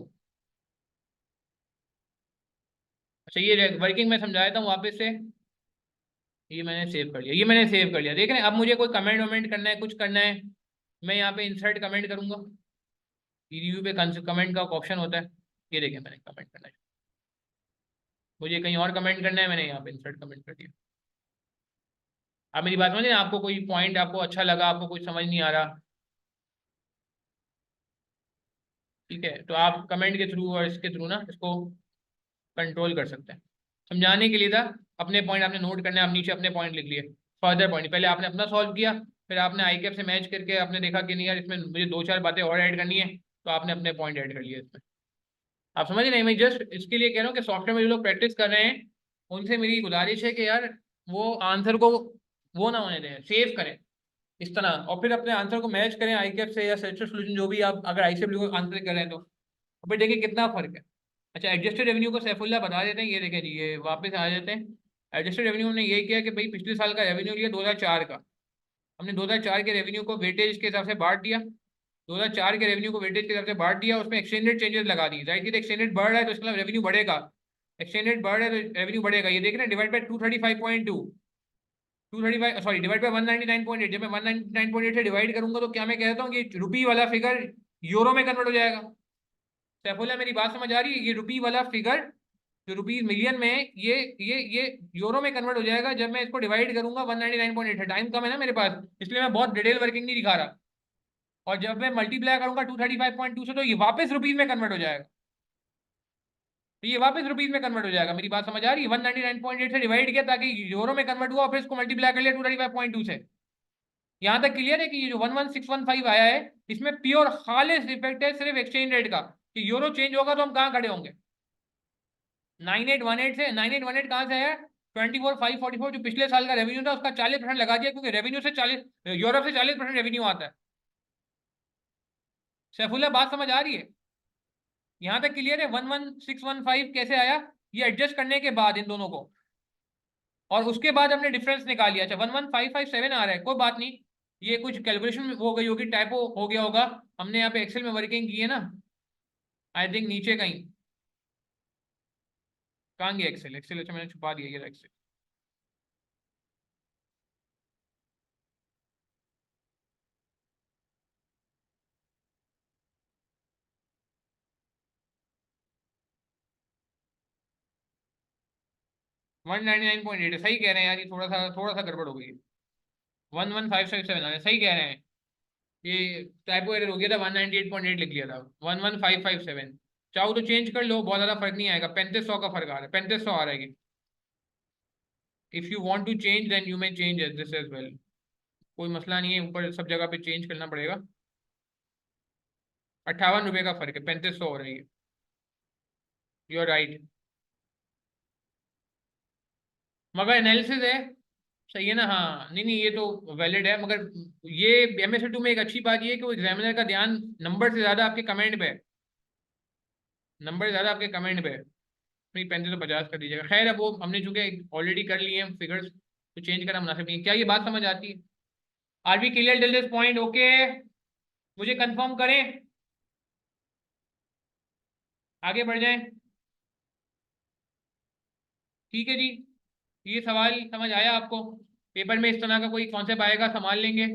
अच्छा, ये वर्किंग में समझाया था वापस से। ये मैंने सेव कर लिया, ये मैंने सेव कर लिया। देख रहे हैं, अब मुझे कोई कमेंट वमेंट करना है, कुछ करना है, मैं यहाँ पे इंसर्ट कमेंट करूंगा। रिव्यू पे कमेंट का ऑप्शन होता है, ये देखें मैंने कमेंट करना है। मुझे कहीं और कमेंट करना है, मैंने यहाँ पे इंसर्ट कमेंट कर दिया। आप मेरी बात समझे ना? आपको कोई पॉइंट आपको अच्छा लगा, आपको कुछ समझ नहीं आ रहा, ठीक है, तो आप कमेंट के थ्रू और इसके थ्रू ना इसको कंट्रोल कर सकते हैं। समझाने के लिए था, अपने पॉइंट आपने नोट करने हैं, आप नीचे अपने पॉइंट लिख लिए। फर्दर पॉइंट पहले आपने अपना सॉल्व किया, फिर आपने आई कैप से मैच करके आपने देखा कि नहीं यार, इसमें मुझे 2-4 बातें और ऐड करनी है, तो आपने अपने पॉइंट ऐड कर लिए इसमें। आप समझ नहीं? मैं जस्ट इसके लिए कह रहा हूँ कि सॉफ्टवेयर में जो लोग प्रैक्टिस कर रहे हैं, उनसे मेरी गुजारिश है कि यार वो आंसर को वो ना होने दें, सेव करें इस तरह, और फिर अपने आंसर को मैच करें आई कैप से या सर्च सोल्यूशन, जो भी आप अगर आई आंसर कर रहे हैं तो फिर देखिए कितना फर्क है। अच्छा, एडजस्टेड रेवेन्यू को सैफुल्ला बता देते हैं, ये देखें जी, ये वापस आ जाते हैं। एडजस्टेड रेवेन्यू हमने ये किया कि भाई पिछले साल का रेवेन्यू लिया 2004 का, हमने 2004 के रेवेन्यू को वेटेज के हिसाब से बांट दिया। 2004 के रेवेन्यू को वेटेज के हिसाब से बांट दिया, उसमें एक्सचेंज रेट चेंजेस लगा दी। जाहिर है एक्सचेंज रेट बढ़ रहा है तो इसका मतलब रेवेन्यू बढ़ेगा, एक्सचेंज रेट बढ़ रहा है तो रेवेन्यू बढ़ेगा। ये देख रहे हैं, divide by 235.2, 235 sorry divide by 199.8। जब मैं 199.8 से डिवाइड करूंगा तो क्या मैं कहता हूँ कि रुपी वाला फिगर यूरो में कन्वर्ट हो जाएगा? सैफुल्ला मेरी बात समझ आ रही है? ये रुपी वाला फिगर जो रुपीज मिलियन में है, ये यूरो में कन्वर्ट हो जाएगा जब मैं इसको डिवाइड करूंगा 199.8 है। टाइम कम है ना मेरे पास, इसलिए मैं बहुत डिटेल वर्किंग नहीं दिखा रहा। और जब मैं मल्टीप्लाई करूंगा 235.2 से, तो ये वापस रुपीज में कन्वर्ट हो जाएगा, तो ये वापस रुपीज में कन्वर्ट हो जाएगा। मेरी बात समझ आ रही है? 199.8 से डिवाइड किया ताकि यूरो में कन्वर्ट हुआ, और फिर इसको मल्टीप्लाई कर लिया 235.2 से। यहाँ तक क्लियर है कि ये जो 11615 आया है, इसमें प्योर खालिस इफेक्ट है सिर्फ एक्सचेंज रेट का, कि यूरो चेंज होगा तो हम कहाँ खड़े होंगे। 9818 से 9818 कहाँ से है? 24,544 जो पिछले साल का रेवेन्यू था उसका 40% लगा दिया, क्योंकि रेवेन्यू से 40, यूरोप से 40% रेवेन्यू आता है। सैफुल्ला बात समझ आ रही है? यहां तक क्लियर है? 11615 कैसे आया? ये एडजस्ट करने के बाद इन दोनों को, और उसके बाद हमने डिफरेंस निकाल लिया। अच्छा, 11557 आ रहा है, कोई बात नहीं, ये कुछ कैलकुलेशन हो गई होगी, टाइपो हो गया होगा। हमने यहाँ पे एक्सेल में वर्किंग की है ना, आई थिंक नीचे कहीं, कहाँ गया एक्सेल? एक्सेल अच्छा मैंने छुपा दिया, ये एक्सेल। 199.8 सही कह रहे हैं यार, ये थोड़ा सा गड़बड़ हो गई है। 11557 आ रहा है, सही कह रहे हैं। ये टाइपो एरर हो गया था, 198.8 लिख लिया था, 11557। चाहो तो चेंज कर लो, बहुत ज्यादा फर्क नहीं आएगा, 3500 का फर्क आ रहा है, 3500 आ रहा है। If you want to change then you may change this as well, कोई मसला नहीं है, ऊपर सब जगह पे चेंज करना पड़ेगा। 58 रुपये का फर्क है, 3500 हो रही है। यू आर राइट, मगर एनालिसिस है, सही है ना? हाँ, नहीं नहीं, ये तो वैलिड है, मगर ये MSA2 में एक अच्छी बात ये है कि वो एग्जामिनर का ध्यान नंबर से ज्यादा आपके कमेंट पे है, नंबर से ज्यादा आपके कमेंट पे है। नहीं, 3550 कर दीजिएगा। खैर, अब वो हमने चूंकि ऑलरेडी कर लिए हैं फिगर्स, तो चेंज करना मुनासिब नहीं है। क्या ये बात समझ आती है? Are we clear till this point? Okay, मुझे कंफर्म करें, आगे बढ़ जाएं। ठीक है जी, ये सवाल समझ आया आपको? पेपर में इस तरह का कोई कॉन्सेप्ट आएगा, संभाल लेंगे।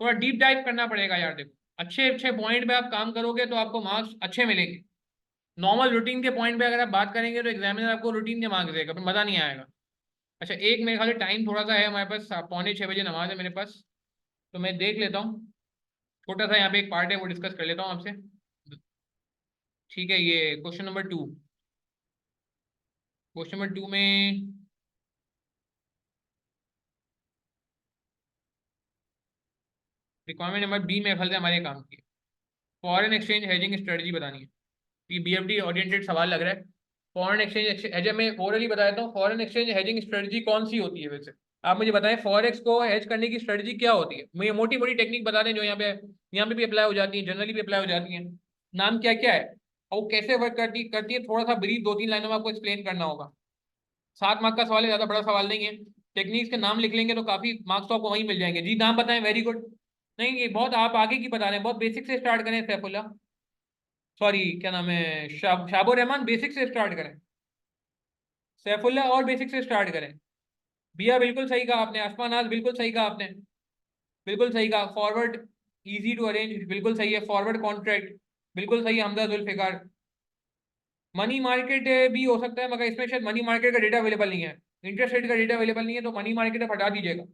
थोड़ा डीप डाइव करना पड़ेगा यार, देखो अच्छे अच्छे पॉइंट पे आप काम करोगे तो आपको मार्क्स अच्छे मिलेंगे। नॉर्मल रूटीन के पॉइंट पे अगर आप बात करेंगे तो एग्जामिनर आपको रूटीन के मार्क्स देगा, फिर मज़ा नहीं आएगा। अच्छा, एक मेरे ख्याल से टाइम थोड़ा सा है हमारे पास, 5:45 नमाज है मेरे पास, तो मैं देख लेता हूँ। छोटा सा यहाँ पे एक पार्ट है, वो डिस्कस कर लेता हूँ आपसे। ठीक है, ये क्वेश्चन नंबर 2 में रिक्वायरमेंट नंबर बी में ख्याल से हमारे काम की फॉरेन एक्सचेंज हेजिंग स्ट्रेटजी बतानी है। ये बीएफडी ओरिएंटेड सवाल लग रहा है। फॉरेन एक्सचेंज एज मैं ओरली बता देता हूँ, फॉरेन एक्सचेंज हेजिंग स्ट्रेटजी कौन सी होती है वैसे। आप मुझे बताएं फॉरेक्स को हेज करने की स्ट्रेटजी क्या होती है, मुझे मोटी मोटी टेक्निक बता दें जो यहाँ पे भी अप्लाई हो जाती है, जनरली भी अप्लाई हो जाती है। नाम क्या क्या है और वो कैसे वर्क करती है, थोड़ा सा ब्रीफ 2-3 लाइनों में आपको एक्सप्लेन करना होगा। 7 मार्क का सवाल है, ज्यादा बड़ा सवाल नहीं है। टेक्निक्स के नाम लिख लेंगे तो काफी मार्क्स तो आपको वहीं मिल जाएंगे। जी नाम बताएं, वेरी गुड। नहीं, ये बहुत आप आगे की बता रहे हैं, बहुत बेसिक से स्टार्ट करें सैफुल्ला, सॉरी क्या नाम है, शाबो रहमान, बेसिक से स्टार्ट करें। सैफुल्ला और बेसिक से स्टार्ट करें। भैया बिल्कुल सही कहा आपने, आसमान आज बिल्कुल सही कहा आपने, बिल्कुल सही कहा। फॉरवर्ड इजी टू अरेंज बिल्कुल सही है, फॉरवर्ड कॉन्ट्रैक्ट बिल्कुल सही है, हमजा जुल्फिकार। मनी मार्केट भी हो सकता है, मगर इसमें शायद मनी मार्केट का डेटा अवेलेबल नहीं है, इंटरेस्ट रेट का डेटा अवेलेबल नहीं है, तो मनी मार्केट हटा दीजिएगा।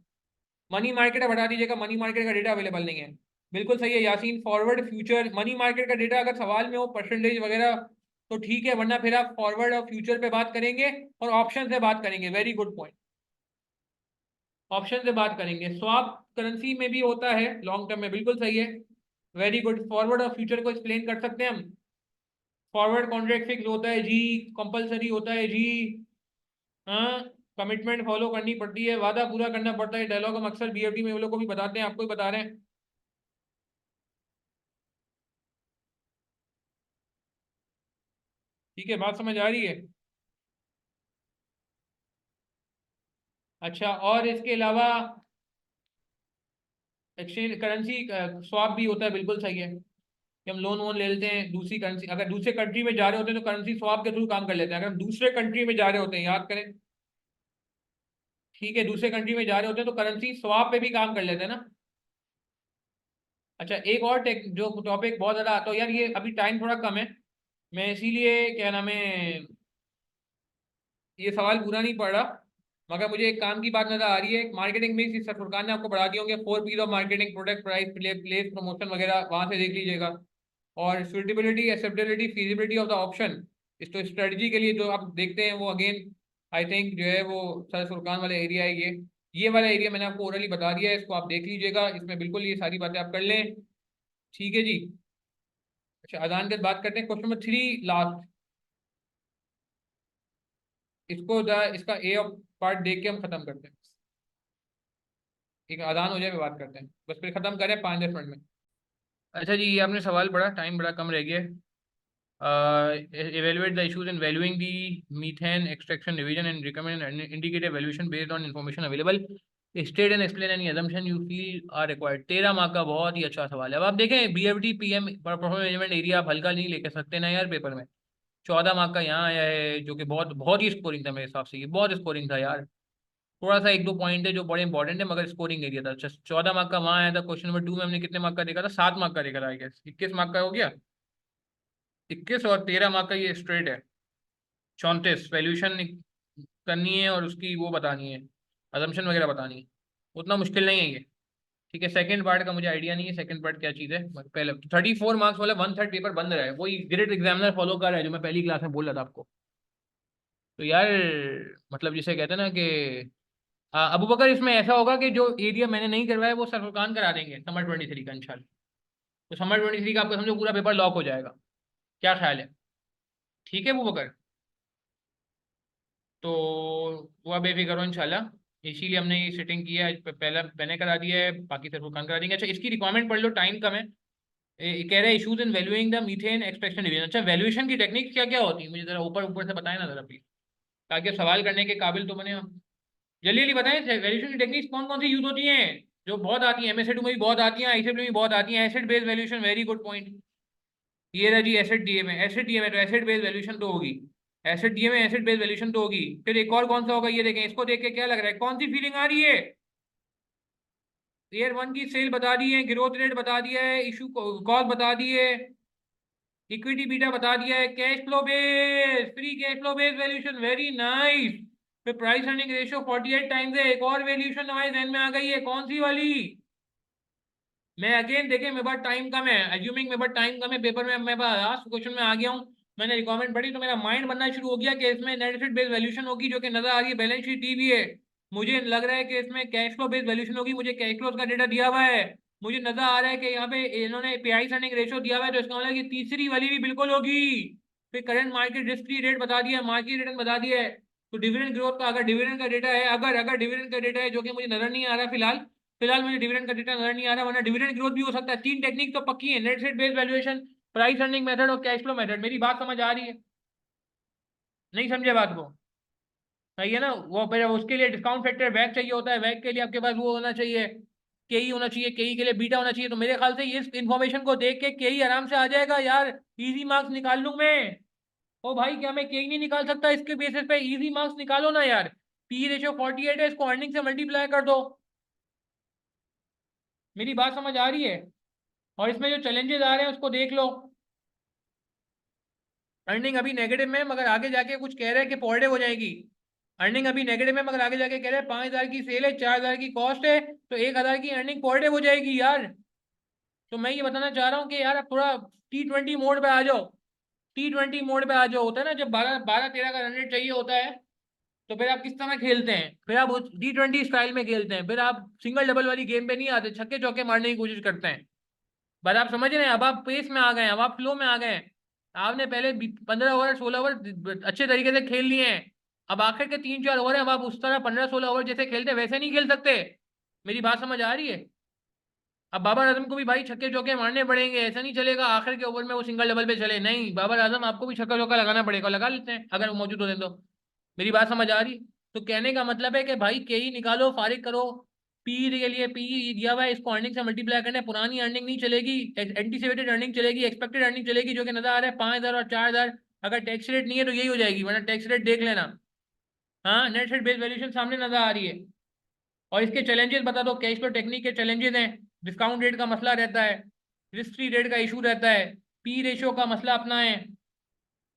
मनी मार्केट हटा दीजिएगा, मनी मार्केट का डेटा अवेलेबल नहीं है। बिल्कुल सही है Yasin, forward future money market का डेटा अगर सवाल में हो परसेंटेज वगैरह तो ठीक है, वरना फिर आप फॉरवर्ड और फ्यूचर पे बात करेंगे और ऑप्शन से बात करेंगे। वेरी गुड पॉइंट, ऑप्शन से बात करेंगे। स्वैप करेंसी में भी होता है लॉन्ग टर्म में, बिल्कुल सही है। वेरी गुड, फॉरवर्ड और फ्यूचर को एक्सप्लेन कर सकते हैं हम। फॉरवर्ड कॉन्ट्रैक्ट फिक्स होता है जी, कंपलसरी होता है जी। हाँ, कमिटमेंट फॉलो करनी पड़ती है, वादा पूरा करना पड़ता है, डायलॉग हम अक्सर बीएफडी में वो लोग को भी बताते हैं, आपको ही बता रहे हैं। ठीक है, बात समझ आ रही है। अच्छा, और इसके अलावा एक्सचेंज करेंसी स्वैप भी होता है, बिल्कुल सही है कि हम लोन वोन ले लेते हैं दूसरी करेंसी, अगर दूसरे कंट्री में जा रहे होते हैं तो करेंसी स्वैप के थ्रू काम कर लेते हैं। अगर हम दूसरे कंट्री में जा रहे होते हैं, याद करें, ठीक है, दूसरे कंट्री में जा रहे होते हैं तो करेंसी स्वैप पे भी काम कर लेते हैं ना। अच्छा, एक और टेक जो टॉपिक बहुत ज्यादा, तो यार ये अभी टाइम थोड़ा कम है, मैं इसीलिए क्या नाम है ये सवाल पूरा नहीं पढ़ रहा, मगर मुझे एक काम की बात नजर आ रही है। मार्केटिंग में इस फुरकान ने आपको बढ़ा दिए होंगे 4 P's of marketing, product, price, place, promotion वगैरह, वहां से देख लीजिएगा। और suitability, acceptability, feasibility of the option, इस तो स्ट्रेटजी के लिए जो आप देखते हैं वो अगेन आई थिंक जो है वो सर फुरकान वाला एरिया है। ये वाला एरिया मैंने आपको ओरली बता दिया है, इसको आप देख लीजिएगा, इसमें बिल्कुल ये सारी बातें आप कर लें। ठीक है जी। अच्छा, अजान के बाद बात करते हैं क्वेश्चन नंबर 3 लास्ट। इसका ए ऑफ पार्ट देख के हम खत्म करते हैं। ठीक है, अजान हो जाए फिर बात करते हैं, बस फिर खत्म करें 5-10 मिनट में। अच्छा जी, ये आपने सवाल पढ़ा, टाइम बड़ा कम रह गया है। Evaluate the issues in valuing the methane extraction division and recommend and indicate a valuation based on information available. State and explain any assumption you feel are required. 13 mark का बहुत ही अच्छा सवाल है। अब आप देखें BFD PM performance management area आप हल्का नहीं लेके सकते ना यार पेपर में। 14 मार्क का यहाँ आया है, जो कि बहुत बहुत ही स्कोरिंग था मेरे हिसाब से, ये बहुत स्कोरिंग था यार। थोड़ा सा 1-2 पॉइंट है जो बड़े इंपॉर्टेंट है, मगर स्कोरिंग एरिया था। अच्छा, 14 मार्क का वहाँ आया था। क्वेश्चन नंबर 2 में हमने कितने मार्क का देखा था, 7 मार्क का देखा था आई गेस, 21 मार्क का हो गया। 21 और 13 मार्क का ये स्ट्रेट है। 34 वैल्यूएशन करनी है और उसकी वो बतानी है, अजम्पशन वगैरह बतानी है, उतना मुश्किल नहीं है ये। ठीक है, सेकंड पार्ट का मुझे आइडिया नहीं है, सेकंड पार्ट क्या चीज़ है। पहले 34 मार्क्स वाला 1/3 पेपर बंद रहा है, वही ग्रेड एग्जामिनर फॉलो कर रहा है जो मैं पहली क्लास में बोल रहा था आपको। तो यार मतलब जिसे कहते हैं ना कि अबू बकर, इसमें ऐसा होगा कि जो एरिया मैंने नहीं करवाया वो सरफुरकान करा देंगे समर 23 का इंशाल्लाह। तो समर 23 का आपको समझो पूरा पेपर लॉक हो जाएगा। क्या ख्याल है? ठीक है अबू बकर, तो वो बेफिक्र हो इंशाल्लाह। इसीलिए हमने ये सेटिंग किया है, पहला मैंने करा दिया है, बाकी सरफुरखान करा देंगे। अच्छा, इसकी रिक्वायरमेंट पढ़ लो, टाइम कम है। कह रहा है issues in valuing the methane extraction division. अच्छा, वैल्यूएशन की टेक्निक क्या क्या होती है, मुझे जरा ऊपर ऊपर से बताएं ना जरा प्लीज, ताकि अब सवाल करने के काबिल तो बने हम। जल्दी जल्दी बताएं, वैल्यूएशन की टेक्निक्स कौन कौन सी यूज होती हैं, जो बहुत आती है, एमएसए2 में भी बहुत आती है, आईसीएफ में भी बहुत आती है। Asset based valuation, very good point. ये रहा जी, एसेट डीए में, एसेट डीए में तो एसेट बेस्ड वैल्यूएशन तो होगी। एसेट डीए में एसेट बेस्ड वैल्यूएशन तो होगी। फिर एक और कौन सा होगा, ये देखें, इसको देख के क्या लग रहा है, कौन सी फीलिंग आ रही है। ईयर 1 की सेल बता दी है, ग्रोथ रेट बता दिया है, इशू कॉस्ट बता दी है। इक्विटी बीटा बता दिया है, cash flow base, free cash flow base valuation, very nice. फिर प्राइस अर्निंग रेशियो 48 टाइम्स है, एक और वैल्यूएशन हमारे ध्यान में आ गई है, कौन सी वाली? मैं अगेन देखें, मेरे पास टाइम कम है, अज्यूमिंग मेरे पास टाइम कम है, पेपर में मैं लास्ट क्वेश्चन में आ गया हूँ, मैंने रिक्वायरमेंट पढ़ी तो मेरा माइंड बनना शुरू हो गया कि इसमें नेट एसेट बेस्ड वैल्यूएशन होगी, जो कि नजर आ रही है, बैलेंस शीट दी भी है। मुझे लग रहा है कि इसमें कैश फ्लो बेस्ड वैल्यूएशन होगी, मुझे कैश फ्लो का डेटा दिया हुआ है, मुझे नजर आ रहा है कि यहाँ पे इन्होंने पीआई अर्निंग रेशियो दिया हुआ है, तो इसका मतलब कि तीसरी वाली भी बिल्कुल होगी। फिर current market risk free rate बता दिया, मार्केट रिटर्न बता दिया है। तो डिविडेंड ग्रोथ का, अगर डिविडेंड का डेटा है, अगर अगर डिविडेंड का डेटा है, जो कि मुझे नजर नहीं आ रहा फिलहाल, फिलहाल मुझे डिविडेंड का डेटा नजर नहीं आ रहा, वरना डिविडेंड ग्रोथ भी हो सकता है। तीन टेक्निक तो पक्की है, net set based valuation, price earning method और कैश फ्लो मेथड। मेरी बात समझ आ रही है? नहीं समझे बात को? सही है ना? वो फिर उसके लिए डिस्काउंट फैक्टर वैक चाहिए होता है, वैक के लिए आपके पास वो होना चाहिए, केई होना चाहिए, केई के लिए बीटा होना चाहिए। तो मेरे ख्याल से इस इन्फॉर्मेशन को देख के केई आराम से आ जाएगा यार, इजी मार्क्स निकाल लूं मैं। ओ भाई, क्या मैं केई नहीं निकाल सकता? इसके बेसिस पे इजी मार्क्स निकालो ना यार। पी रेशियो 48 है, इसको अर्निंग से मल्टीप्लाई कर दो। मेरी बात समझ आ रही है? और इसमें जो चैलेंजेस आ रहे हैं उसको देख लो। अर्निंग अभी नेगेटिव में, मगर आगे जाके कुछ कह रहे हैं कि पॉजिटिव हो जाएगी। अर्निंग अभी नेगेटिव में, मगर आगे जाके कह रहे हैं 5,000 की सेल है, 4,000 की कॉस्ट है, तो 1,000 की अर्निंग पॉजिटिव हो जाएगी यार। तो मैं ये बताना चाह रहा हूँ कि यार आप थोड़ा T20 मोड पे आ जाओ। T20 मोड पे आ जाओ। होता है ना, जब 12-13 का रन रेट चाहिए होता है, तो फिर आप किस तरह खेलते हैं? फिर आप T20 स्टाइल में खेलते हैं, फिर आप सिंगल डबल वाली गेम पे नहीं आते, छक्के चौके मारने की कोशिश करते हैं। बस आप समझ रहे हैं, अब आप पेस में आ गए हैं, अब आप फ्लो में आ गए हैं। आपने पहले 15 ओवर 16 ओवर अच्छे तरीके से खेल लिए हैं। अब आखिर के 3-4 ओवर हैं, अब आप उस तरह 15-16 ओवर जैसे खेलते वैसे नहीं खेल सकते। मेरी बात समझ आ रही है? अब बाबर आजम को भी भाई छक्के चौके मारने पड़ेंगे, ऐसा नहीं चलेगा आखिर के ओवर में वो सिंगल डबल पे चले। नहीं, बाबर आजम आपको भी छक्का चौका लगाना पड़ेगा, लगा लेते हैं अगर वो मौजूद होते तो। मेरी बात समझ आ रही? तो कहने का मतलब है कि भाई के ही निकालो, फारिग करो। पी के लिए पी दिया हुआ है, इसको अर्निंग से मल्टीप्लाई करना है। पुरानी अर्निंग नहीं चलेगी, एंटीसिपेटेड अर्निंग चलेगी, एक्सपेक्टेड अर्निंग चलेगी, जो कि नजर आ रहा है 5,000 और 4,000। अगर टैक्स रेट नहीं है तो यही हो जाएगी, वरना टैक्स रेट देख लेना। हाँ, नेट सेट बेस्ड वैल्यूएशन सामने नजर आ रही है। और इसके चैलेंजेस बता दो, कैश फ्लो टेक्निक के चैलेंजेस हैं, डिस्काउंट रेट का मसला रहता है, रिस्क फ्री रेट का इशू रहता है, पी रेशियो का मसला अपना है।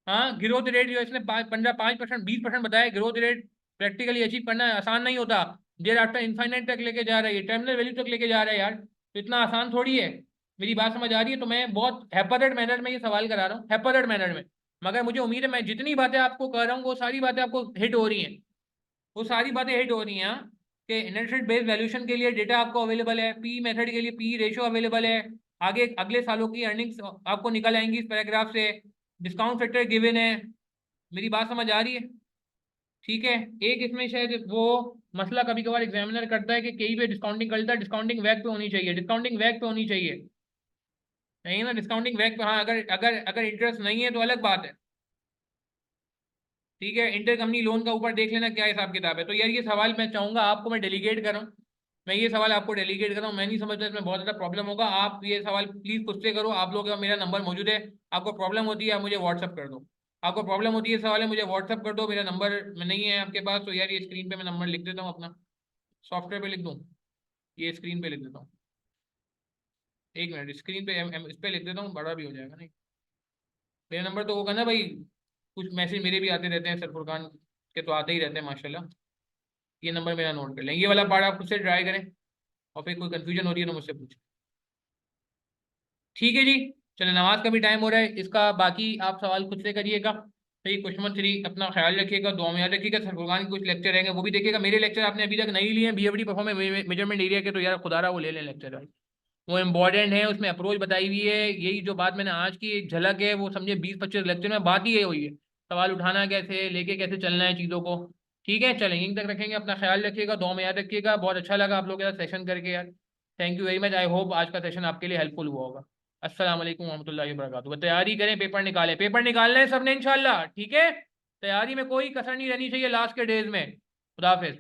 हाँ, ग्रोथ रेट जो इसने 5% 20% बताया, ग्रोथ रेट प्रैक्टिकली अचीव करना आसान नहीं होता। देर आफ्टर इनफाइनाइट तक लेके जा रही है, टर्मिनल वैल्यू तक लेके जा रहा है यार, तो इतना आसान थोड़ी है। मेरी बात समझ आ रही है? तो मैं बहुत हैपरेड मैनर में ये सवाल करा रहा हूँ, हैपरेड मैनर में। मगर मुझे उम्मीद है मैं जितनी बातें आपको कह रहा हूँ वो सारी बातें आपको हिट हो रही हैं, वो सारी बातें हिट हो रही हैं, हाँ? कि इंटरेस्ट बेस्ड वैल्यूएशन के लिए डेटा आपको अवेलेबल है, पी मेथड के लिए पी रेशियो अवेलेबल है, आगे अगले सालों की अर्निंग्स आपको निकल आएंगी इस पैराग्राफ से, डिस्काउंट फैक्टर गिवन है। मेरी बात समझ आ रही है? ठीक है। एक इसमें शायद वो मसला कभी कभार एग्जामिनर करता है कि कई पे डिस्काउंटिंग करता है, डिस्काउंटिंग वैक पे होनी चाहिए, डिस्काउंटिंग वैक पे होनी चाहिए, नहीं ना? डिस्काउंटिंग वैक पे, हाँ, अगर अगर अगर इंटरेस्ट नहीं है तो अलग बात है। ठीक है, इंटर कंपनी लोन का ऊपर देख लेना क्या हिसाब किताब है। तो यार ये सवाल मैं चाहूंगा आपको, मैं डेलीगेट कर रहा हूँ, मैं ये सवाल आपको डेलीगेट कर रहा हूँ। मैं नहीं समझता इसमें बहुत ज़्यादा प्रॉब्लम होगा, आप ये सवाल प्लीज़ खुद से करो। आप लोग का मेरा नंबर मौजूद है, आपको प्रॉब्लम होती है आप मुझे व्हाट्सअप कर दो। आपको प्रॉब्लम होती है सवाल है, मुझे व्हाट्सअप कर दो, मेरा नंबर में नहीं है आपके पास तो यार ये स्क्रीन पे मैं नंबर लिख देता हूँ अपना, सॉफ्टवेयर पे लिख दूँ, ये स्क्रीन पे लिख देता हूँ। एक मिनट, स्क्रीन पे इस पे लिख देता हूँ, बड़ा भी हो जाएगा। नहीं, मेरा नंबर तो होगा ना भाई, कुछ मैसेज मेरे भी आते रहते हैं, सर फुरकान के तो आते ही रहते हैं माशाल्लाह। ये नंबर मेरा नोट कर लें, ये वाला पार्ट आप खुद से ट्राई करें, और फिर कोई कंफ्यूजन हो रही है तो मुझसे पूछें। ठीक है जी। चलो, नमाज का भी टाइम हो रहा है, इसका बाकी आप सवाल खुद से करिएगा। सही, क्वेश्चन 3 अपना ख्याल रखिएगा, दुआ में याद रखिएगा। सर फुरकान के कुछ लेक्चर रहेंगे वो भी देखिएगा। मेरे लेक्चर आपने अभी तक नहीं लिए हैं बीएफडी परफॉर्मेंस मेजरमेंट एरिया के, तो यार खुदारा वो ले लें लेक्चर, वो इम्पोर्टेंट है, उसमें अप्रोच बताई हुई है। यही जो बात मैंने आज की एक झलक है, वो समझे 20-25 लेक्चर में बात ही ये हुई है, सवाल उठाना कैसे, लेके कैसे चलना है चीज़ों को। ठीक है, चलें यहीं तक रखेंगे, अपना ख्याल रखिएगा, दुआ में याद रखिएगा। बहुत अच्छा लगा आप लोगों के साथ सेशन करके यार, thank you very much. I hope आज का सेशन आपके लिए हेल्पफुल हुआ होगा। अस्सलाम वालेकुम रहमतुल्लाहि व बरकातुहू। तैयारी करें, पेपर निकालें, पेपर निकालना है सबने इंशाल्लाह, ठीक है? तैयारी में कोई कसर नहीं रहनी चाहिए लास्ट के डेज में। खुदा हाफिज़।